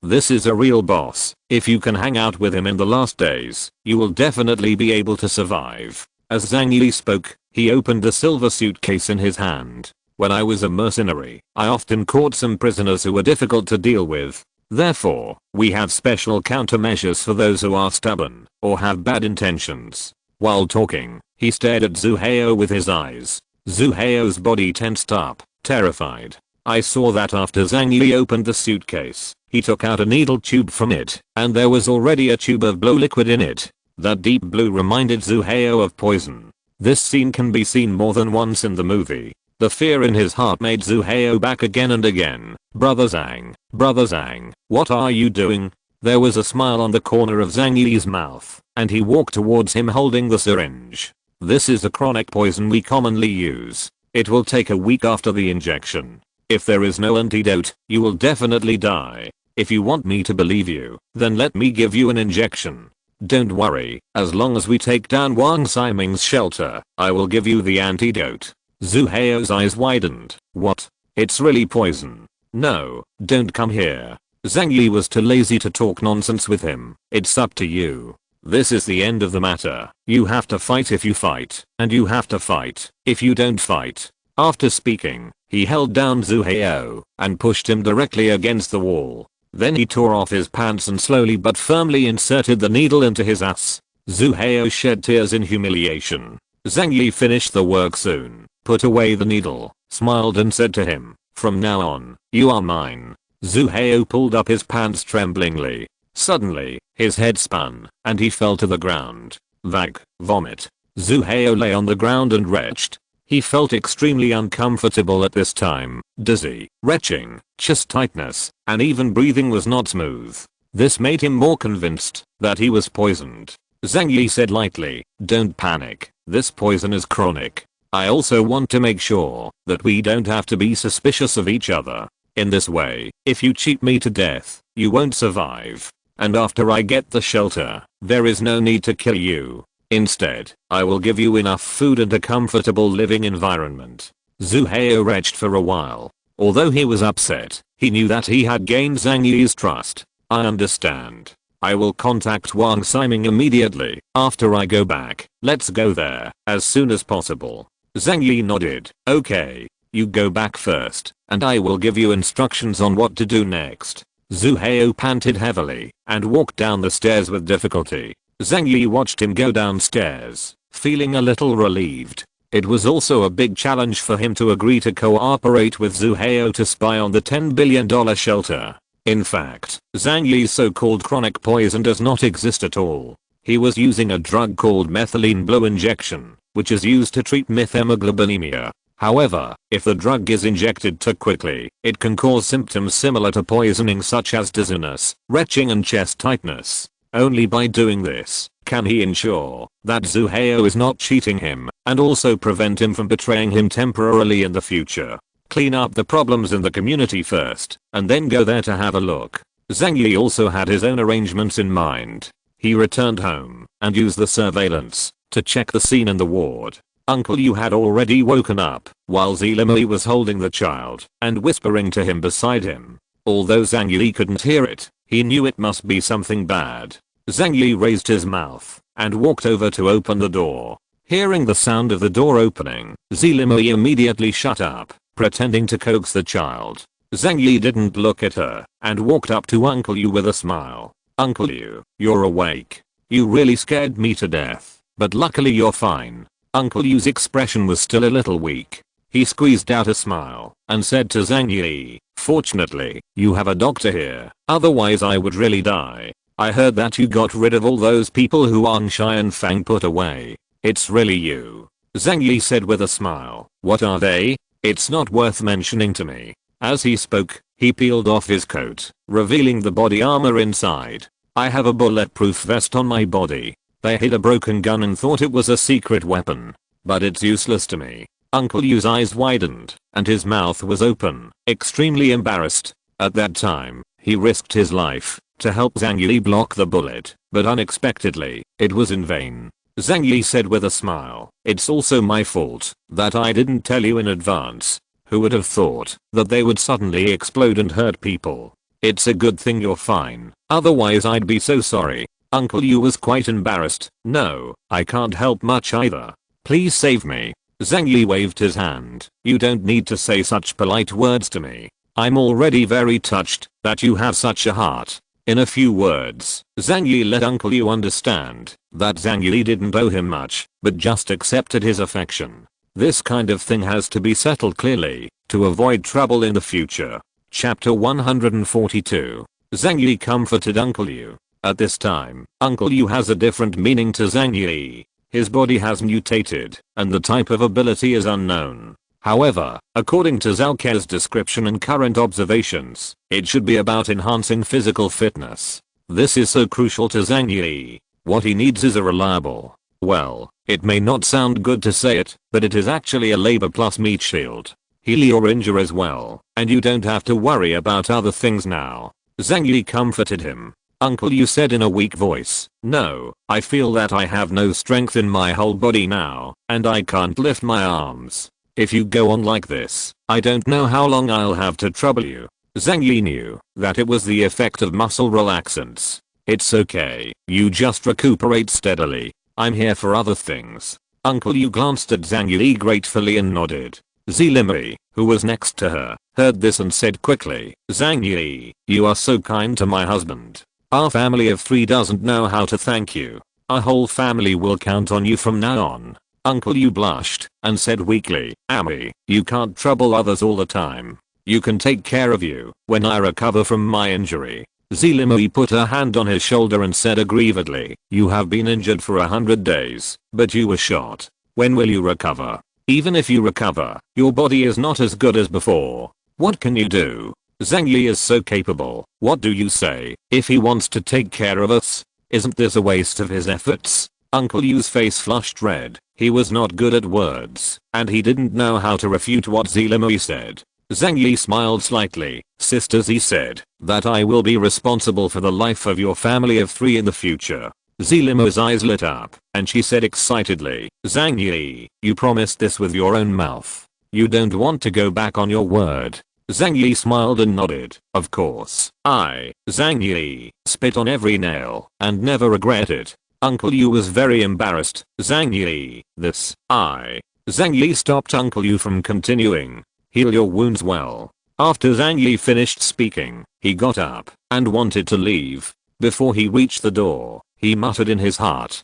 this is a real boss. If you can hang out with him in the last days, you will definitely be able to survive. As Zhang Yi spoke, he opened a silver suitcase in his hand. When I was a mercenary, I often caught some prisoners who were difficult to deal with. Therefore, we have special countermeasures for those who are stubborn or have bad intentions. While talking, he stared at Zuheo with his eyes. Zuheo's body tensed up, terrified. I saw that after Zhang Yi opened the suitcase, he took out a needle tube from it, and there was already a tube of blue liquid in it. That deep blue reminded Zuheo of poison. This scene can be seen more than once in the movie. The fear in his heart made Zuheo back again and again. Brother Zhang, what are you doing? There was a smile on the corner of Zhang Yi's mouth, and he walked towards him holding the syringe. This is a chronic poison we commonly use. It will take a week after the injection. If there is no antidote, you will definitely die. If you want me to believe you, then let me give you an injection. Don't worry, as long as we take down Wang Ximing's shelter, I will give you the antidote. Zuheo's eyes widened. What? It's really poison. No, don't come here. Zhang Yi was too lazy to talk nonsense with him. It's up to you. This is the end of the matter. You have to fight if you fight, and you have to fight if you don't fight. After speaking, he held down Zuheo and pushed him directly against the wall. Then he tore off his pants and slowly but firmly inserted the needle into his ass. Zuheo shed tears in humiliation. Zhang Yi finished the work soon, put away the needle, smiled and said to him, "From now on, you are mine." Zuheo pulled up his pants tremblingly. Suddenly, his head spun, and he fell to the ground. Vomit. Zuheo lay on the ground and retched. He felt extremely uncomfortable at this time, dizzy, retching, chest tightness, and even breathing was not smooth. This made him more convinced that he was poisoned. Zhang Yi said lightly, "Don't panic, this poison is chronic. I also want to make sure that we don't have to be suspicious of each other. In this way, if you cheat me to death, you won't survive. And after I get the shelter, there is no need to kill you. Instead, I will give you enough food and a comfortable living environment." Zuheo retched for a while. Although he was upset, he knew that he had gained Zhang Yi's trust. "I understand. I will contact Wang Ximing immediately. After I go back, let's go there as soon as possible." Zhang Yi nodded. "Okay, you go back first, and I will give you instructions on what to do next." Zuheo panted heavily and walked down the stairs with difficulty. Zhang Yi watched him go downstairs, feeling a little relieved. It was also a big challenge for him to agree to cooperate with Zuheo to spy on the $10 billion shelter. In fact, Zhang Yi's so-called chronic poison does not exist at all. He was using a drug called methylene blue injection, which is used to treat methemoglobinemia. However, if the drug is injected too quickly, it can cause symptoms similar to poisoning such as dizziness, retching and chest tightness. Only by doing this can he ensure that Zuheo is not cheating him and also prevent him from betraying him temporarily in the future. Clean up the problems in the community first and then go there to have a look. Zhang Yi also had his own arrangements in mind. He returned home and used the surveillance to check the scene in the ward. Uncle Yu had already woken up while Zilimui was holding the child and whispering to him beside him. Although Zhang Yi couldn't hear it, he knew it must be something bad. Zhang Yi raised his mouth and walked over to open the door. Hearing the sound of the door opening, Zilimui immediately shut up, pretending to coax the child. Zhang Yi didn't look at her and walked up to Uncle Yu with a smile. "Uncle Yu, you're awake. You really scared me to death, but luckily you're fine." Uncle Yu's expression was still a little weak. He squeezed out a smile and said to Zhang Yi, "Fortunately, you have a doctor here, otherwise I would really die. I heard that you got rid of all those people who Wang Xianfang put away. It's really you." Zhang Yi said with a smile. "What are they? It's not worth mentioning to me." As he spoke, he peeled off his coat, revealing the body armor inside. "I have a bulletproof vest on my body. They hid a broken gun and thought it was a secret weapon. But it's useless to me." Uncle Yu's eyes widened, and his mouth was open, extremely embarrassed. At that time, he risked his life to help Zhang Yi block the bullet, but unexpectedly, it was in vain. Zhang Yi said with a smile, "It's also my fault that I didn't tell you in advance. Who would have thought that they would suddenly explode and hurt people? It's a good thing you're fine, otherwise I'd be so sorry." Uncle Yu was quite embarrassed. "No, I can't help much either. Please save me." Zhang Yi waved his hand. "You don't need to say such polite words to me. I'm already very touched that you have such a heart. In a few words, Zhang Yi let Uncle Yu understand that Zhang Yi didn't owe him much, but just accepted his affection. This kind of thing has to be settled clearly to avoid trouble in the future. Chapter 142. Zhang Yi comforted Uncle Yu. At this time, Uncle Yu has a different meaning to Zhang Yi. His body has mutated, and the type of ability is unknown. However, according to Zalke's description and current observations, it should be about enhancing physical fitness. This is so crucial to Zhang Yi. What he needs is a reliable, well, it may not sound good to say it, but it is actually a labor plus meat shield. Heal your injuries well, and you don't have to worry about other things now. Zhang Yi comforted him. Uncle Yu said in a weak voice, no, I feel that I have no strength in my whole body now, and I can't lift my arms. If you go on like this, I don't know how long I'll have to trouble you. Zhang Yi knew that it was the effect of muscle relaxants. It's okay, you just recuperate steadily. I'm here for other things. Uncle Yu glanced at Zhang Yi gratefully and nodded. Zilimi, who was next to her, heard this and said quickly, Zhang Yi, you are so kind to my husband. Our family of 3 doesn't know how to thank you. Our whole family will count on you from now on. Uncle Yu blushed and said weakly, Ami, you can't trouble others all the time. You can take care of you when I recover from my injury. Zilimi put her hand on his shoulder and said aggrievedly, you have been injured for 100 days, but you were shot. When will you recover? Even if you recover, your body is not as good as before. What can you do? Zhang Yi is so capable. What do you say? If he wants to take care of us, isn't this a waste of his efforts? Uncle Yu's face flushed red. He was not good at words, and he didn't know how to refute what Zilimi said. Zhang Yi smiled slightly. Sister Z said that I will be responsible for the life of your family of 3 in the future. Zilimi's eyes lit up, and she said excitedly, Zhang Yi, you promised this with your own mouth. You don't want to go back on your word. Zhang Yi smiled and nodded. Of course, I, Zhang Yi, spit on every nail and never regret it. Uncle Yu was very embarrassed. Zhang Yi, Zhang Yi stopped Uncle Yu from continuing. Heal your wounds well. After Zhang Yi finished speaking, he got up and wanted to leave. Before he reached the door, he muttered in his heart.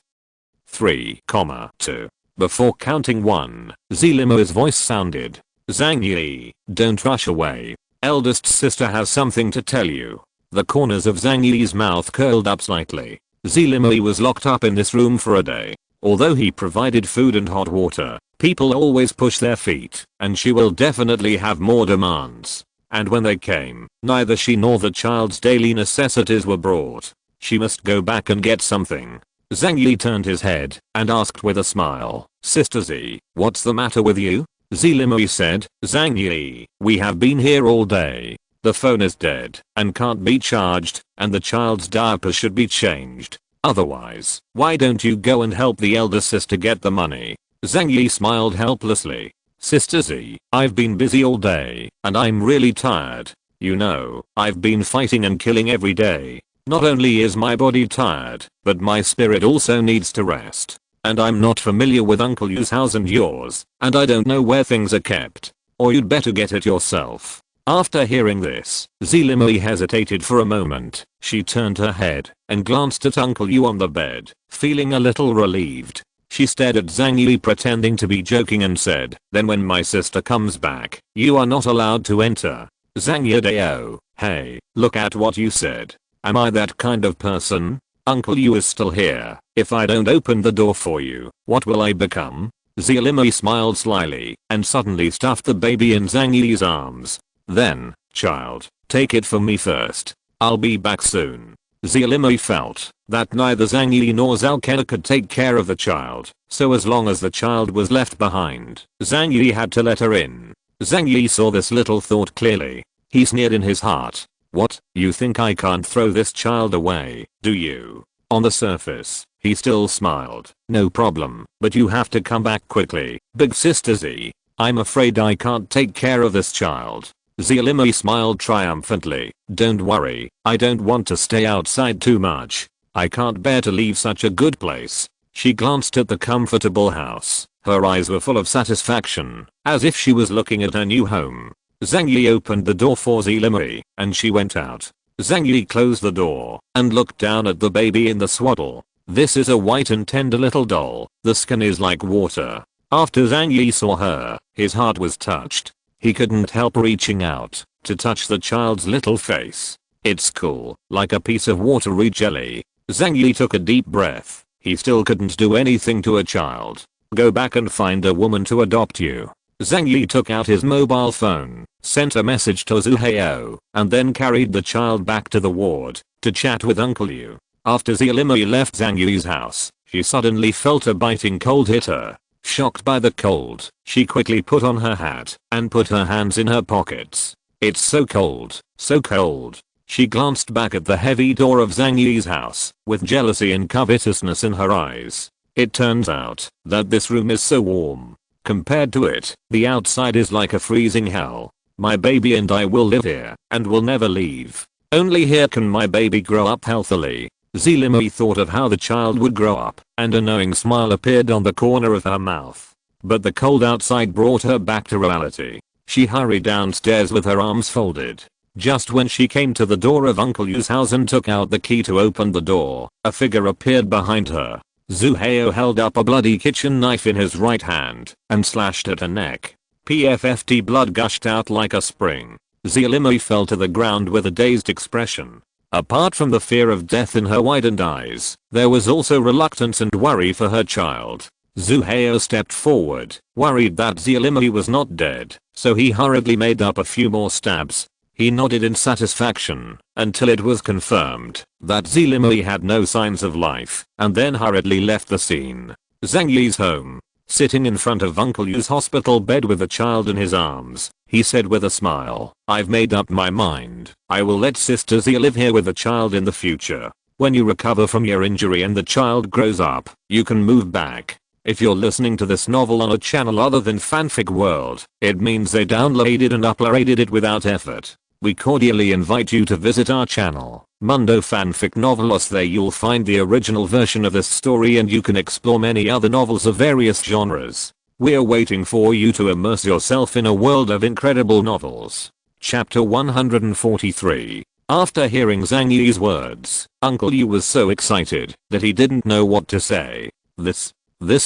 3,2. Before counting 1, Zilimi's voice sounded. Zhang Yi, don't rush away. Eldest sister has something to tell you. The corners of Zhang Yi's mouth curled up slightly. Zilimi was locked up in this room for a day. Although he provided food and hot water, people always push their feet, and she will definitely have more demands. And when they came, neither she nor the child's daily necessities were brought. She must go back and get something. Zhang Yi turned his head and asked with a smile, Sister Z, what's the matter with you? Zilimi said, Zhang Yi, we have been here all day. The phone is dead and can't be charged, and the child's diaper should be changed. Otherwise, why don't you go and help the elder sister get the money? Zhang Yi smiled helplessly. Sister Z, I've been busy all day, and I'm really tired. You know, I've been fighting and killing every day. Not only is my body tired, but my spirit also needs to rest. And I'm not familiar with Uncle Yu's house and yours, and I don't know where things are kept. Or you'd better get it yourself. After hearing this, Zilimi hesitated for a moment. She turned her head and glanced at Uncle Yu on the bed, feeling a little relieved. She stared at Zhang Yi pretending to be joking and said, then when my sister comes back, you are not allowed to enter. Zhang Yi, hey, look at what you said. Am I that kind of person? Uncle Yu is still here. If I don't open the door for you, what will I become? Zilimi smiled slyly and suddenly stuffed the baby in Zhang Yi's arms. Then, child, take it from me first. I'll be back soon. Zilimi felt that neither Zhang Yi nor Zalke could take care of the child, so as long as the child was left behind, Zhang Yi had to let her in. Zhang Yi saw this little thought clearly. He sneered in his heart. What, you think I can't throw this child away, do you? On the surface, he still smiled. No problem, but you have to come back quickly, big sister Z. I'm afraid I can't take care of this child. Zilimi smiled triumphantly. Don't worry, I don't want to stay outside too much. I can't bear to leave such a good place. She glanced at the comfortable house. Her eyes were full of satisfaction, as if she was looking at her new home. Zhang Yi opened the door for Zelimai, and she went out. Zhang Yi closed the door and looked down at the baby in the swaddle. This is a white and tender little doll. The skin is like water. After Zhang Yi saw her, his heart was touched. He couldn't help reaching out to touch the child's little face. It's cool, like a piece of watery jelly. Zhang Yi took a deep breath. He still couldn't do anything to a child. Go back and find a woman to adopt you. Zhang Yi took out his mobile phone, sent a message to Zhu Hao, and then carried the child back to the ward to chat with Uncle Yu. After Zelimai left Zhang Yi's house, she suddenly felt a biting cold hit her. Shocked by the cold, she quickly put on her hat and put her hands in her pockets. It's so cold, so cold. She glanced back at the heavy door of Zhang Yi's house with jealousy and covetousness in her eyes. It turns out that this room is so warm. Compared to it, the outside is like a freezing hell. My baby and I will live here and will never leave. Only here can my baby grow up healthily. Zelimai thought of how the child would grow up, and a knowing smile appeared on the corner of her mouth. But the cold outside brought her back to reality. She hurried downstairs with her arms folded. Just when she came to the door of Uncle Yu's house and took out the key to open the door, a figure appeared behind her. Zhu Hao held up a bloody kitchen knife in his right hand and slashed at her neck. PFFT blood gushed out like a spring. Zelimai fell to the ground with a dazed expression. Apart from the fear of death in her widened eyes, there was also reluctance and worry for her child. Zhu Hao stepped forward, worried that Zelimai was not dead, so he hurriedly made up a few more stabs. He nodded in satisfaction until it was confirmed that Zelimai had no signs of life, and then hurriedly left the scene. Zhang Yi's home. Sitting in front of Uncle Yu's hospital bed with a child in his arms, he said with a smile, I've made up my mind. I will let Sister Zia live here with the child in the future. When you recover from your injury and the child grows up, you can move back. If you're listening to this novel on a channel other than Fanfic World, it means they downloaded and uploaded it without effort. We cordially invite you to visit our channel, Mundo Fanfic Novelos. There you'll find the original version of this story and you can explore many other novels of various genres. We're waiting for you to immerse yourself in a world of incredible novels. Chapter 143. After hearing Zhang Yi's words, Uncle Yu was so excited that he didn't know what to say. This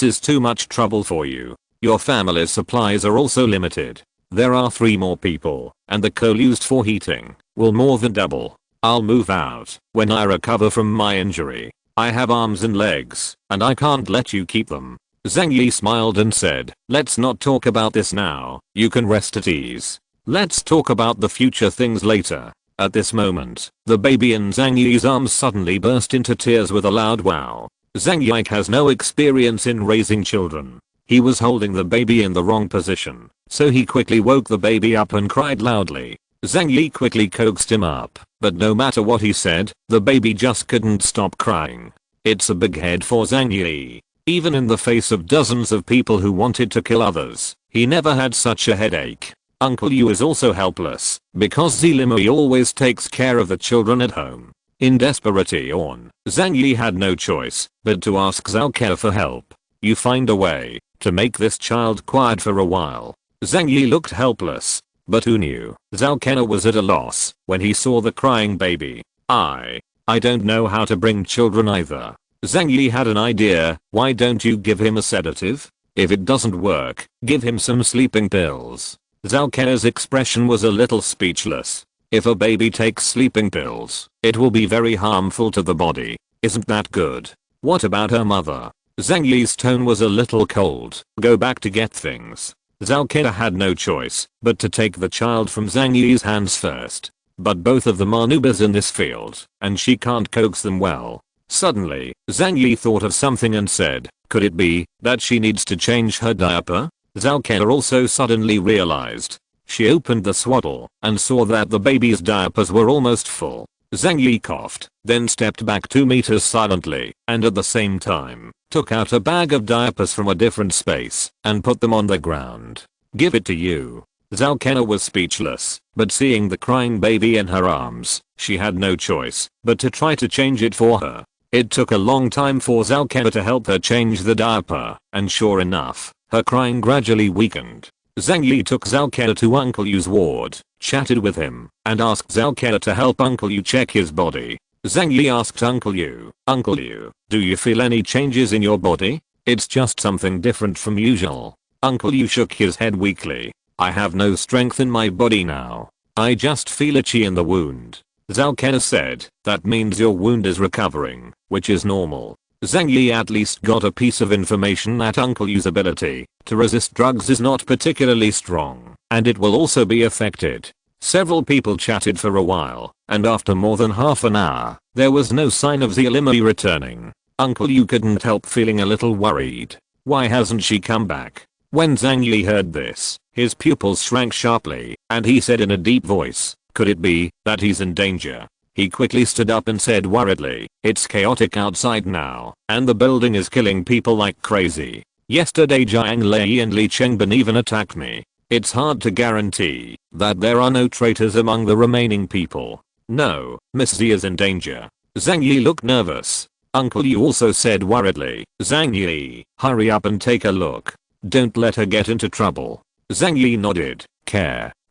is too much trouble for you. Your family's supplies are also limited. There are 3 more people, and the coal used for heating will more than double. I'll move out when I recover from my injury. I have arms and legs, and I can't let you keep them. Zhang Yi smiled and said, let's not talk about this now. You can rest at ease. Let's talk about the future things later. At this moment, the baby in Zhang Yi's arms suddenly burst into tears with a loud wow. Zhang Yi has no experience in raising children. He was holding the baby in the wrong position, so he quickly woke the baby up and cried loudly. Zhang Yi quickly coaxed him up, but no matter what he said, the baby just couldn't stop crying. It's a big head for Zhang Yi. Even in the face of dozens of people who wanted to kill others, he never had such a headache. Uncle Yu is also helpless, because Zelimai always takes care of the children at home. In desperation, Zhang Yi had no choice but to ask Zhao Ke for help. You find a way to make this child quiet for a while. Zhang Yi looked helpless, but who knew? Zhao Ke was at a loss when he saw the crying baby. I don't know how to bring children either. Zhang Yi had an idea. Why don't you give him a sedative? If it doesn't work, give him some sleeping pills. Zhao Ke's expression was a little speechless. If a baby takes sleeping pills, it will be very harmful to the body. Isn't that good? What about her mother? Zhang Yi's tone was a little cold. Go back to get things. Zhao Ke had no choice but to take the child from Zhang Yi's hands first. But both of them are noobs in this field, and she can't coax them well. Suddenly, Zhang Yi thought of something and said, could it be that she needs to change her diaper? Zhao Ke also suddenly realized. She opened the swaddle and saw that the baby's diapers were almost full. Zhang Yi coughed, then stepped back 2 meters silently, and at the same time, took out a bag of diapers from a different space and put them on the ground. Give it to you. Zhao Ke was speechless, but seeing the crying baby in her arms, she had no choice but to try to change it for her. It took a long time for Zhao Ke to help her change the diaper, and sure enough, her crying gradually weakened. Zhang Yi took Zhao Ke to Uncle Yu's ward, chatted with him, and asked Zhao Ke to help Uncle Yu check his body. Zhang Yi asked Uncle Yu, "Uncle Yu, do you feel any changes in your body? It's just something different from usual." Uncle Yu shook his head weakly. "I have no strength in my body now. I just feel itchy in the wound." Zhao Ke said, "That means your wound is recovering, which is normal." Zhang Yi at least got a piece of information that Uncle Yu's ability to resist drugs is not particularly strong, and it will also be affected. Several people chatted for a while, and after more than half an hour, there was no sign of Zelimai returning. Uncle Yu couldn't help feeling a little worried. Why hasn't she come back? When Zhang Yi heard this, his pupils shrank sharply, and he said in a deep voice, "Could it be that he's in danger?" He quickly stood up and said worriedly, "It's chaotic outside now, and the building is killing people like crazy. Yesterday Jiang Lei and Li Chengbin even attacked me. It's hard to guarantee that there are no traitors among the remaining people. No, Miss Z is in danger." Zhang Yi looked nervous. Uncle Yu also said worriedly, "Zhang Yi, hurry up and take a look. Don't let her get into trouble." Zhang Yi nodded.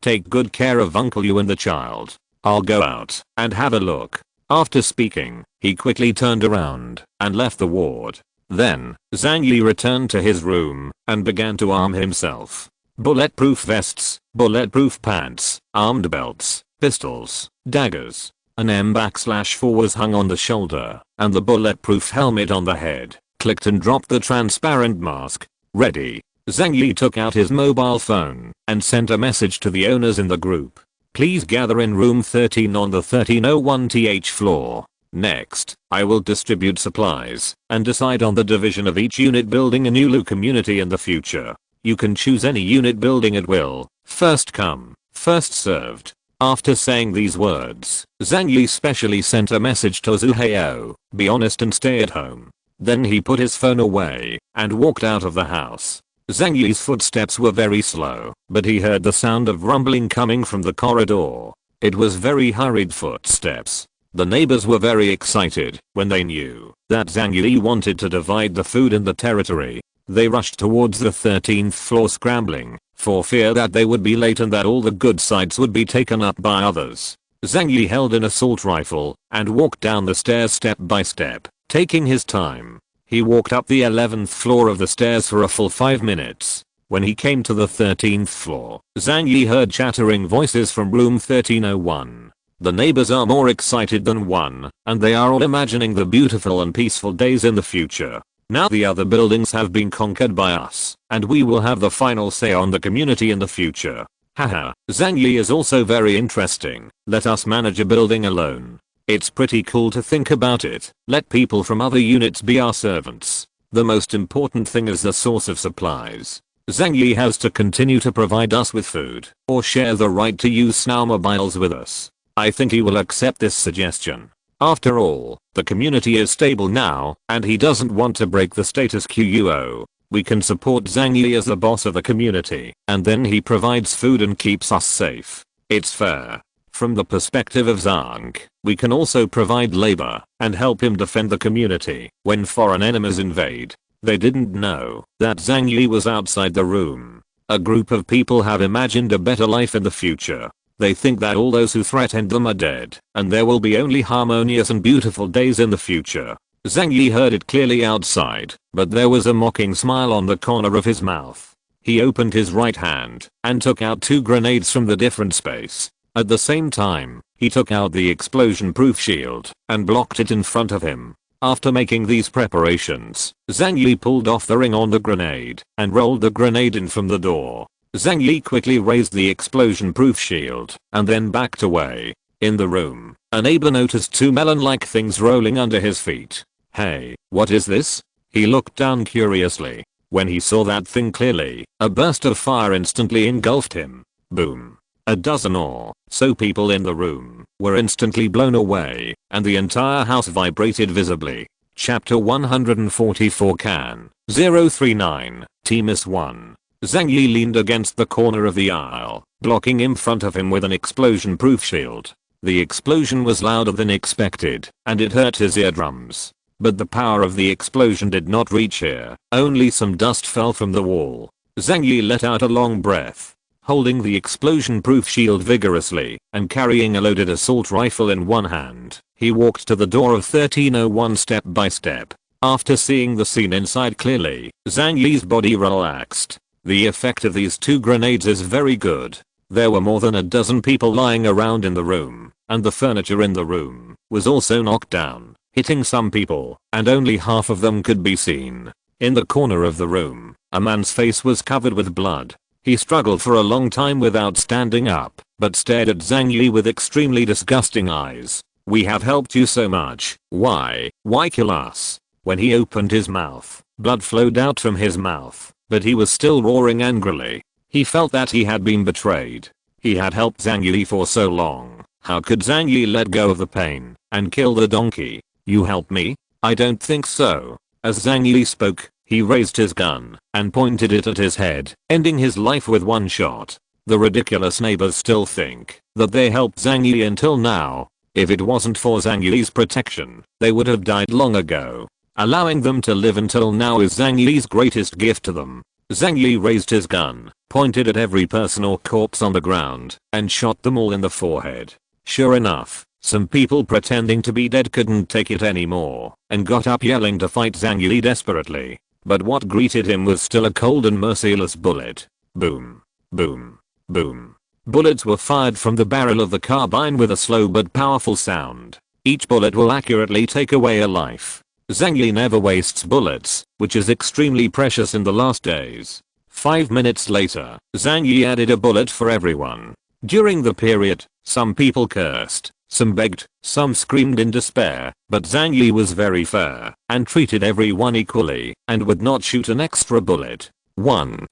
Take good care of Uncle Yu and the child. I'll go out and have a look." After speaking, he quickly turned around and left the ward. Then, Zhang Yi returned to his room and began to arm himself. Bulletproof vests, bulletproof pants, armed belts, pistols, daggers. An M/4 was hung on the shoulder, and the bulletproof helmet on the head. Clicked and dropped the transparent mask. Ready. Zhang Yi took out his mobile phone and sent a message to the owners in the group. "Please gather in room 13 on the 1301th floor. Next, I will distribute supplies and decide on the division of each unit building a new community in the future. You can choose any unit building at will. First come, first served." After saying these words, Zhang Yi specially sent a message to Zhu Heyo, "Be honest and stay at home." Then he put his phone away and walked out of the house. Zhang Yi's footsteps were very slow, but he heard the sound of rumbling coming from the corridor. It was very hurried footsteps. The neighbors were very excited when they knew that Zhang Yi wanted to divide the food in the territory. They rushed towards the 13th floor scrambling, for fear that they would be late and that all the good sites would be taken up by others. Zhang Yi held an assault rifle and walked down the stairs step by step, taking his time. He walked up the 11th floor of the stairs for a full 5 minutes. When he came to the 13th floor, Zhang Yi heard chattering voices from room 1301. The neighbors are more excited than one, and they are all imagining the beautiful and peaceful days in the future. Now the other buildings have been conquered by us, and we will have the final say on the community in the future. Haha, Zhang Yi is also very interesting. Let us manage a building alone. It's pretty cool to think about it. Let people from other units be our servants. The most important thing is the source of supplies. Zhang Yi has to continue to provide us with food, or share the right to use snowmobiles with us. I think he will accept this suggestion. After all, the community is stable now, and he doesn't want to break the status quo. We can support Zhang Yi as the boss of the community, and then he provides food and keeps us safe. It's fair. From the perspective of Zhang, we can also provide labor and help him defend the community when foreign enemies invade. They didn't know that Zhang Yi was outside the room. A group of people have imagined a better life in the future. They think that all those who threatened them are dead, and there will be only harmonious and beautiful days in the future. Zhang Yi heard it clearly outside, but there was a mocking smile on the corner of his mouth. He opened his right hand and took out 2 grenades from the different space. At the same time, he took out the explosion-proof shield and blocked it in front of him. After making these preparations, Zhang Yi pulled off the ring on the grenade and rolled the grenade in from the door. Zhang Yi quickly raised the explosion-proof shield and then backed away. In the room, a neighbor noticed 2 melon-like things rolling under his feet. "Hey, what is this?" He looked down curiously. When he saw that thing clearly, a burst of fire instantly engulfed him. Boom. A dozen or so people in the room were instantly blown away, and the entire house vibrated visibly. Chapter 144 Can 039 Temis 1. Zhang Yi leaned against the corner of the aisle, blocking in front of him with an explosion-proof shield. The explosion was louder than expected, and it hurt his eardrums. But the power of the explosion did not reach here. Only some dust fell from the wall. Zhang Yi let out a long breath. Holding the explosion-proof shield vigorously and carrying a loaded assault rifle in one hand, he walked to the door of 1301 step by step. After seeing the scene inside clearly, Zhang Yi's body relaxed. The effect of these two grenades is very good. There were more than a dozen people lying around in the room, and the furniture in the room was also knocked down, hitting some people, and only half of them could be seen. In the corner of the room, a man's face was covered with blood. He struggled for a long time without standing up, but stared at Zhang Yi with extremely disgusting eyes. "We have helped you so much. Why kill us?" When he opened his mouth, blood flowed out from his mouth, but he was still roaring angrily. He felt that he had been betrayed. He had helped Zhang Yi for so long. How could Zhang Yi let go of the pain and kill the donkey? "You helped me? I don't think so." As Zhang Yi spoke, he raised his gun and pointed it at his head, ending his life with one shot. The ridiculous neighbors still think that they helped Zhang Yi until now. If it wasn't for Zhang Yi's protection, they would have died long ago. Allowing them to live until now is Zhang Yi's greatest gift to them. Zhang Yi raised his gun, pointed at every person or corpse on the ground, and shot them all in the forehead. Sure enough, some people pretending to be dead couldn't take it anymore, and got up yelling to fight Zhang Yi desperately. But what greeted him was still a cold and merciless bullet. Boom. Boom. Boom. Bullets were fired from the barrel of the carbine with a slow but powerful sound. Each bullet will accurately take away a life. Zhang Yi never wastes bullets, which is extremely precious in the last days. 5 minutes later, Zhang Yi added a bullet for everyone. During the period, some people cursed, some begged, some screamed in despair, but Zhang Yi was very fair and treated everyone equally and would not shoot an extra bullet. 1,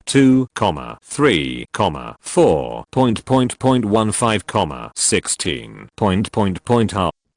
2, 3, 4, 16.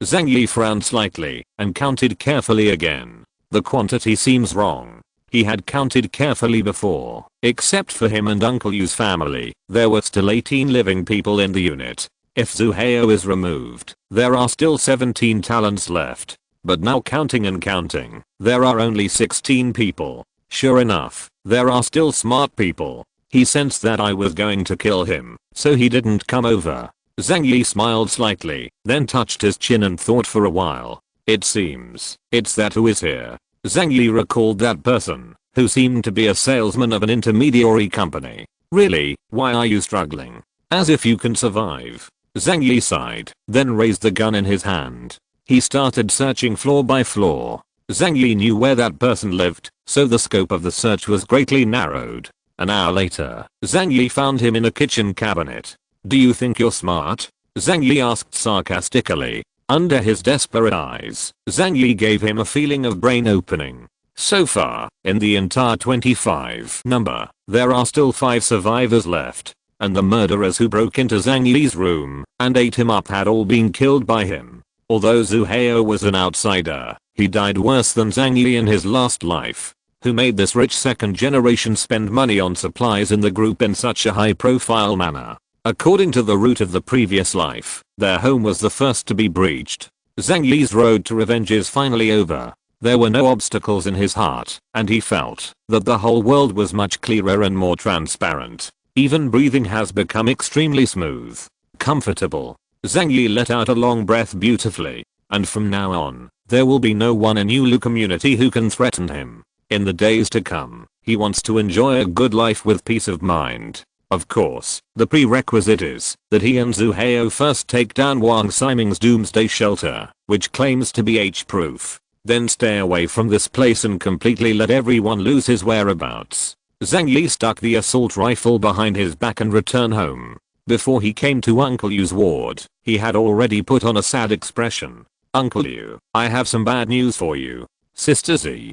Zhang Yi frowned slightly and counted carefully again. The quantity seems wrong. He had counted carefully before. Except for him and Uncle Yu's family, there were still 18 living people in the unit. If Zhu Hao is removed, there are still 17 talents left. But now counting and counting, there are only 16 people. Sure enough, there are still smart people. He sensed that I was going to kill him, so he didn't come over. Zhang Yi smiled slightly, then touched his chin and thought for a while. It seems it's that who is here. Zhang Yi recalled that person, who seemed to be a salesman of an intermediary company. "Really, why are you struggling? As if you can survive." Zhang Yi sighed, then raised the gun in his hand. He started searching floor by floor. Zhang Yi knew where that person lived, so the scope of the search was greatly narrowed. An hour later, Zhang Yi found him in a kitchen cabinet. "Do you think you're smart?" Zhang Yi asked sarcastically. Under his desperate eyes, Zhang Yi gave him a feeling of brain opening. So far, in the entire 25 number, there are still 5 survivors left. And the murderers who broke into Zhang Yi's room and ate him up had all been killed by him. Although Zhu Hao was an outsider, he died worse than Zhang Yi in his last life. Who made this rich second generation spend money on supplies in the group in such a high profile manner? According to the root of the previous life, their home was the first to be breached. Zhang Yi's road to revenge is finally over. There were no obstacles in his heart, and he felt that the whole world was much clearer and more transparent. Even breathing has become extremely smooth, comfortable. Zhang Yi let out a long breath beautifully, and from now on, there will be no one in Yulu community who can threaten him. In the days to come, he wants to enjoy a good life with peace of mind. Of course, the prerequisite is that he and Zhu Hao first take down Wang Ximing's doomsday shelter, which claims to be H-proof. Then stay away from this place and completely let everyone lose his whereabouts. Zhang Yi stuck the assault rifle behind his back and returned home. Before he came to Uncle Yu's ward, he had already put on a sad expression. "Uncle Yu, I have some bad news for you. Sister Z,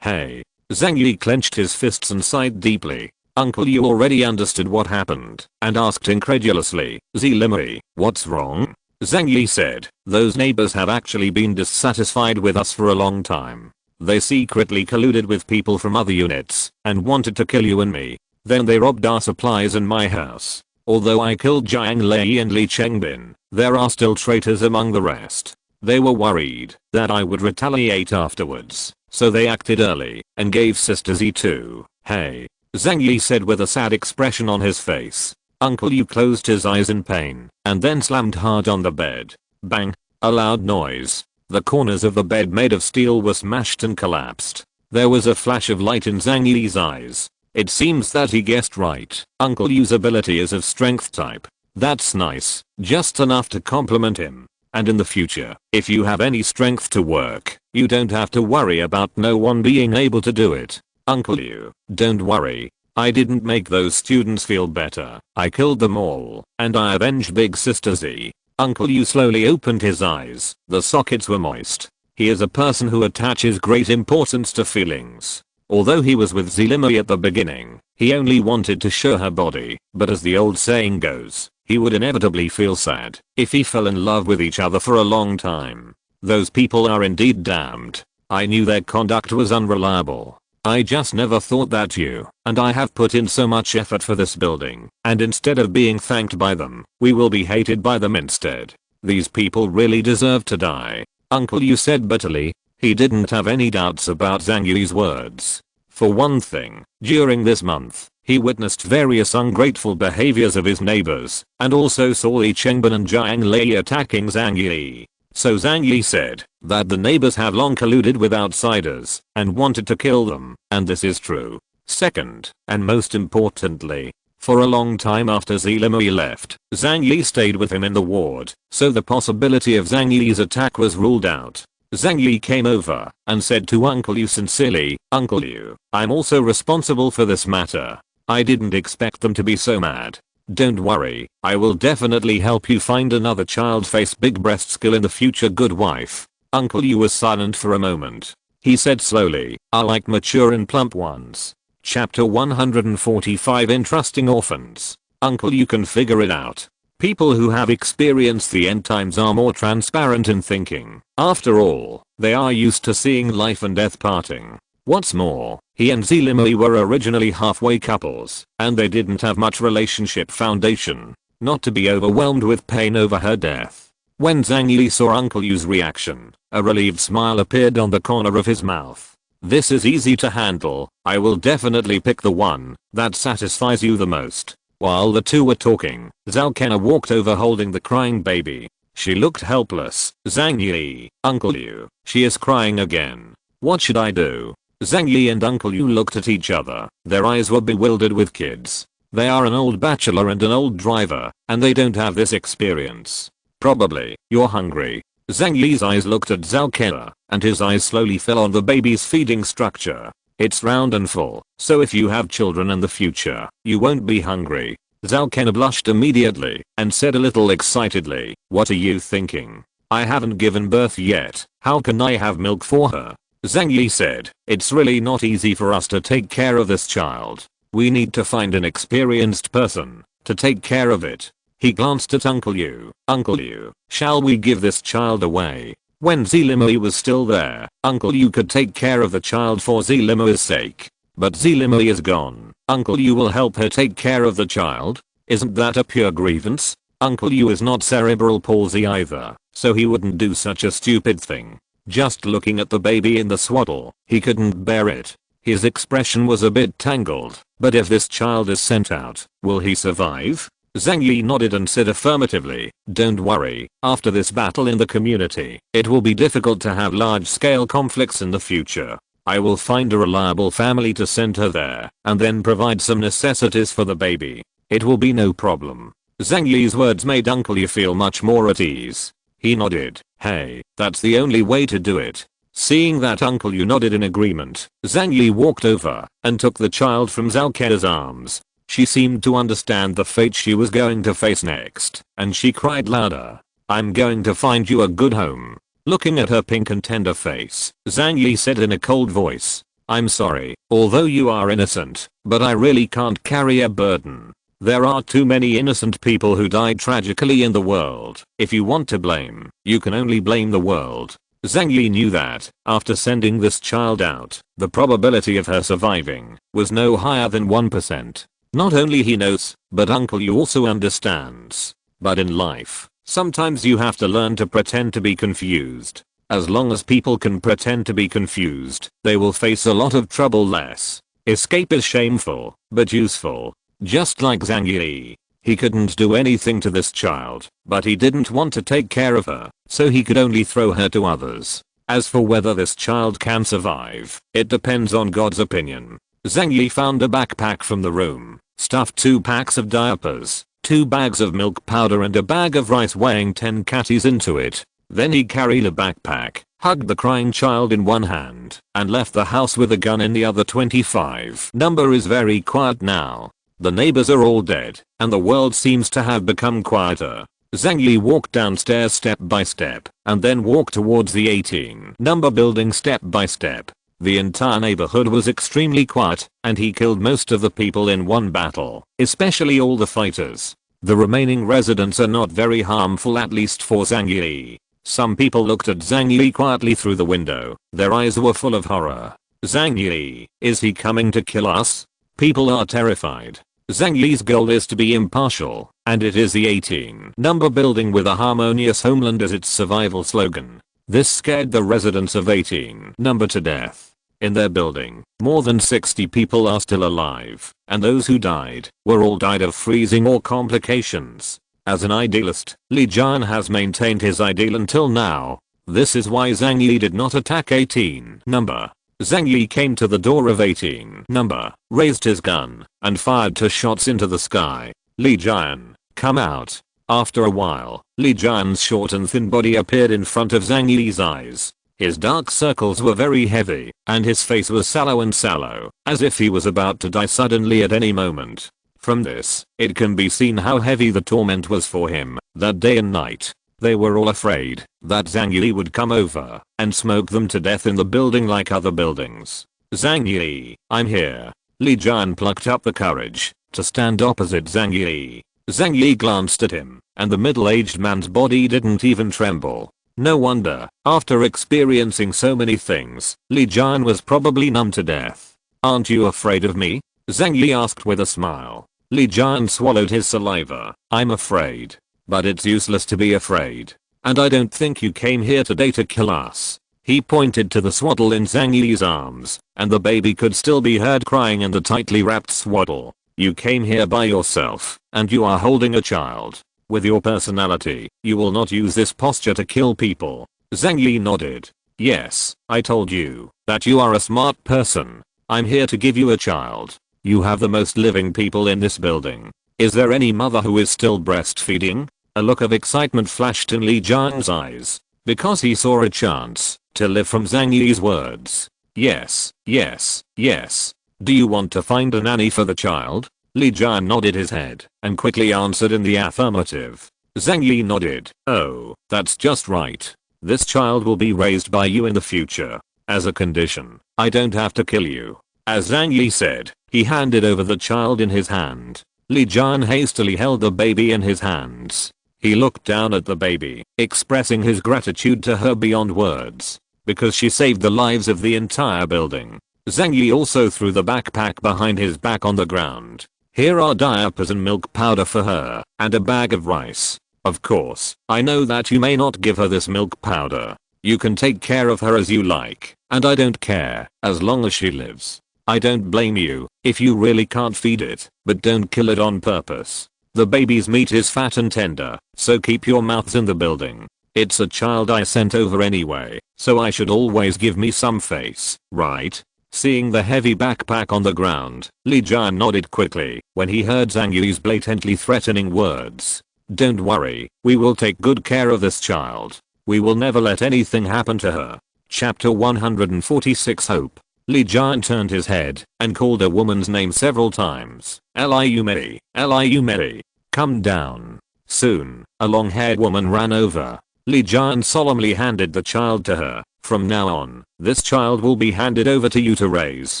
hey." Zhang Yi clenched his fists and sighed deeply. Uncle Yu already understood what happened and asked incredulously, "Zilimi, what's wrong?" Zhang Yi said, "Those neighbors have actually been dissatisfied with us for a long time. They secretly colluded with people from other units and wanted to kill you and me. Then they robbed our supplies and my house. Although I killed Jiang Lei and Li Chengbin, there are still traitors among the rest. They were worried that I would retaliate afterwards, so they acted early and gave Sister Z2, hey, Zhang Yi said with a sad expression on his face. Uncle Yu closed his eyes in pain and then slammed hard on the bed. Bang! A loud noise. The corners of the bed made of steel were smashed and collapsed. There was a flash of light in Zhang Yi's eyes. It seems that he guessed right. Uncle Yu's ability is of strength type. That's nice. Just enough to compliment him. And in the future, if you have any strength to work, you don't have to worry about no one being able to do it. Uncle Yu, don't worry. I didn't make those students feel better. I killed them all, and I avenged Big Sister Z. Uncle Yu slowly opened his eyes. The sockets were moist. He is a person who attaches great importance to feelings. Although he was with Zelimoi at the beginning, he only wanted to show her body, but as the old saying goes, he would inevitably feel sad if he fell in love with each other for a long time. Those people are indeed damned. I knew their conduct was unreliable. I just never thought that you and I have put in so much effort for this building, and instead of being thanked by them, we will be hated by them instead. These people really deserve to die. Uncle Yu said bitterly. He didn't have any doubts about Zhang Yi's words. For one thing, during this month, he witnessed various ungrateful behaviors of his neighbors, and also saw Li Chengbin and Zhang Lei attacking Zhang Yi. So Zhang Yi said that the neighbors have long colluded with outsiders and wanted to kill them, and this is true. Second, and most importantly, for a long time after Zelimoi left, Zhang Yi stayed with him in the ward, so the possibility of Zhang Yi's attack was ruled out. Zhang Yi came over and said to Uncle Yu sincerely, Uncle Yu, I'm also responsible for this matter. I didn't expect them to be so mad. Don't worry, I will definitely help you find another child face big breast skill in the future, good wife. Uncle Yu was silent for a moment. He said slowly, I like mature and plump ones. Chapter 145 Entrusting Orphans. Uncle Yu can figure it out. People who have experienced the end times are more transparent in thinking. After all, they are used to seeing life and death parting. What's more, he and Zelimoi were originally halfway couples, and they didn't have much relationship foundation. Not to be overwhelmed with pain over her death. When Zhang Yi saw Uncle Yu's reaction, a relieved smile appeared on the corner of his mouth. This is easy to handle. I will definitely pick the one that satisfies you the most. While the two were talking, Zhao Kenna walked over holding the crying baby. She looked helpless. Zhang Yi, Uncle Yu, she is crying again. What should I do? Zhang Yi and Uncle Yu looked at each other. Their eyes were bewildered with kids. They are an old bachelor and an old driver, and they don't have this experience. Probably, you're hungry. Zhang Yi's eyes looked at Zhao Kenna, and his eyes slowly fell on the baby's feeding structure. It's round and full, so if you have children in the future, you won't be hungry. Zhao Kenna blushed immediately and said a little excitedly, what are you thinking? I haven't given birth yet. How can I have milk for her? Zhang Yi said, it's really not easy for us to take care of this child. We need to find an experienced person to take care of it. He glanced at Uncle Yu. Uncle Yu, shall we give this child away? When Zelimoi was still there, Uncle Yu could take care of the child for Zelimoi's sake. But Zelimoi is gone. Uncle Yu will help her take care of the child? Isn't that a pure grievance? Uncle Yu is not cerebral palsy either, so he wouldn't do such a stupid thing. Just looking at the baby in the swaddle, he couldn't bear it. His expression was a bit tangled. But if this child is sent out, will he survive? Zhang Yi nodded and said affirmatively, don't worry, after this battle in the community, it will be difficult to have large-scale conflicts in the future. I will find a reliable family to send her there, and then provide some necessities for the baby. It will be no problem. Zhang Yi's words made Uncle Yu feel much more at ease. He nodded. Hey, that's the only way to do it. Seeing that Uncle Yu nodded in agreement, Zhang Yi walked over and took the child from Zhao Kenna's arms. She seemed to understand the fate she was going to face next, and she cried louder. I'm going to find you a good home. Looking at her pink and tender face, Zhang Yi said in a cold voice, I'm sorry, although you are innocent, but I really can't carry a burden. There are too many innocent people who died tragically in the world. If you want to blame, you can only blame the world. Zhang Yi knew that, after sending this child out, the probability of her surviving was no higher than 1%. Not only he knows, but Uncle Yu also understands. But in life, sometimes you have to learn to pretend to be confused. As long as people can pretend to be confused, they will face a lot of trouble less. Escape is shameful, but useful. Just like Zhang Yi. He couldn't do anything to this child, but he didn't want to take care of her, so he could only throw her to others. As for whether this child can survive, it depends on God's opinion. Zhang Yi found a backpack from the room, stuffed 2 packs of diapers, 2 bags of milk powder and a bag of rice weighing 10 catties into it. Then he carried a backpack, hugged the crying child in one hand, and left the house with a gun in the other. 25 number is very quiet now. The neighbors are all dead, and the world seems to have become quieter. Zhang Yi walked downstairs step by step, and then walked towards the 18 number building step by step. The entire neighborhood was extremely quiet, and he killed most of the people in one battle, especially all the fighters. The remaining residents are not very harmful, at least for Zhang Yi. Some people looked at Zhang Yi quietly through the window. Their eyes were full of horror. Zhang Yi, is he coming to kill us? People are terrified. Zhang Yi's goal is to be impartial, and it is the 18 number building with a harmonious homeland as its survival slogan. This scared the residents of 18 number to death. In their building, more than 60 people are still alive, and those who died all died of freezing or complications. As an idealist, Li Jian has maintained his ideal until now. This is why Zhang Yi did not attack 18 number. Zhang Yi came to the door of 18 number, raised his gun, and fired 2 shots into the sky. Li Jian, come out. After a while, Li Jian's short and thin body appeared in front of Zhang Yi's eyes. His dark circles were very heavy, and his face was sallow, as if he was about to die suddenly at any moment. From this, it can be seen how heavy the torment was for him, that day and night. They were all afraid that Zhang Yi would come over and smoke them to death in the building like other buildings. Zhang Yi, I'm here. Li Jian plucked up the courage to stand opposite Zhang Yi. Zhang Yi glanced at him, and the middle-aged man's body didn't even tremble. No wonder, after experiencing so many things, Li Jian was probably numb to death. Aren't you afraid of me? Zhang Yi asked with a smile. Li Jian swallowed his saliva. I'm afraid. But it's useless to be afraid. And I don't think you came here today to kill us. He pointed to the swaddle in Zhang Yi's arms, and the baby could still be heard crying in the tightly wrapped swaddle. You came here by yourself, and you are holding a child. With your personality, you will not use this posture to kill people. Zhang Yi nodded. Yes, I told you that you are a smart person. I'm here to give you a child. You have the most living people in this building. Is there any mother who is still breastfeeding? A look of excitement flashed in Li Jian's eyes, because he saw a chance to live from Zhang Yi's words. Yes, yes, yes. Do you want to find a nanny for the child? Li Jian nodded his head and quickly answered in the affirmative. Zhang Yi nodded. Oh, that's just right. This child will be raised by you in the future. As a condition, I don't have to kill you. As Zhang Yi said, he handed over the child in his hand. Li Jian hastily held the baby in his hands. He looked down at the baby, expressing his gratitude to her beyond words, because she saved the lives of the entire building. Zhang Yi also threw the backpack behind his back on the ground. Here are diapers and milk powder for her, and a bag of rice. Of course, I know that you may not give her this milk powder. You can take care of her as you like, and I don't care, as long as she lives. I don't blame you if you really can't feed it, but don't kill it on purpose. The baby's meat is fat and tender, so keep your mouths in the building. It's a child I sent over anyway, so I should always give me some face, right? Seeing the heavy backpack on the ground, Li Jian nodded quickly when he heard Zhang Yi's blatantly threatening words. Don't worry, we will take good care of this child. We will never let anything happen to her. Chapter 146 Hope. Li Jian turned his head and called a woman's name several times. Liu Mei, Liu Mei, come down. Soon, a long-haired woman ran over. Li Jian solemnly handed the child to her. From now on, this child will be handed over to you to raise.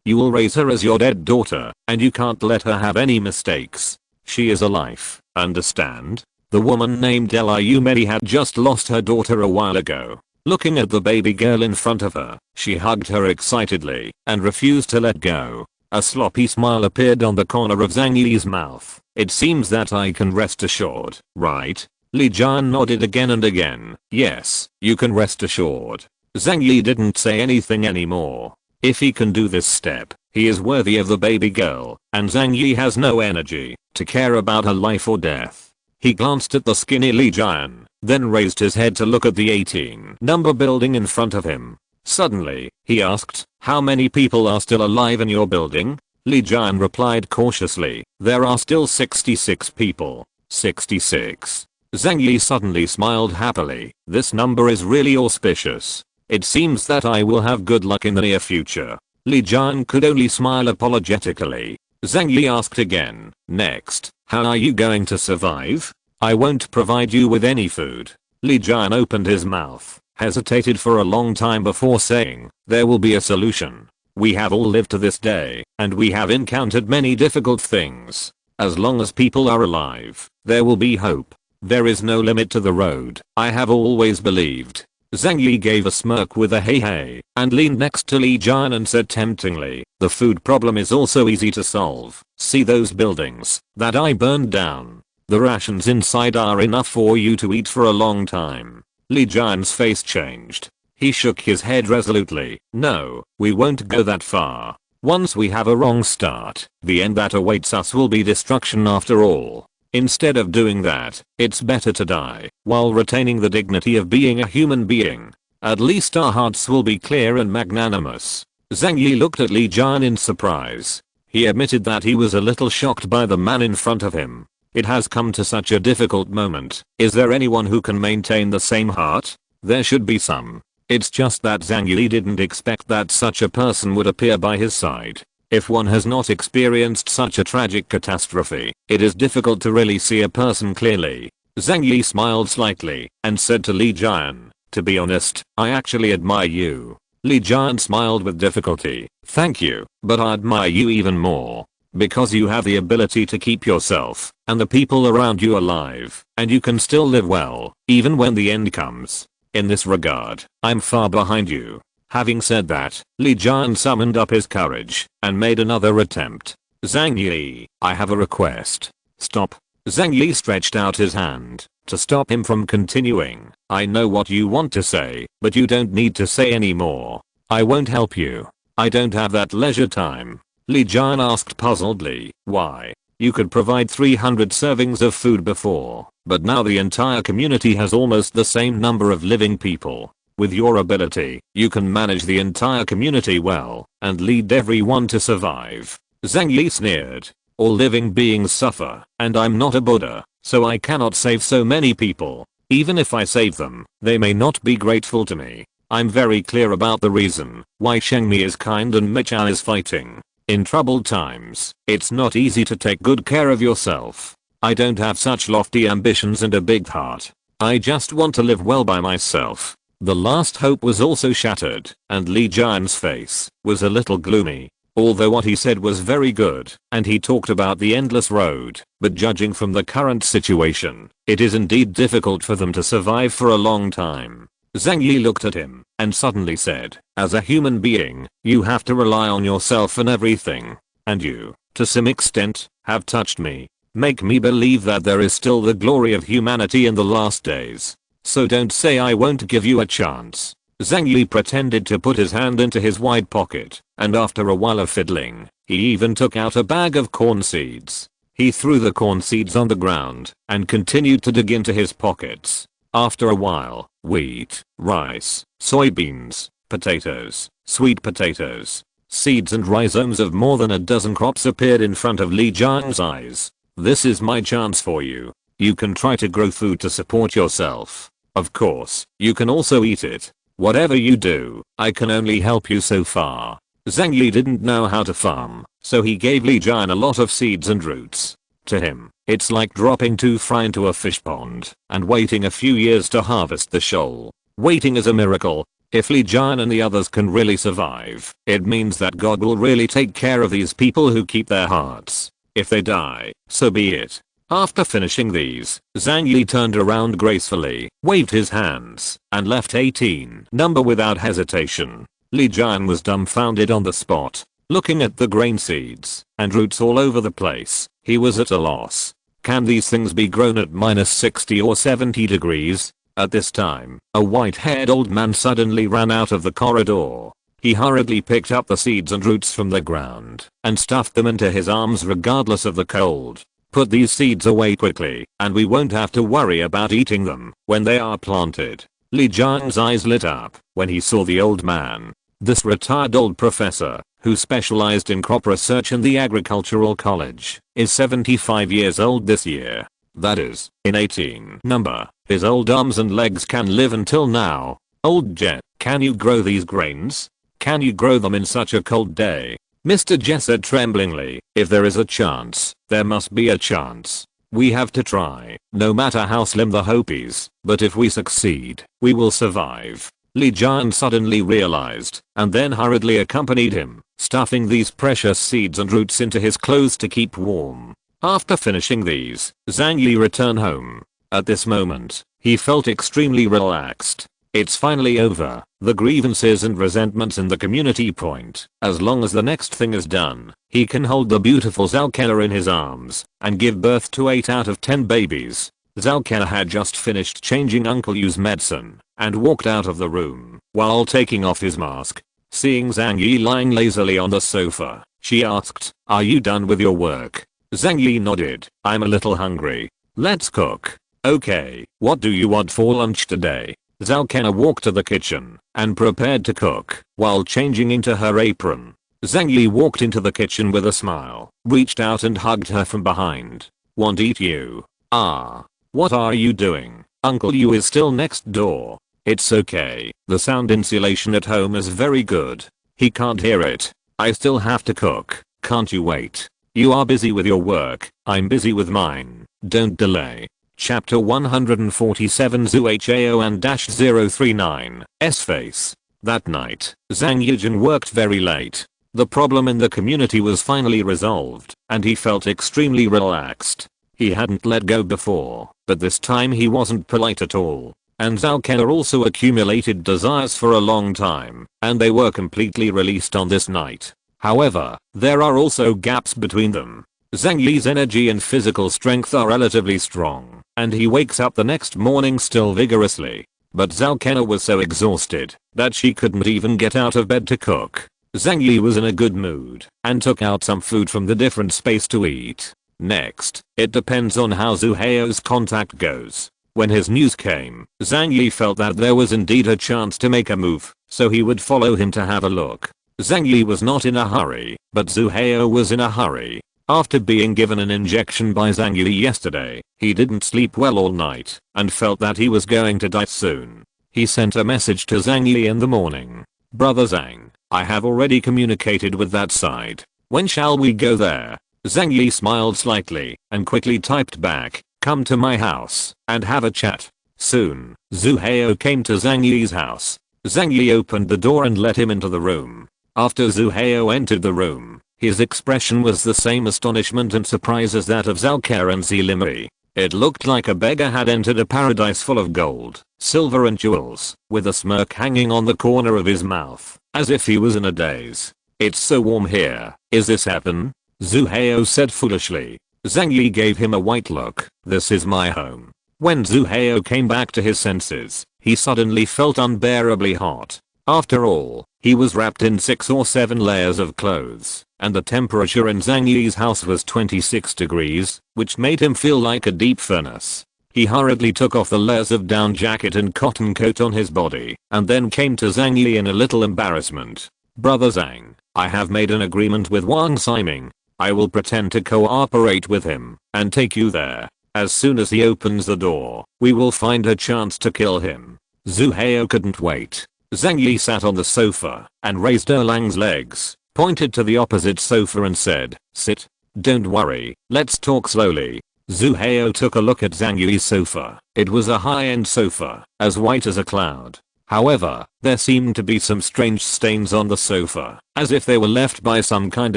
You will raise her as your dead daughter, and you can't let her have any mistakes. She is a life, understand? The woman named Liu Mei had just lost her daughter a while ago. Looking at the baby girl in front of her, she hugged her excitedly and refused to let go. A sloppy smile appeared on the corner of Zhang Yi's mouth. It seems that I can rest assured, right? Li Jian nodded again and again. Yes, you can rest assured. Zhang Yi didn't say anything anymore. If he can do this step, he is worthy of the baby girl, and Zhang Yi has no energy to care about her life or death. He glanced at the skinny Li Jian, then raised his head to look at the 18 number building in front of him. Suddenly, he asked, "How many people are still alive in your building?" Li Jian replied cautiously, "There are still 66 people." 66. Zhang Yi suddenly smiled happily. This number is really auspicious. It seems that I will have good luck in the near future. Li Jian could only smile apologetically. Zhang Yi asked again, "Next, how are you going to survive? I won't provide you with any food." Li Jian opened his mouth, hesitated for a long time before saying, "There will be a solution. We have all lived to this day, and we have encountered many difficult things. As long as people are alive, there will be hope. There is no limit to the road, I have always believed." Zhang Yi gave a smirk with a hey hey, and leaned next to Li Jian and said temptingly, "The food problem is also easy to solve. See those buildings that I burned down? The rations inside are enough for you to eat for a long time." Li Jian's face changed. He shook his head resolutely. "No, we won't go that far. Once we have a wrong start, the end that awaits us will be destruction after all. Instead of doing that, it's better to die while retaining the dignity of being a human being. At least our hearts will be clear and magnanimous." Zhang Yi looked at Li Jian in surprise. He admitted that he was a little shocked by the man in front of him. It has come to such a difficult moment. Is there anyone who can maintain the same heart? There should be some. It's just that Zhang Yi didn't expect that such a person would appear by his side. If one has not experienced such a tragic catastrophe, it is difficult to really see a person clearly. Zhang Yi smiled slightly and said to Li Jian, "To be honest, I actually admire you." Li Jian smiled with difficulty. "Thank you, but I admire you even more. Because you have the ability to keep yourself and the people around you alive, and you can still live well, even when the end comes. In this regard, I'm far behind you." Having said that, Li Jian summoned up his courage and made another attempt. "Zhang Yi, I have a request." "Stop." Zhang Yi stretched out his hand to stop him from continuing. "I know what you want to say, but you don't need to say any more. I won't help you. I don't have that leisure time." Li Jian asked puzzledly, "Why? You could provide 300 servings of food before, but now the entire community has almost the same number of living people. With your ability, you can manage the entire community well and lead everyone to survive." Zhang Yi sneered. "All living beings suffer, and I'm not a Buddha, so I cannot save so many people. Even if I save them, they may not be grateful to me. I'm very clear about the reason why Shengmi is kind and Michao is fighting. In troubled times, it's not easy to take good care of yourself. I don't have such lofty ambitions and a big heart. I just want to live well by myself." The last hope was also shattered, and Li Jian's face was a little gloomy. Although what he said was very good, and he talked about the endless road, but judging from the current situation, it is indeed difficult for them to survive for a long time. Zhang Yi looked at him and suddenly said, "As a human being, you have to rely on yourself and everything. And you, to some extent, have touched me. Make me believe that there is still the glory of humanity in the last days. So don't say I won't give you a chance." Zhang Yi pretended to put his hand into his wide pocket, and after a while of fiddling, he even took out a bag of corn seeds. He threw the corn seeds on the ground and continued to dig into his pockets. After a while, wheat, rice, soybeans, potatoes, sweet potatoes, seeds and rhizomes of more than a dozen crops appeared in front of Li Jian's eyes. "This is my chance for you. You can try to grow food to support yourself. Of course, you can also eat it. Whatever you do, I can only help you so far." Zhang Yi didn't know how to farm, so he gave Li Jian a lot of seeds and roots. To him, it's like dropping 2 fry into a fish pond and waiting a few years to harvest the shoal. Waiting is a miracle. If Li Jian and the others can really survive, it means that God will really take care of these people who keep their hearts. If they die, so be it. After finishing these, Zhang Yi turned around gracefully, waved his hands, and left 18 number without hesitation. Li Jian was dumbfounded on the spot, looking at the grain seeds and roots all over the place. He was at a loss. Can these things be grown at -60 or 70 degrees? At this time, a white-haired old man suddenly ran out of the corridor. He hurriedly picked up the seeds and roots from the ground and stuffed them into his arms regardless of the cold. Put these seeds away quickly, and we won't have to worry about eating them when they are planted. Li Jiang's eyes lit up when he saw the old man. This retired old professor, who specialized in crop research in the agricultural college, is 75 years old this year. That is, in 18 number. His old arms and legs can live until now. Old Jet, can you grow these grains? Can you grow them in such a cold day? Mr. Jet said tremblingly, if there is a chance, there must be a chance. We have to try, no matter how slim the hope is, but if we succeed, we will survive. Li Jian suddenly realized, and then hurriedly accompanied him, stuffing these precious seeds and roots into his clothes to keep warm. After finishing these, Zhang Yi returned home. At this moment, he felt extremely relaxed. It's finally over, the grievances and resentments in the community point. As long as the next thing is done, he can hold the beautiful Zalkena in his arms and give birth to 8 out of 10 babies. Zalkena had just finished changing Uncle Yu's medicine and walked out of the room while taking off his mask. Seeing Zhang Yi lying lazily on the sofa, she asked, "Are you done with your work?" Zhang Yi nodded. "I'm a little hungry. Let's cook." "Okay, what do you want for lunch today?" Zalkena walked to the kitchen and prepared to cook while changing into her apron. Zhang Yi walked into the kitchen with a smile, reached out and hugged her from behind. "Want eat you?" "Ah. What are you doing? Uncle Yu is still next door." "It's okay. The sound insulation at home is very good. He can't hear it. I still have to cook. Can't you wait? You are busy with your work. I'm busy with mine. Don't delay." Chapter 147 Zuhao and -039 S-Face. That night, Zhang Yijin worked very late. The problem in the community was finally resolved, and he felt extremely relaxed. He hadn't let go before, but this time he wasn't polite at all. And Zalkena also accumulated desires for a long time, and they were completely released on this night. However, there are also gaps between them. Zhang Yi's energy and physical strength are relatively strong, and he wakes up the next morning still vigorously. But Zalkena was so exhausted that she couldn't even get out of bed to cook. Zhang Yi was in a good mood and took out some food from the different space to eat. Next, it depends on how Zuhao's contact goes. When his news came, Zhang Yi felt that there was indeed a chance to make a move, so he would follow him to have a look. Zhang Yi was not in a hurry, but Zuhao was in a hurry. After being given an injection by Zhang Yi yesterday, he didn't sleep well all night and felt that he was going to die soon. He sent a message to Zhang Yi in the morning. "Brother Zhang, I have already communicated with that side. When shall we go there?" Zhang Yi smiled slightly and quickly typed back, "Come to my house and have a chat." Soon, Zuhao came to Zhang Yi's house. Zhang Yi opened the door and let him into the room. After Zuhao entered the room, his expression was the same astonishment and surprise as that of Zalkena and Zelimri. It looked like a beggar had entered a paradise full of gold, silver and jewels, with a smirk hanging on the corner of his mouth, as if he was in a daze. "It's so warm here. Is this heaven?" Zuhao said foolishly. Zhang Yi gave him a white look. "This is my home." When Zuhao came back to his senses, he suddenly felt unbearably hot. After all, he was wrapped in 6 or 7 layers of clothes, and the temperature in Zhang Yi's house was 26 degrees, which made him feel like a deep furnace. He hurriedly took off the layers of down jacket and cotton coat on his body, and then came to Zhang Yi in a little embarrassment. "Brother Zhang, I have made an agreement with Wang Ximing. I will pretend to cooperate with him and take you there. As soon as he opens the door, we will find a chance to kill him." Zuhao couldn't wait. Zhang Yi sat on the sofa and raised Erlang's legs, pointed to the opposite sofa and said, "Sit. Don't worry, let's talk slowly." Zuhao took a look at Zhang Yi's sofa. It was a high-end sofa, as white as a cloud. However, there seemed to be some strange stains on the sofa, as if they were left by some kind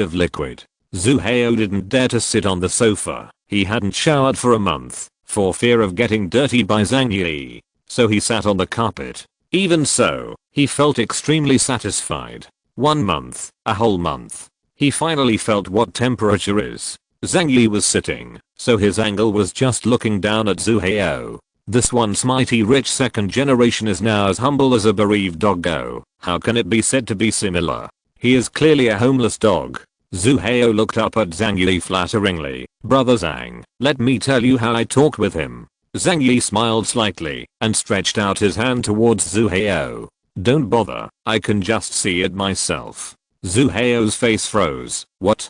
of liquid. Zuhao didn't dare to sit on the sofa. He hadn't showered for a month, for fear of getting dirty by Zhang Yi. So he sat on the carpet. Even so, he felt extremely satisfied. 1 month, a whole month. He finally felt what temperature is. Zhang Yi was sitting, so his angle was just looking down at Zuhao. This once mighty rich second generation is now as humble as a bereaved doggo. How can it be said to be similar? He is clearly a homeless dog. Zhu Hao looked up at Zhang Yi flatteringly. Brother Zhang, let me tell you how I talked with him. Zhang Yi smiled slightly and stretched out his hand towards Zhu Hao. Don't bother, I can just see it myself. Zhu Hao's face froze. What?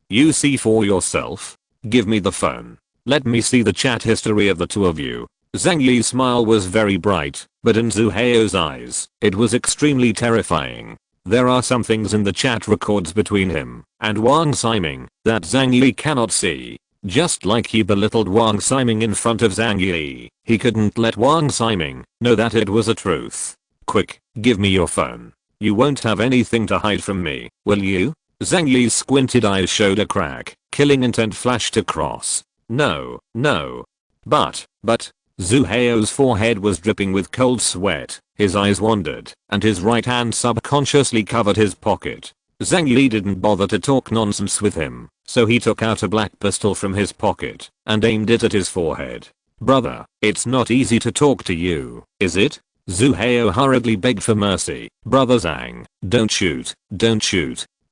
You see for yourself? Give me the phone. Let me see the chat history of the two of you. Zhang Yi's smile was very bright, but in Zhu Hao's eyes, it was extremely terrifying. There are some things in the chat records between him and Wang Ximing that Zhang Yi cannot see. Just like he belittled Wang Ximing in front of Zhang Yi, he couldn't let Wang Ximing know that it was a truth. Quick, give me your phone. You won't have anything to hide from me, will you? Zhang Yi's squinted eyes showed a crack. Killing intent flashed across. No. But. Zhu Hao's forehead was dripping with cold sweat. His eyes wandered, and his right hand subconsciously covered his pocket. Zhang Yi didn't bother to talk nonsense with him, so he took out a black pistol from his pocket and aimed it at his forehead. Brother, it's not easy to talk to you, is it? Zhu Hao hurriedly begged for mercy. Brother Zhang, don't shoot.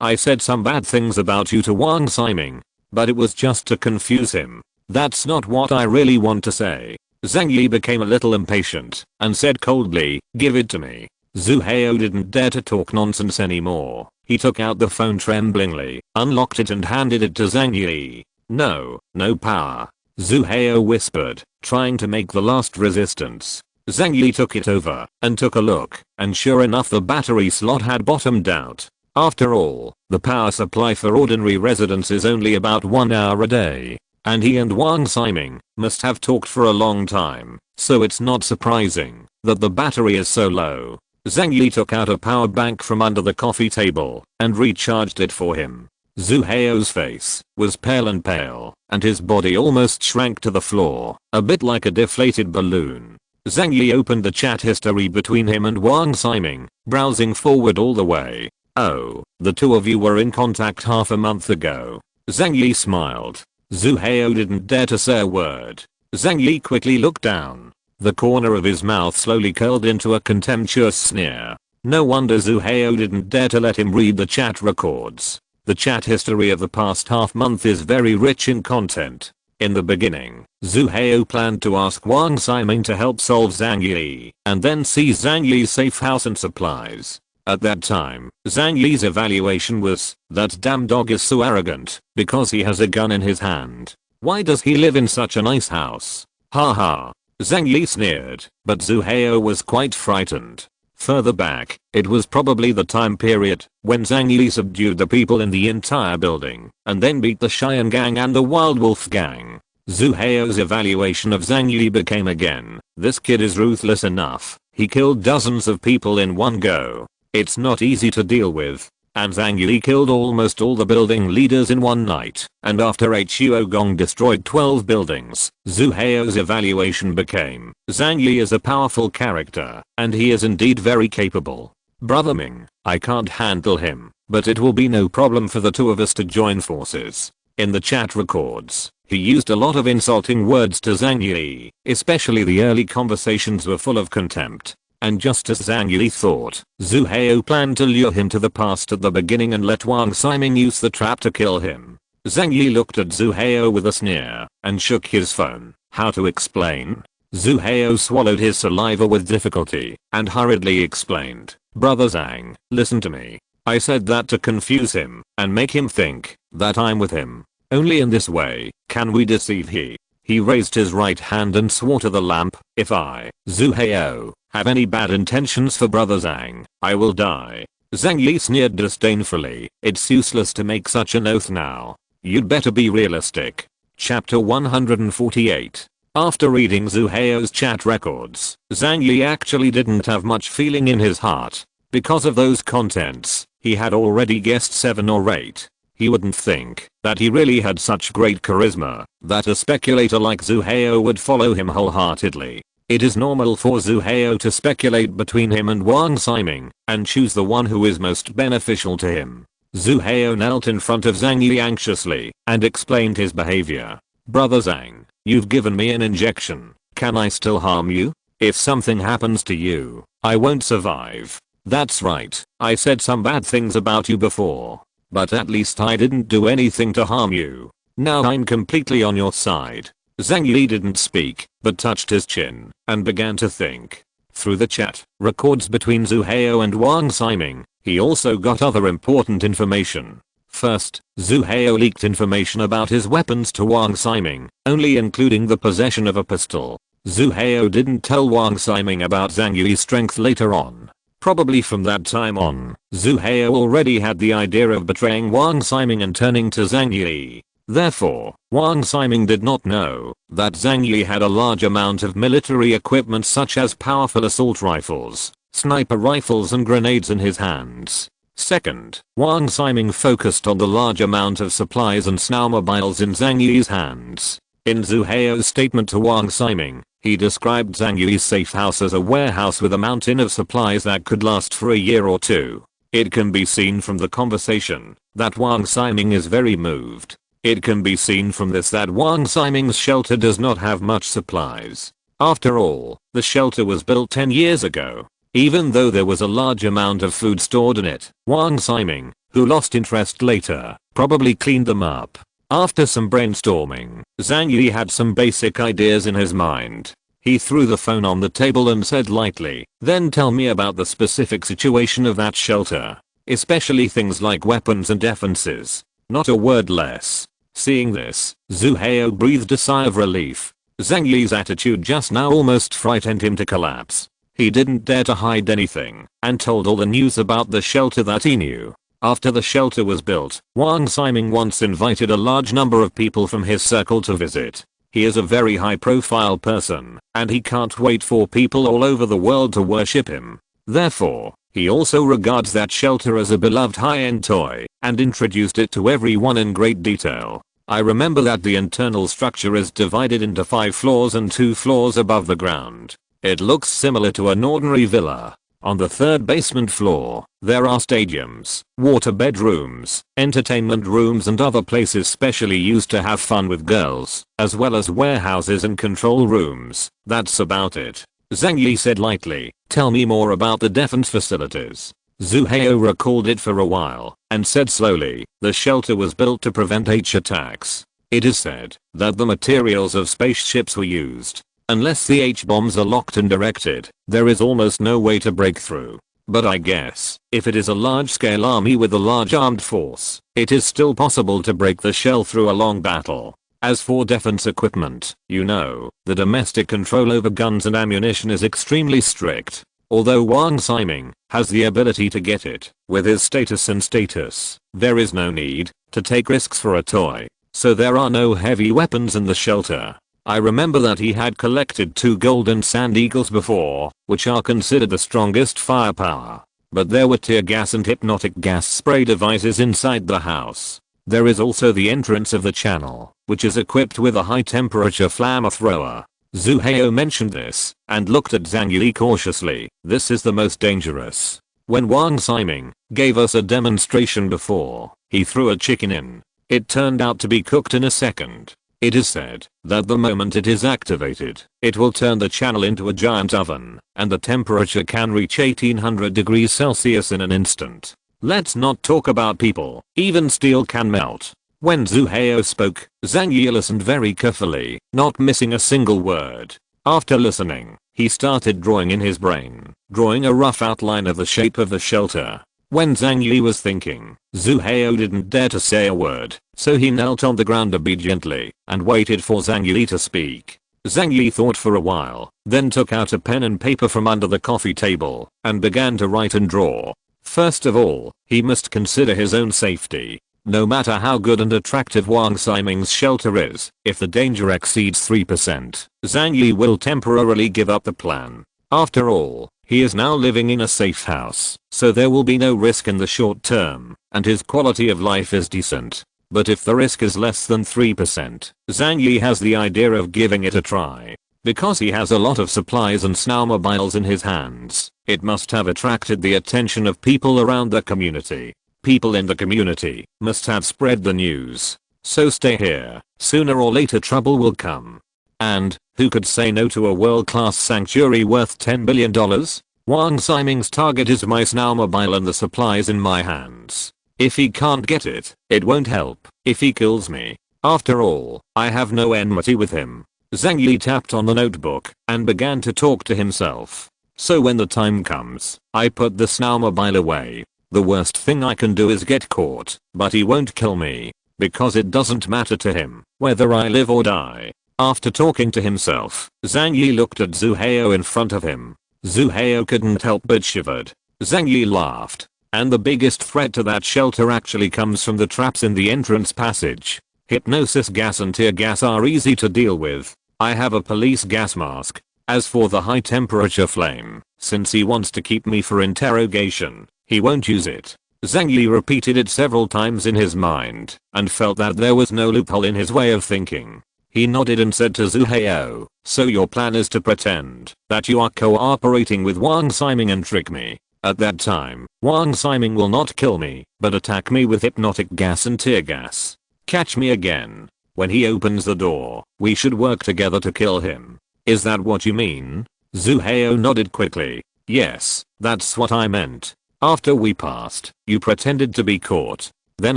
I said some bad things about you to Wang Ximing, but it was just to confuse him. That's not what I really want to say. Zhang Yi became a little impatient and said coldly, give it to me. Zhu Hao didn't dare to talk nonsense anymore. He took out the phone tremblingly, unlocked it and handed it to Zhang Yi. No power. Zhu Hao whispered, trying to make the last resistance. Zhang Yi took it over and took a look, and sure enough the battery slot had bottomed out. After all, the power supply for ordinary residents is only about 1 hour a day. And he and Wang Ximing must have talked for a long time, so it's not surprising that the battery is so low. Zhang Yi took out a power bank from under the coffee table and recharged it for him. Zhu Hao's face was pale, and his body almost shrank to the floor, a bit like a deflated balloon. Zhang Yi opened the chat history between him and Wang Ximing, browsing forward all the way. Oh, the two of you were in contact half a month ago. Zhang Yi smiled. Zhu Hao didn't dare to say a word. Zhang Yi quickly looked down. The corner of his mouth slowly curled into a contemptuous sneer. No wonder Zhu Hao didn't dare to let him read the chat records. The chat history of the past half month is very rich in content. In the beginning, Zhu Hao planned to ask Wang Ximing to help solve Zhang Yi and then seize Zhang Yi's safe house and supplies. At that time, Zhang Yi's evaluation was, that damn dog is so arrogant because he has a gun in his hand. Why does he live in such a nice house? Ha. Zhang Yi sneered, but Zhu Hao was quite frightened. Further back, it was probably the time period when Zhang Yi subdued the people in the entire building and then beat the Cheyenne gang and the Wild Wolf gang. Zhu Hao's evaluation of Zhang Yi became again, this kid is ruthless enough. He killed dozens of people in one go. It's not easy to deal with. And Zhang Yi killed almost all the building leaders in one night, and after Huo Gong destroyed 12 buildings, Zhu Hao's evaluation became, Zhang Yi is a powerful character, and he is indeed very capable. Brother Ming, I can't handle him, but it will be no problem for the two of us to join forces. In the chat records, he used a lot of insulting words to Zhang Yi, especially the early conversations were full of contempt. And just as Zhang Yi thought, Zhu Hao planned to lure him to the past at the beginning and let Wang Ximing use the trap to kill him. Zhang Yi looked at Zhu Hao with a sneer and shook his phone. How to explain? Zhu Hao swallowed his saliva with difficulty and hurriedly explained. Brother Zhang, listen to me. I said that to confuse him and make him think that I'm with him. Only in this way can we deceive he. He raised his right hand and swore to the lamp, if I, Zhu Hao, have any bad intentions for Brother Zhang, I will die. Zhang Yi sneered disdainfully. It's useless to make such an oath now. You'd better be realistic. Chapter 148. After reading Zhu Hao's chat records, Zhang Yi actually didn't have much feeling in his heart. Because of those contents, he had already guessed 7 or 8. He wouldn't think that he really had such great charisma that a speculator like Zhu Hao would follow him wholeheartedly. It is normal for Zhu Hao to speculate between him and Wang Ximing and choose the one who is most beneficial to him. Zhu Hao knelt in front of Zhang Yi anxiously and explained his behavior. Brother Zhang, you've given me an injection Can I still harm you? If something happens to you, I won't survive. That's right, I said some bad things about you before. But at least I didn't do anything to harm you. Now I'm completely on your side. Zhang Yi didn't speak, but touched his chin and began to think. Through the chat records between Zhu Hao and Wang Ximing, he also got other important information. First, Zhu Hao leaked information about his weapons to Wang Ximing, only including the possession of a pistol. Zhu Hao didn't tell Wang Ximing about Zhang Yi's strength later on. Probably from that time on, Zhu Hao already had the idea of betraying Wang Ximing and turning to Zhang Yi. Therefore, Wang Ximing did not know that Zhang Yi had a large amount of military equipment such as powerful assault rifles, sniper rifles and grenades in his hands. Second, Wang Ximing focused on the large amount of supplies and snowmobiles in Zhang Yi's hands. In Zhu Hao's statement to Wang Ximing, he described Zhang Yi's safe house as a warehouse with a mountain of supplies that could last for a year or two. It can be seen from the conversation that Wang Ximing is very moved. It can be seen from this that Wang Ximing's shelter does not have much supplies. After all, the shelter was built 10 years ago. Even though there was a large amount of food stored in it, Wang Ximing, who lost interest later, probably cleaned them up. After some brainstorming, Zhang Yi had some basic ideas in his mind. He threw the phone on the table and said lightly, "Then tell me about the specific situation of that shelter. Especially things like weapons and defenses." Not a word less. Seeing this, Zhu Hao breathed a sigh of relief. Zhang Yi's attitude just now almost frightened him to collapse. He didn't dare to hide anything and told all the news about the shelter that he knew. After the shelter was built, Wang Ximing once invited a large number of people from his circle to visit. He is a very high-profile person, and he can't wait for people all over the world to worship him. Therefore, he also regards that shelter as a beloved high-end toy, and introduced it to everyone in great detail. I remember that the internal structure is divided into 5 floors and 2 floors above the ground. It looks similar to an ordinary villa. On the 3rd basement floor, there are stadiums, water bedrooms, entertainment rooms and other places specially used to have fun with girls, as well as warehouses and control rooms. That's about it. Zhang Yi said lightly, "Tell me more about the defense facilities." Zhu Hao recalled it for a while, and said slowly, "The shelter was built to prevent H attacks. It is said that the materials of spaceships were used. Unless the H-bombs are locked and directed, there is almost no way to break through. But I guess, if it is a large-scale army with a large armed force, it is still possible to break the shell through a long battle. As for defense equipment, you know, the domestic control over guns and ammunition is extremely strict. Although Wang Ximing has the ability to get it, with his status and status, there is no need to take risks for a toy. So there are no heavy weapons in the shelter. I remember that he had collected 2 golden sand eagles before, which are considered the strongest firepower. But there were tear gas and hypnotic gas spray devices inside the house. There is also the entrance of the channel, which is equipped with a high temperature flamethrower. Zhu Hao mentioned this, and looked at Zhang Yi cautiously. This is the most dangerous. When Wang Ximing gave us a demonstration before, he threw a chicken in. It turned out to be cooked in a second. It is said that the moment it is activated, it will turn the channel into a giant oven, and the temperature can reach 1800 degrees Celsius in an instant. Let's not talk about people, even steel can melt. When Zhu Hao spoke, Zhang Yi listened very carefully, not missing a single word. After listening, he started drawing in his brain, drawing a rough outline of the shape of the shelter. When Zhang Yi was thinking, Zhu Hao didn't dare to say a word, so he knelt on the ground obediently and waited for Zhang Yi to speak. Zhang Yi thought for a while, then took out a pen and paper from under the coffee table and began to write and draw. First of all, he must consider his own safety. No matter how good and attractive Wang Ximing's shelter is, if the danger exceeds 3%, Zhang Yi will temporarily give up the plan. After all, he is now living in a safe house, so there will be no risk in the short term, and his quality of life is decent. But if the risk is less than 3%, Zhang Yi has the idea of giving it a try. Because he has a lot of supplies and snowmobiles in his hands, it must have attracted the attention of people around the community. People in the community must have spread the news. So stay here, sooner or later trouble will come. And, who could say no to a world-class sanctuary worth $10 billion? Wang Ximing's target is my SNOW-mobile and the supplies in my hands. If he can't get it, it won't help if he kills me. After all, I have no enmity with him. Zhang Yi tapped on the notebook and began to talk to himself. So when the time comes, I put the SNOW-mobile away. The worst thing I can do is get caught, but he won't kill me, because it doesn't matter to him whether I live or die. After talking to himself, Zhang Yi looked at Zhu Hao in front of him. Zhu Hao couldn't help but shivered. Zhang Yi laughed. And the biggest threat to that shelter actually comes from the traps in the entrance passage. Hypnosis gas and tear gas are easy to deal with. I have a police gas mask. As for the high temperature flame, since he wants to keep me for interrogation, he won't use it. Zhang Yi repeated it several times in his mind and felt that there was no loophole in his way of thinking. He nodded and said to Zhu Hao, so your plan is to pretend that you are cooperating with Wang Ximing and trick me. At that time, Wang Ximing will not kill me, but attack me with hypnotic gas and tear gas. Catch me again. When he opens the door, we should work together to kill him. Is that what you mean? Zhu Hao nodded quickly. Yes, that's what I meant. After we passed, you pretended to be caught. Then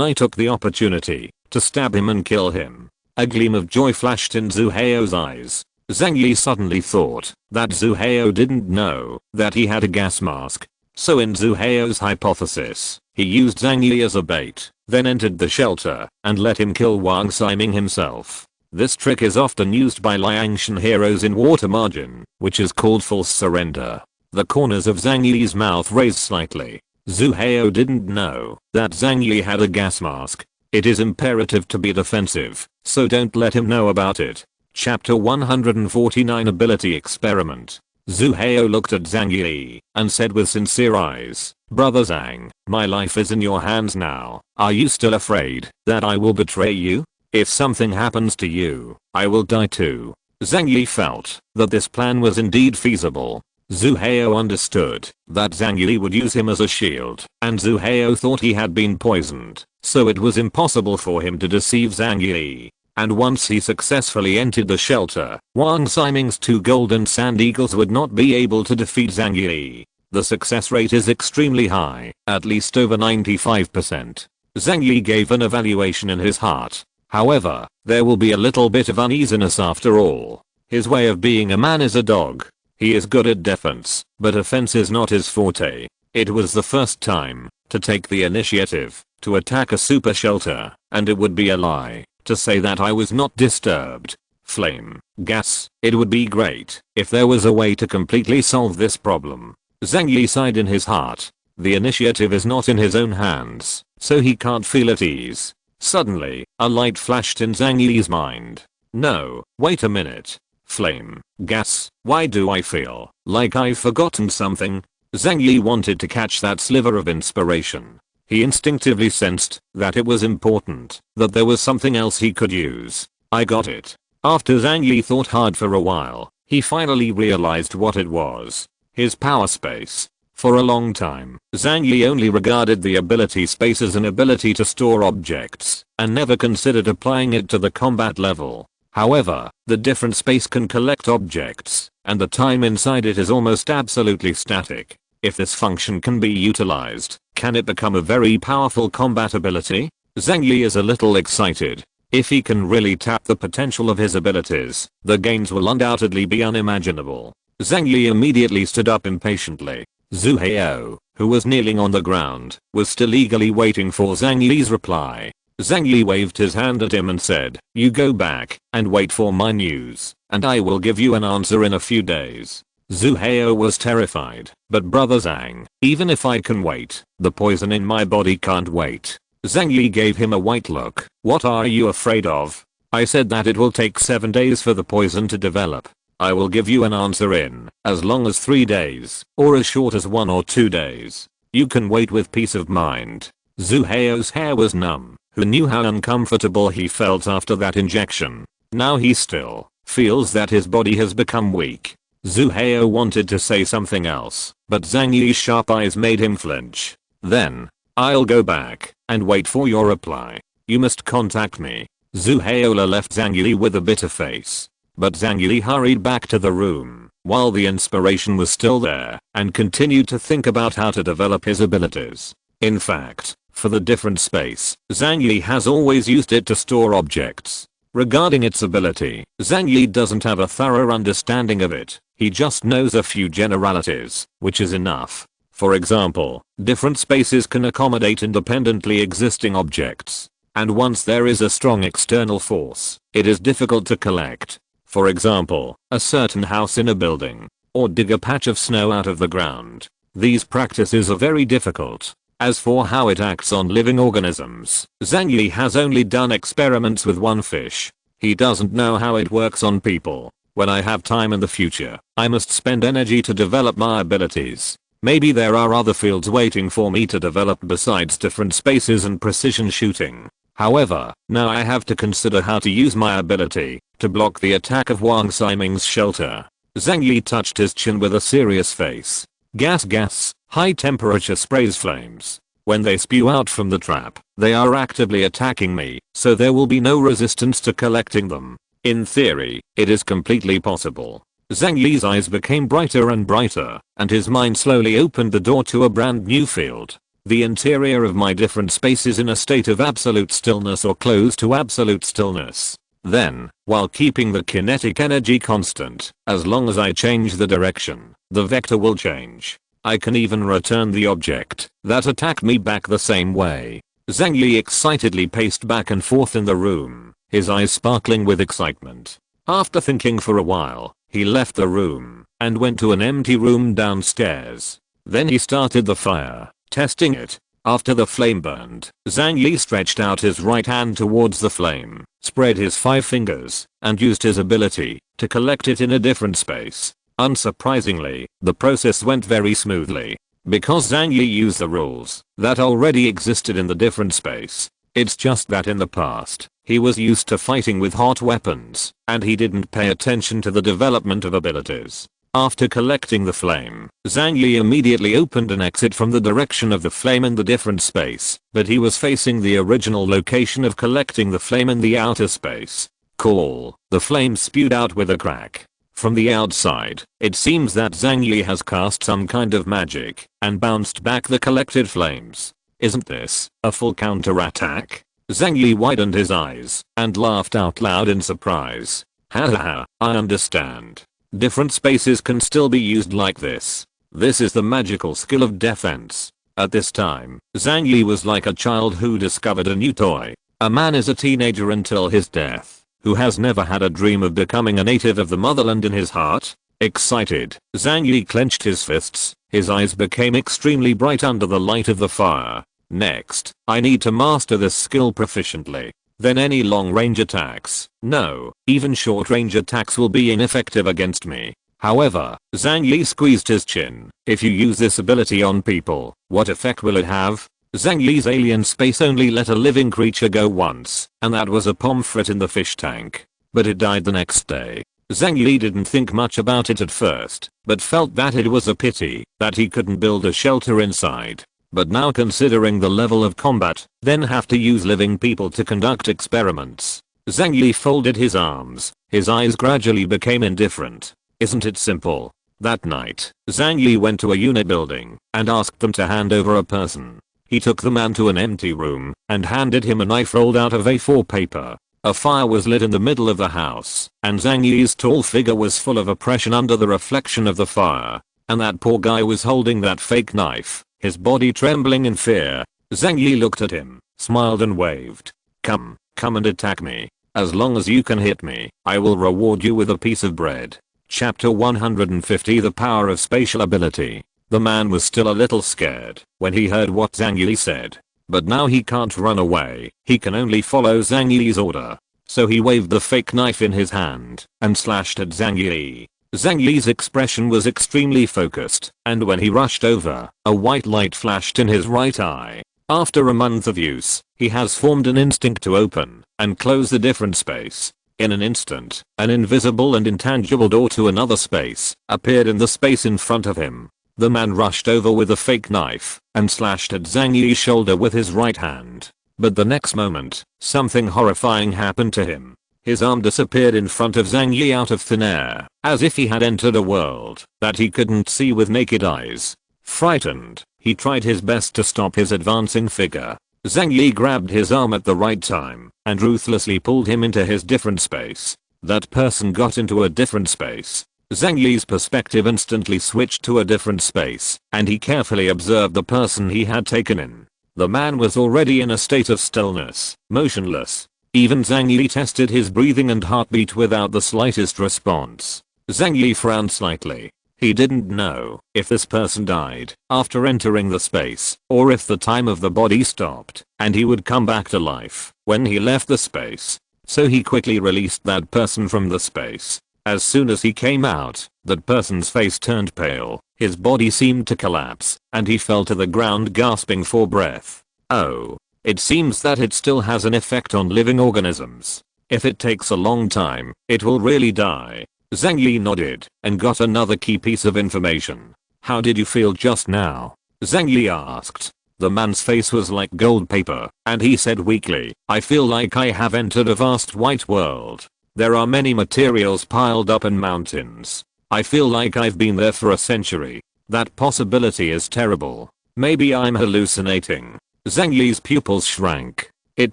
I took the opportunity to stab him and kill him. A gleam of joy flashed in Zhu Hao's eyes. Zhang Yi suddenly thought that Zhu Hao didn't know that he had a gas mask. So in Zhu Hao's hypothesis, he used Zhang Yi as a bait, then entered the shelter and let him kill Wang Ximing himself. This trick is often used by Liangshan heroes in water margin, which is called false surrender. The corners of Zhang Yi's mouth raised slightly. Zhu Hao didn't know that Zhang Yi had a gas mask. It is imperative to be defensive, so don't let him know about it. Chapter 149 Ability Experiment. Zhu Hao looked at Zhang Yi and said with sincere eyes, Brother Zhang, my life is in your hands now. Are you still afraid that I will betray you? If something happens to you, I will die too. Zhang Yi felt that this plan was indeed feasible. Zhu Hao understood that Zhang Yi would use him as a shield, and Zhu Hao thought he had been poisoned, so it was impossible for him to deceive Zhang Yi. And once he successfully entered the shelter, Wang Ximing's 2 golden sand eagles would not be able to defeat Zhang Yi. The success rate is extremely high, at least over 95%. Zhang Yi gave an evaluation in his heart. However, there will be a little bit of uneasiness after all. His way of being a man is a dog. He is good at defense, but offense is not his forte. It was the first time to take the initiative to attack a super shelter, and it would be a lie to say that I was not disturbed. Flame, gas, it would be great if there was a way to completely solve this problem. Zhang Yi sighed in his heart. The initiative is not in his own hands, so he can't feel at ease. Suddenly, a light flashed in Zhang Yi's mind. No, wait a minute. Flame, gas, why do I feel like I've forgotten something? Zhang Yi wanted to catch that sliver of inspiration. He instinctively sensed that it was important, that there was something else he could use. I got it. After Zhang Yi thought hard for a while, he finally realized what it was. His power space. For a long time, Zhang Yi only regarded the ability space as an ability to store objects, and never considered applying it to the combat level. However, the different space can collect objects, and the time inside it is almost absolutely static. If this function can be utilized, can it become a very powerful combat ability? Zhang Yi is a little excited. If he can really tap the potential of his abilities, the gains will undoubtedly be unimaginable. Zhang Yi immediately stood up impatiently. Zhu Hao, who was kneeling on the ground, was still eagerly waiting for Zhang Yi's reply. Zhang Yi waved his hand at him and said, you go back and wait for my news, and I will give you an answer in a few days. Zhu Hao was terrified, but Brother Zhang, even if I can wait, the poison in my body can't wait. Zhang Yi gave him a white look. What are you afraid of? I said that it will take 7 days for the poison to develop. I will give you an answer in as long as 3 days, or as short as 1 or 2 days. You can wait with peace of mind. Zhu Hao's hair was numb. Who knew how uncomfortable he felt after that injection? Now he still feels that his body has become weak. Zhu Hao wanted to say something else, but Zhang Yi's sharp eyes made him flinch. Then, I'll go back and wait for your reply. You must contact me. Zhu Hao left Zhang Yi with a bitter face. But Zhang Yi hurried back to the room while the inspiration was still there and continued to think about how to develop his abilities. In fact, for the different space, Zhang Yi has always used it to store objects. Regarding its ability, Zhang Yi doesn't have a thorough understanding of it, he just knows a few generalities, which is enough. For example, different spaces can accommodate independently existing objects. And once there is a strong external force, it is difficult to collect. For example, a certain house in a building, or dig a patch of snow out of the ground. These practices are very difficult. As for how it acts on living organisms, Zhang Yi has only done experiments with one fish. He doesn't know how it works on people. When I have time in the future, I must spend energy to develop my abilities. Maybe there are other fields waiting for me to develop besides different spaces and precision shooting. However, now I have to consider how to use my ability to block the attack of Wang Ximing's shelter. Zhang Yi touched his chin with a serious face. Gas, high temperature sprays flames. When they spew out from the trap, they are actively attacking me, so there will be no resistance to collecting them. In theory, it is completely possible. Zhang Yi's eyes became brighter and brighter, and his mind slowly opened the door to a brand new field. The interior of my different spaces in a state of absolute stillness or close to absolute stillness. Then, while keeping the kinetic energy constant, as long as I change the direction, the vector will change. I can even return the object that attacked me back the same way. Zhang Yi excitedly paced back and forth in the room, his eyes sparkling with excitement. After thinking for a while, he left the room and went to an empty room downstairs. Then he started the fire, testing it. After the flame burned, Zhang Yi stretched out his right hand towards the flame, spread his 5 fingers, and used his ability to collect it in a different space. Unsurprisingly, the process went very smoothly. Because Zhang Yi used the rules that already existed in the different space. It's just that in the past, he was used to fighting with hot weapons, and he didn't pay attention to the development of abilities. After collecting the flame, Zhang Yi immediately opened an exit from the direction of the flame in the different space, but he was facing the original location of collecting the flame in the outer space. Cool. The flame spewed out with a crack. From the outside, it seems that Zhang Yi has cast some kind of magic and bounced back the collected flames. Isn't this a full counterattack? Zhang Yi widened his eyes and laughed out loud in surprise. Haha, I understand. Different spaces can still be used like this. This is the magical skill of defense. At this time, Zhang Yi was like a child who discovered a new toy. A man is a teenager until his death, who has never had a dream of becoming a native of the motherland in his heart. Excited, Zhang Yi clenched his fists. His eyes became extremely bright under the light of the fire. Next, I need to master this skill proficiently. Then any long-range attacks, no, even short-range attacks will be ineffective against me. However, Zhang Yi squeezed his chin. If you use this ability on people, what effect will it have? Zhang Yi's alien space only let a living creature go once, and that was a pomfret in the fish tank. But it died the next day. Zhang Yi didn't think much about it at first, but felt that it was a pity that he couldn't build a shelter inside. But now considering the level of combat, then have to use living people to conduct experiments. Zhang Yi folded his arms. His eyes gradually became indifferent. Isn't it simple? That night, Zhang Yi went to a unit building and asked them to hand over a person. He took the man to an empty room and handed him a knife rolled out of A4 paper. A fire was lit in the middle of the house, and Zhang Yi's tall figure was full of oppression under the reflection of the fire. And that poor guy was holding that fake knife, his body trembling in fear. Zhang Yi looked at him, smiled and waved. Come and attack me. As long as you can hit me, I will reward you with a piece of bread. Chapter 150 The Power of Spatial Ability. The man was still a little scared when he heard what Zhang Yi said. But now he can't run away, he can only follow Zhang Yi's order. So he waved the fake knife in his hand and slashed at Zhang Yi. Zhang Yi's expression was extremely focused, and when he rushed over, a white light flashed in his right eye. After a month of use, he has formed an instinct to open and close the different space. In an instant, an invisible and intangible door to another space appeared in the space in front of him. The man rushed over with a fake knife and slashed at Zhang Yi's shoulder with his right hand. But the next moment, something horrifying happened to him. His arm disappeared in front of Zhang Yi out of thin air, as if he had entered a world that he couldn't see with naked eyes. Frightened, he tried his best to stop his advancing figure. Zhang Yi grabbed his arm at the right time and ruthlessly pulled him into his different space. That person got into a different space. Zhang Yi's perspective instantly switched to a different space, and he carefully observed the person he had taken in. The man was already in a state of stillness, motionless. Even Zhang Yi tested his breathing and heartbeat without the slightest response. Zhang Yi frowned slightly. He didn't know if this person died after entering the space, or if the time of the body stopped and he would come back to life when he left the space. So he quickly released that person from the space. As soon as he came out, that person's face turned pale, his body seemed to collapse, and he fell to the ground gasping for breath. Oh. It seems that it still has an effect on living organisms. If it takes a long time, it will really die. Zhang Yi nodded and got another key piece of information. How did you feel just now? Zhang Yi asked. The man's face was like gold paper, and he said weakly, I feel like I have entered a vast white world. There are many materials piled up in mountains. I feel like I've been there for a century. That possibility is terrible. Maybe I'm hallucinating. Zhang Yi's pupils shrank. It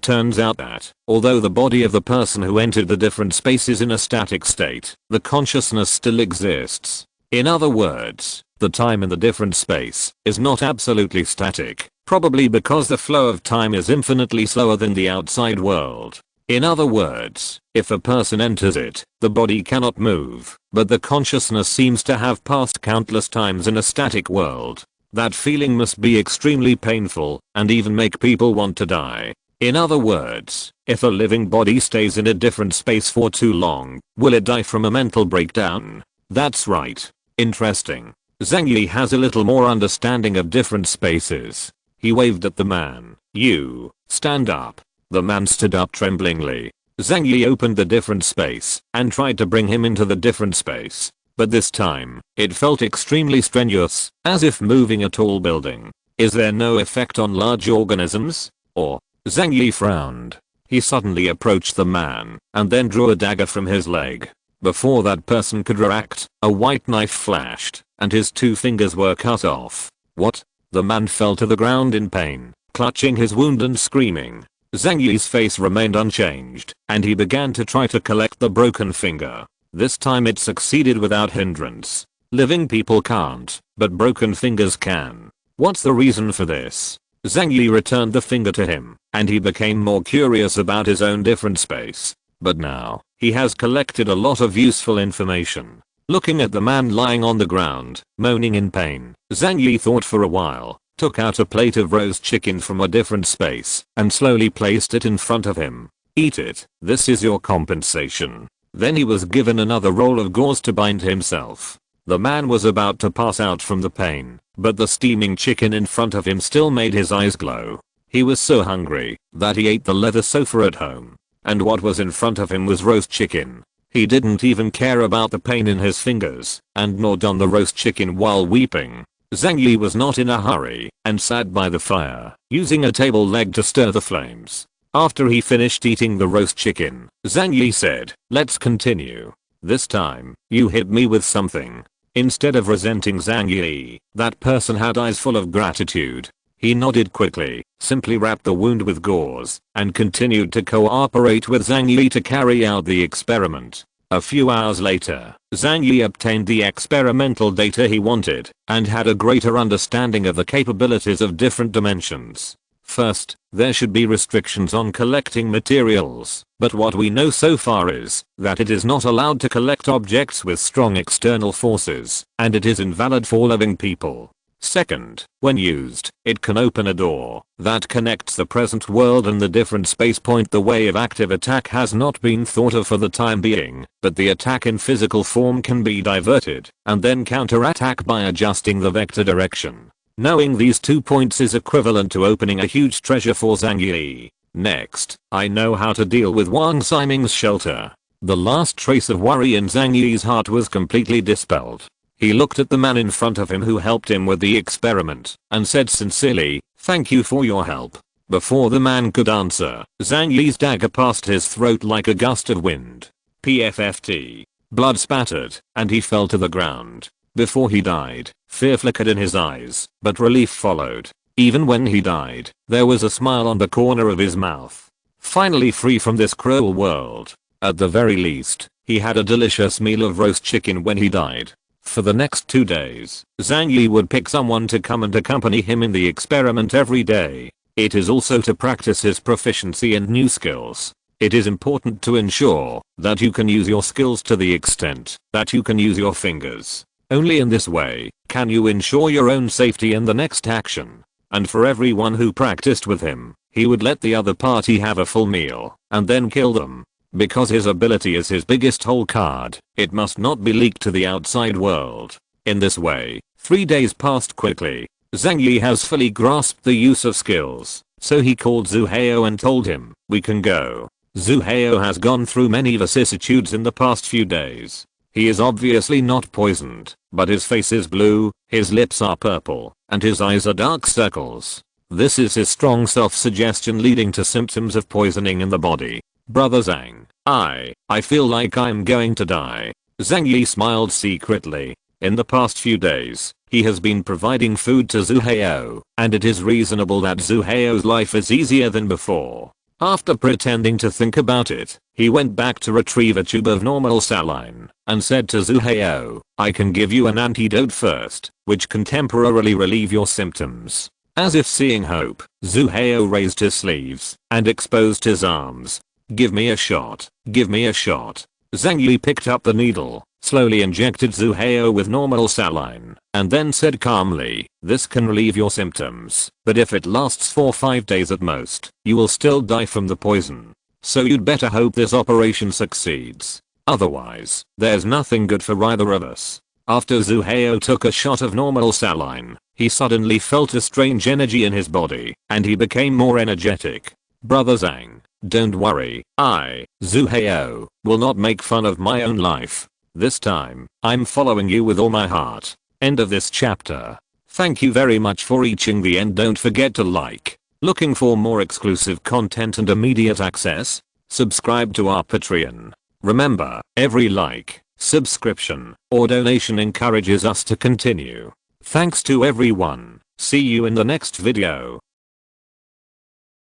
turns out that, although the body of the person who entered the different space is in a static state, the consciousness still exists. In other words, the time in the different space is not absolutely static, probably because the flow of time is infinitely slower than the outside world. In other words, if a person enters it, the body cannot move, but the consciousness seems to have passed countless times in a static world. That feeling must be extremely painful and even make people want to die. In other words, if a living body stays in a different space for too long, will it die from a mental breakdown? That's right. Interesting. Zhang Yi has a little more understanding of different spaces. He waved at the man. You, stand up. The man stood up tremblingly. Zhang Yi opened the different space and tried to bring him into the different space. But this time, it felt extremely strenuous, as if moving a tall building. Is there no effect on large organisms? Or? Zhang Yi frowned. He suddenly approached the man, and then drew a dagger from his leg. Before that person could react, a white knife flashed, and his 2 fingers were cut off. What? The man fell to the ground in pain, clutching his wound and screaming. Zhang Yi's face remained unchanged, and he began to try to collect the broken finger. This time it succeeded without hindrance. Living people can't, but broken fingers can. What's the reason for this? Zhang Yi returned the finger to him, and he became more curious about his own different space. But now, he has collected a lot of useful information. Looking at the man lying on the ground, moaning in pain, Zhang Yi thought for a while, took out a plate of roast chicken from a different space, and slowly placed it in front of him. Eat it, this is your compensation. Then he was given another roll of gauze to bind himself. The man was about to pass out from the pain, but the steaming chicken in front of him still made his eyes glow. He was so hungry that he ate the leather sofa at home. And what was in front of him was roast chicken. He didn't even care about the pain in his fingers, and gnawed on the roast chicken while weeping. Zhang Yi was not in a hurry, and sat by the fire, using a table leg to stir the flames. After he finished eating the roast chicken, Zhang Yi said, let's continue. This time, you hit me with something. Instead of resenting Zhang Yi, that person had eyes full of gratitude. He nodded quickly, simply wrapped the wound with gauze, and continued to cooperate with Zhang Yi to carry out the experiment. A few hours later, Zhang Yi obtained the experimental data he wanted, and had a greater understanding of the capabilities of different dimensions. First, there should be restrictions on collecting materials, but what we know so far is that it is not allowed to collect objects with strong external forces, and it is invalid for living people. Second, when used, it can open a door that connects the present world and the different space point. The way of active attack has not been thought of for the time being, but the attack in physical form can be diverted, and then counterattack by adjusting the vector direction. Knowing these 2 points is equivalent to opening a huge treasure for Zhang Yi. Next, I know how to deal with Wang Ximing's shelter. The last trace of worry in Zhang Yi's heart was completely dispelled. He looked at the man in front of him who helped him with the experiment, and said sincerely, thank you for your help. Before the man could answer, Zhang Yi's dagger passed his throat like a gust of wind. PFFT. Blood spattered, and he fell to the ground. Before he died, fear flickered in his eyes, but relief followed. Even when he died, there was a smile on the corner of his mouth. Finally free from this cruel world. At the very least, he had a delicious meal of roast chicken when he died. For the next 2 days, Zhang Yi would pick someone to come and accompany him in the experiment every day. It is also to practice his proficiency in new skills. It is important to ensure that you can use your skills to the extent that you can use your fingers. Only in this way can you ensure your own safety in the next action. And for everyone who practiced with him, he would let the other party have a full meal and then kill them. Because his ability is his biggest hole card, it must not be leaked to the outside world. In this way, 3 days passed quickly. Zhang Yi has fully grasped the use of skills, so he called Zhu Hao and told him, "We can go." Zhu Hao has gone through many vicissitudes in the past few days. He is obviously not poisoned, but his face is blue, his lips are purple, and his eyes are dark circles. This is his strong self-suggestion leading to symptoms of poisoning in the body. "Brother Zhang, I feel like I'm going to die." Zhang Yi smiled secretly. In the past few days, he has been providing food to Zhu Hao, and it is reasonable that Zhu Hao's life is easier than before. After pretending to think about it, he went back to retrieve a tube of normal saline, and said to Zhu Hao, "I can give you an antidote first, which can temporarily relieve your symptoms." As if seeing hope, Zhu Hao raised his sleeves and exposed his arms. "Give me a shot, give me a shot." Zhang Yi picked up the needle, slowly injected Zhu Hao with normal saline, and then said calmly, "This can relieve your symptoms, but if it lasts for 5 days at most, you will still die from the poison. So you'd better hope this operation succeeds. Otherwise, there's nothing good for either of us." After Zhu Hao took a shot of normal saline, he suddenly felt a strange energy in his body, and he became more energetic. "Brother Zhang, don't worry, Zhu Hao, will not make fun of my own life. This time, I'm following you with all my heart." End of this chapter. Thank you very much for reaching the end. Don't forget to like. Looking for more exclusive content and immediate access? Subscribe to our Patreon. Remember, every like, subscription, or donation encourages us to continue. Thanks to everyone. See you in the next video.